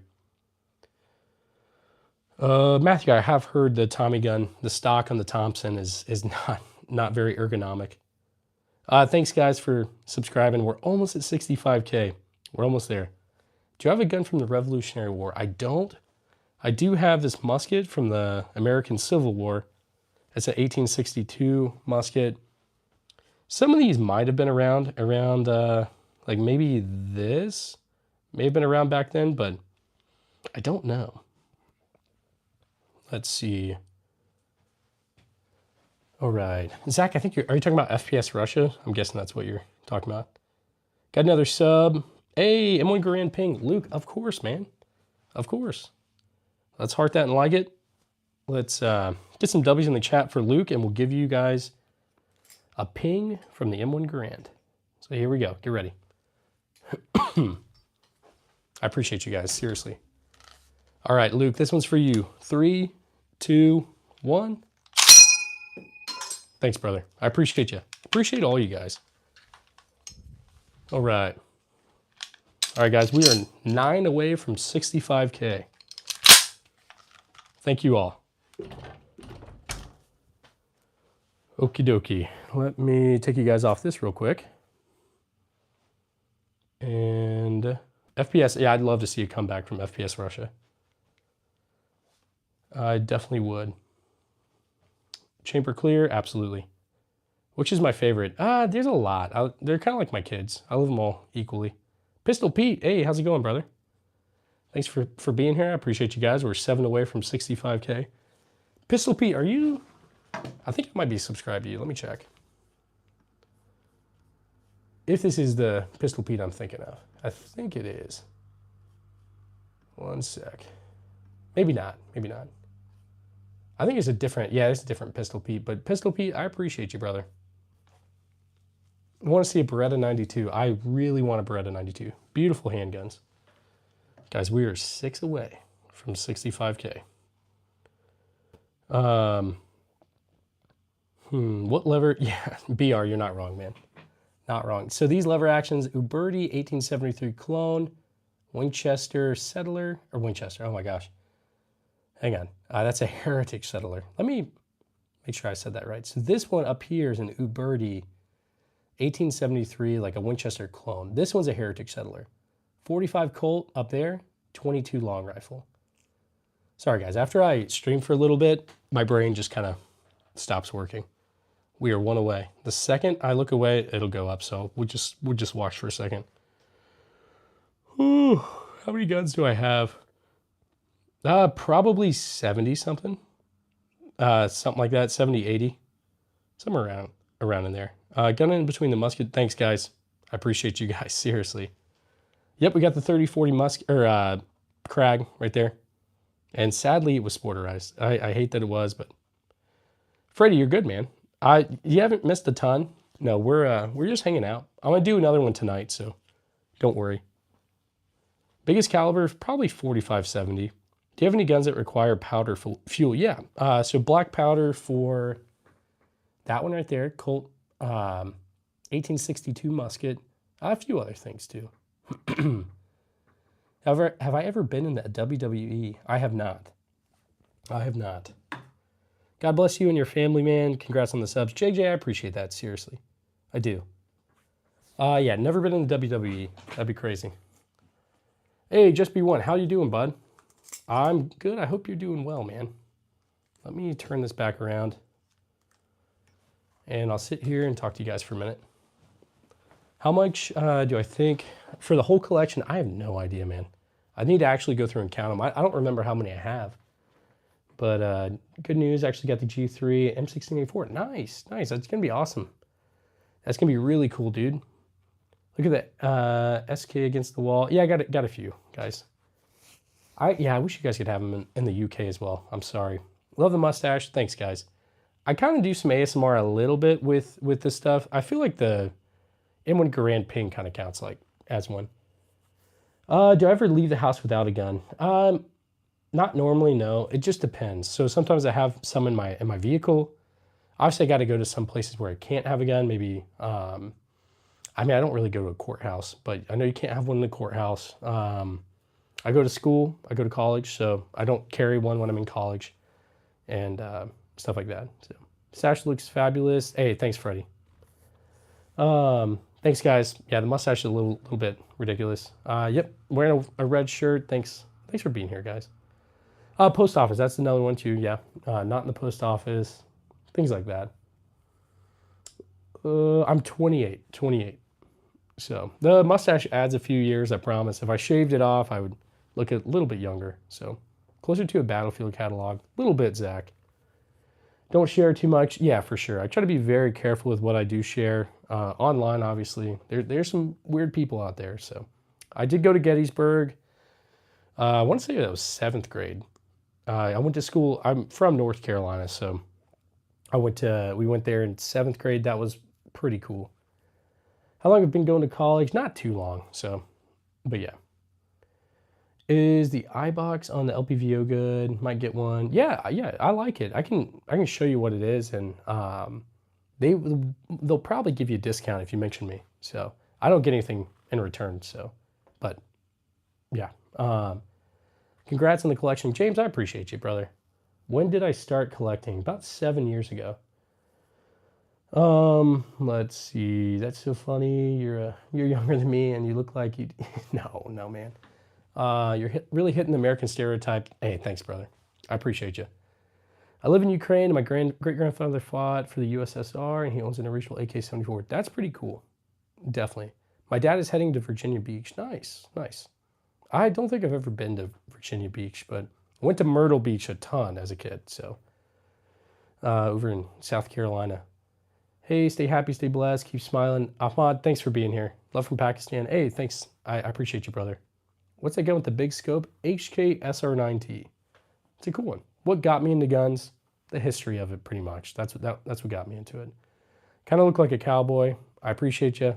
Matthew, I have heard the Tommy gun, the stock on the Thompson is not very ergonomic. Thanks guys for subscribing. We're almost at 65K. We're almost there. Do you have a gun from the Revolutionary War? I don't. I do have this musket from the American Civil War. It's an 1862 musket. Some of these might have been around like maybe this may have been around back then, but I don't know. Let's see. All right. Zach, I think are you talking about FPS Russia? I'm guessing that's what you're talking about. Got another sub. Hey, M1 Garand ping. Luke, of course, man. Of course. Let's heart that and like it. Let's get some W's in the chat for Luke, and we'll give you guys a ping from the M1 Garand. So here we go. Get ready. I appreciate you guys, seriously. All right, Luke, this one's for you. 3, 2, 1. Thanks, brother. I appreciate you. Appreciate all you guys. All right. All right, guys, we are 9 away from 65K. Thank you all. Okie dokie. Let me take you guys off this real quick. And FPS, yeah, I'd love to see a comeback from FPS Russia. I definitely would. Chamber clear, absolutely. Which is my favorite? There's a lot. They're kind of like my kids. I love them all equally. Pistol Pete, hey, how's it going, brother? Thanks for being here. I appreciate you guys. We're 7 away from 65K. Pistol Pete, are you? I think I might be subscribed to you. Let me check. If this is the Pistol Pete I'm thinking of. I think it is. One sec. Maybe not. Maybe not. I think it's a different, yeah, it's a different Pistol Pete. But Pistol Pete, I appreciate you, brother. I want to see a Beretta 92. I really want a Beretta 92. Beautiful handguns. Guys, we are 6 away from 65K. What lever? Yeah, BR, you're not wrong, man. Not wrong. So these lever actions, Uberti 1873 clone, Winchester settler, or Winchester, oh my gosh. Hang on, that's a Heritage settler. Let me make sure I said that right. So this one up here is an Uberti 1873, like a Winchester clone. This one's a Heritage settler. 45 Colt up there, 22 long rifle. Sorry guys, after I stream for a little bit, my brain just kind of stops working. We are 1 away. The second I look away, it'll go up. So we'll just watch for a second. Ooh, how many guns do I have? Probably 70 something. Something like that, 70, 80. Somewhere around. around in there. Gun in between the musket. Thanks, guys. I appreciate you guys, seriously. Yep, we got the 30-40 musket, or Krag right there. And sadly, it was sporterized. I hate that it was, but Freddie, you're good, man. You haven't missed a ton. No, we're just hanging out. I'm gonna do another one tonight, so don't worry. Biggest caliber, probably 45-70. Do you have any guns that require powder fuel? Yeah. So black powder for that one right there, Colt 1862 musket. A few other things too. However, have I ever been in the WWE? I have not. I have not. God bless you and your family, man. Congrats on the subs. JJ, I appreciate that, seriously. I do. Yeah, never been in the WWE. That'd be crazy. Hey, Just Be One, how you doing, bud? I'm good. I hope you're doing well, man. Let me turn this back around. And I'll sit here and talk to you guys for a minute. How much do I think for the whole collection? I have no idea, man. I need to actually go through and count them. I don't remember how many I have. But good news, I actually got the G3 M16A4. Nice, nice. That's going to be awesome. That's going to be really cool, dude. Look at that. SK against the wall. Yeah, I got a few, guys. I wish you guys could have them in the UK as well. I'm sorry. Love the mustache. Thanks, guys. I kind of do some ASMR a little bit with this stuff. I feel like the M1 Garand Ping kind of counts like as one. Do I ever leave the house without a gun? Not normally, no. It just depends. So sometimes I have some in my vehicle. Obviously, I got to go to some places where I can't have a gun. Maybe, I mean, I don't really go to a courthouse, but I know you can't have one in the courthouse. I go to school, I go to college, so I don't carry one when I'm in college and stuff like that. So mustache looks fabulous. Hey, thanks, Freddie. Thanks, guys. Yeah, the mustache is a little bit ridiculous. Yep, wearing a red shirt. Thanks for being here, guys. Post office, that's another one too. Yeah, not in the post office. Things like that. I'm 28. So the mustache adds a few years, I promise. If I shaved it off, I would look a little bit younger. So closer to a Battlefield catalog. A little bit, Zach. Don't share too much. Yeah, for sure. I try to be very careful with what I do share. Online, obviously. There's some weird people out there. So I did go to Gettysburg. I want to say that was 7th grade. I went to school. I'm from North Carolina, so we went there in 7th grade. That was pretty cool. How long have I been going to college? Not too long, so, but yeah. Is the iBox on the LPVO good? Might get one. Yeah, I like it. I can show you what it is, and they'll probably give you a discount if you mention me. So I don't get anything in return. So, but yeah. Congrats on the collection, James. I appreciate you, brother. When did I start collecting? About 7 years ago. Let's see. That's so funny. You're younger than me, and you look like you. No, man. You're really hitting the American stereotype. Hey, thanks, brother. I appreciate you. I live in Ukraine, and my great-grandfather fought for the USSR, and he owns an original AK-74. That's pretty cool. Definitely. My dad is heading to Virginia Beach. Nice. I don't think I've ever been to Virginia Beach, but I went to Myrtle Beach a ton as a kid, so over in South Carolina. Hey, stay happy, stay blessed, keep smiling. Ahmad, thanks for being here. Love from Pakistan. Hey, thanks. I appreciate you, brother. What's that gun with the big scope? HK SR9T. It's a cool one. What got me into guns? The history of it, pretty much. That's what got me into it. Kind of look like a cowboy. I appreciate you,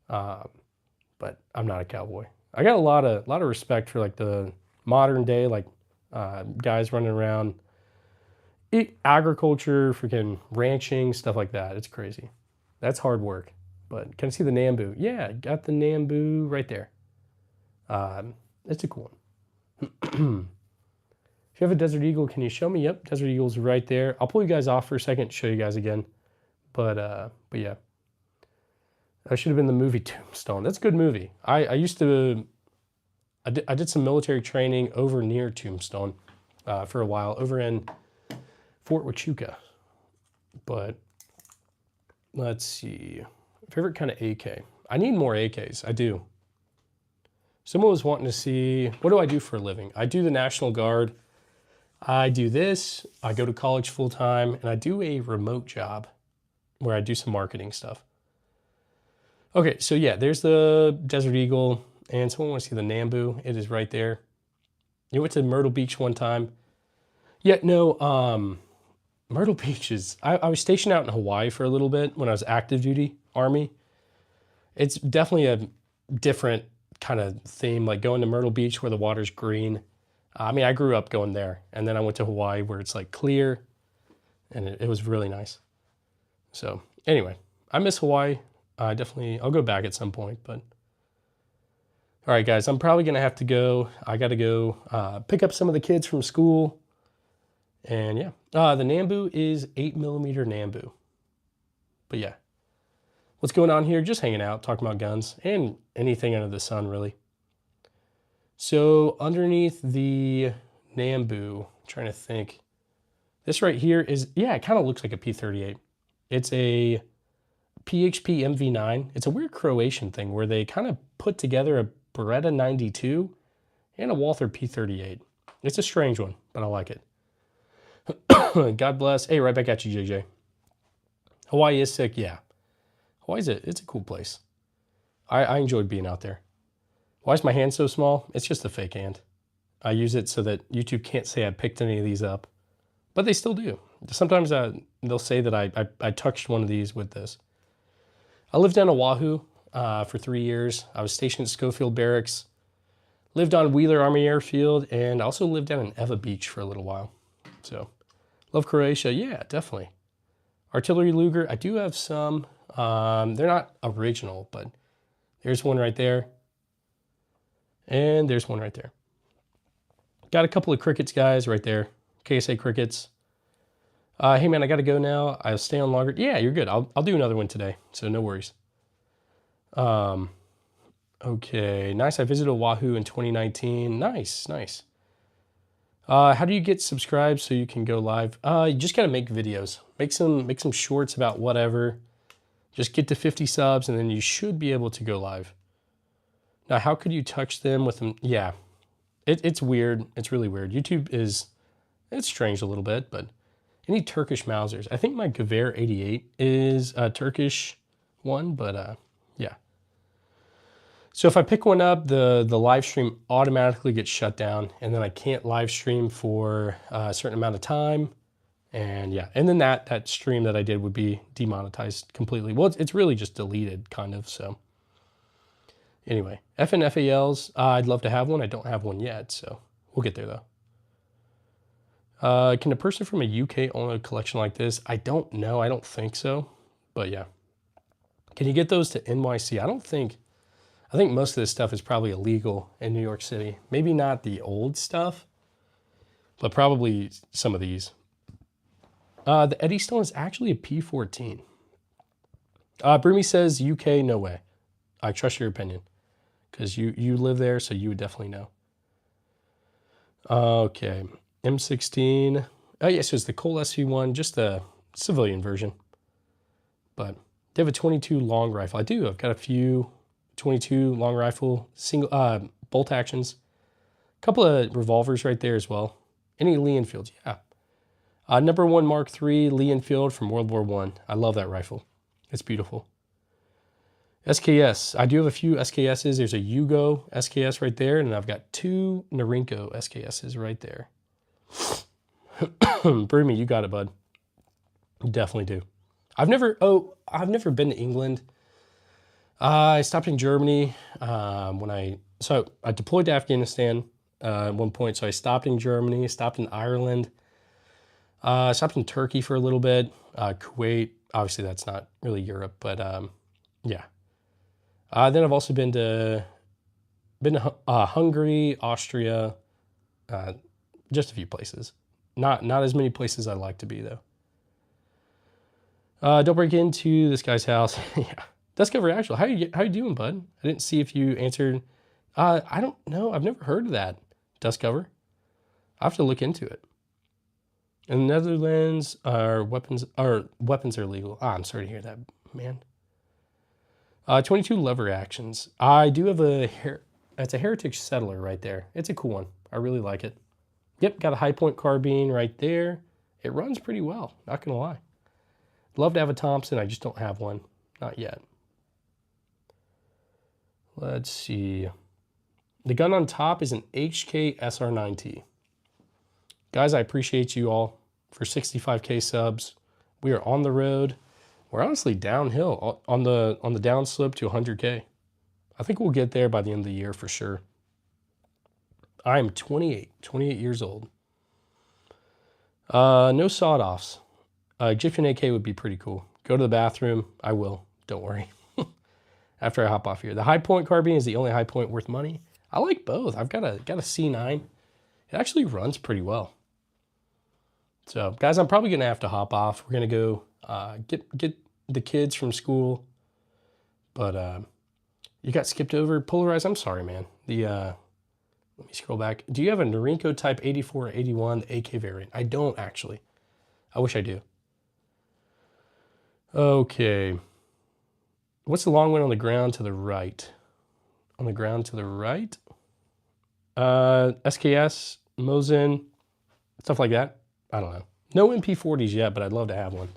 but I'm not a cowboy. I got a lot of respect for like the modern day, like guys running around, agriculture, freaking ranching, stuff like that. It's crazy. That's hard work. But can I see the Nambu? Yeah, got the Nambu right there. It's a cool one. If you have a Desert Eagle, can you show me? Yep, Desert Eagle's right there. I'll pull you guys off for a second to show you guys again. But yeah. That should have been the movie Tombstone. That's a good movie. I did some military training over near Tombstone for a while, over in Fort Huachuca. But let's see. Favorite kind of AK. I need more AKs. I do. Someone was wanting to see, what do I do for a living? I do the National Guard. I do this. I go to college full time, and I do a remote job where I do some marketing stuff. Okay, so yeah, there's the Desert Eagle, and someone wants to see the Nambu. It is right there. You went to Myrtle Beach one time. Yeah, no, Myrtle Beach is, I was stationed out in Hawaii for a little bit when I was active duty Army. It's definitely a different kind of theme, like going to Myrtle Beach where the water's green. I mean, I grew up going there, and then I went to Hawaii where it's like clear, and it was really nice. So anyway, I miss Hawaii. I'll go back at some point, but all right, guys, I'm probably going to have to go. I got to go pick up some of the kids from school. And yeah, the Nambu is 8mm Nambu. But yeah, what's going on here? Just hanging out, talking about guns and anything under the sun, really. So underneath the Nambu, I'm trying to think. This right here is, yeah, it kind of looks like a P38. It's a PHP MV9. It's a weird Croatian thing where they kind of put together a Beretta 92 and a Walther P38. It's a strange one, but I like it. God bless. Hey, right back at you, JJ. Hawaii is sick, yeah. It's a cool place. I enjoyed being out there. Why is my hand so small? It's just a fake hand. I use it so that YouTube can't say I picked any of these up, but they still do. Sometimes they'll say that I touched one of these with this. I lived on Oahu for 3 years. I was stationed at Schofield Barracks, lived on Wheeler Army Airfield, and also lived down in Eva Beach for a little while. So, love Croatia. Yeah, definitely. Artillery Luger, I do have some. They're not original, but there's one right there. And there's one right there. Got a couple of crickets, guys, right there. KSA crickets. Hey, man, I got to go now. I'll stay on longer. Yeah, you're good. I'll do another one today, so no worries. Okay, nice. I visited Oahu in 2019. Nice, nice. How do you get subscribed so you can go live? You just got to make videos. Make some shorts about whatever. Just get to 50 subs, and then you should be able to go live. Now, how could you touch them with them? Yeah, it's weird. It's really weird. YouTube it's strange a little bit, but any Turkish Mausers? I think my Gewehr 88 is a Turkish one, but yeah. So if I pick one up, the live stream automatically gets shut down, and then I can't live stream for a certain amount of time. And yeah, and then that stream that I did would be demonetized completely. Well, it's really just deleted, kind of, so. Anyway, FNFALs, I'd love to have one. I don't have one yet, so we'll get there, though. Can a person from a UK own a collection like this? I don't know. I don't think so, but yeah. Can you get those to NYC? I think most of this stuff is probably illegal in New York City. Maybe not the old stuff, but probably some of these. The Eddystone is actually a P14. Broomy says UK, no way. I trust your opinion because you live there, so you would definitely know. Okay, M16. Oh, yes, so it's the Cole SV1, just the civilian version. But they have a 22 long rifle. I do. I've got a few 22 long rifle, single bolt actions. A couple of revolvers right there as well. Any Lee Enfields, yeah. Number 1 Mark III Lee Enfield from World War I. I love that rifle. It's beautiful. SKS. I do have a few SKSs. There's a Yugo SKS right there, and I've got 2 Norinco SKSs right there. Broomy, you got it, bud. You definitely do. I've never been to England. I stopped in Germany so I deployed to Afghanistan at one point. So I stopped in Germany, stopped in Ireland, stopped in Turkey for a little bit, Kuwait. Obviously, that's not really Europe, but yeah. Then I've also been to Hungary, Austria, just a few places. Not as many places I'd like to be, though. Don't break into this guy's house. Yeah. Discover Actual. How you doing, bud? I didn't see if you answered. I don't know. I've never heard of that. Discover. I have to look into it. In the Netherlands, weapons are legal. I'm sorry to hear that, man. 22 lever actions. I do have it's a Heritage Settler right there. It's a cool one. I really like it. Yep, got a high point carbine right there. It runs pretty well, not gonna lie. Love to have a Thompson. I just don't have one. Not yet. Let's see. The gun on top is an HK SR9T. Guys, I appreciate you all for 65K subs. We are on the road. We're honestly downhill on the downslope to 100K. I think we'll get there by the end of the year for sure. I am 28 years old. No sawed-offs. Egyptian AK would be pretty cool. Go to the bathroom. I will. Don't worry. After I hop off here. The high point carbine is the only high point worth money. I like both. I've got a C9. It actually runs pretty well. So, guys, I'm probably going to have to hop off. We're going to go get the kids from school. But you got skipped over. Polarized. I'm sorry, man. Let me scroll back. Do you have a Norinco Type 84 or 81, the AK variant? I don't, actually. I wish I do. Okay. What's the long one on the ground to the right? On the ground to the right? SKS, Mosin, stuff like that. I don't know. No MP40s yet, but I'd love to have one.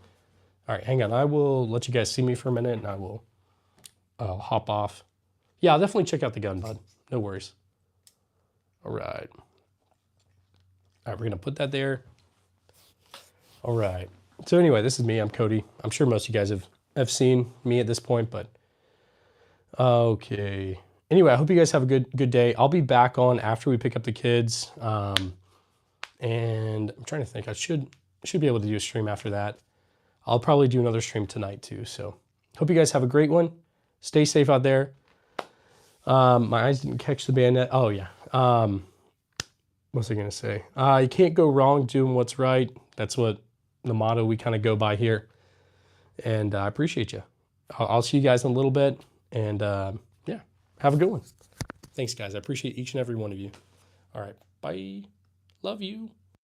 All right, hang on. I will let you guys see me for a minute, and I'll hop off. Yeah, I'll definitely check out the gun, bud. No worries. All right. All right, we're going to put that there. All right. So anyway, this is me. I'm Cody. I'm sure most of you guys have seen me at this point, but okay. Anyway, I hope you guys have a good day. I'll be back on after we pick up the kids. And I'm trying to think. I should be able to do a stream after that. I'll probably do another stream tonight too. So hope you guys have a great one. Stay safe out there. My eyes didn't catch the bayonet. Oh yeah. What was I gonna say? You can't go wrong doing what's right. That's what the motto we kind of go by here. And I appreciate you. I'll see you guys in a little bit. And yeah, have a good one. Thanks, guys. I appreciate each and every one of you. All right. Bye. Love you.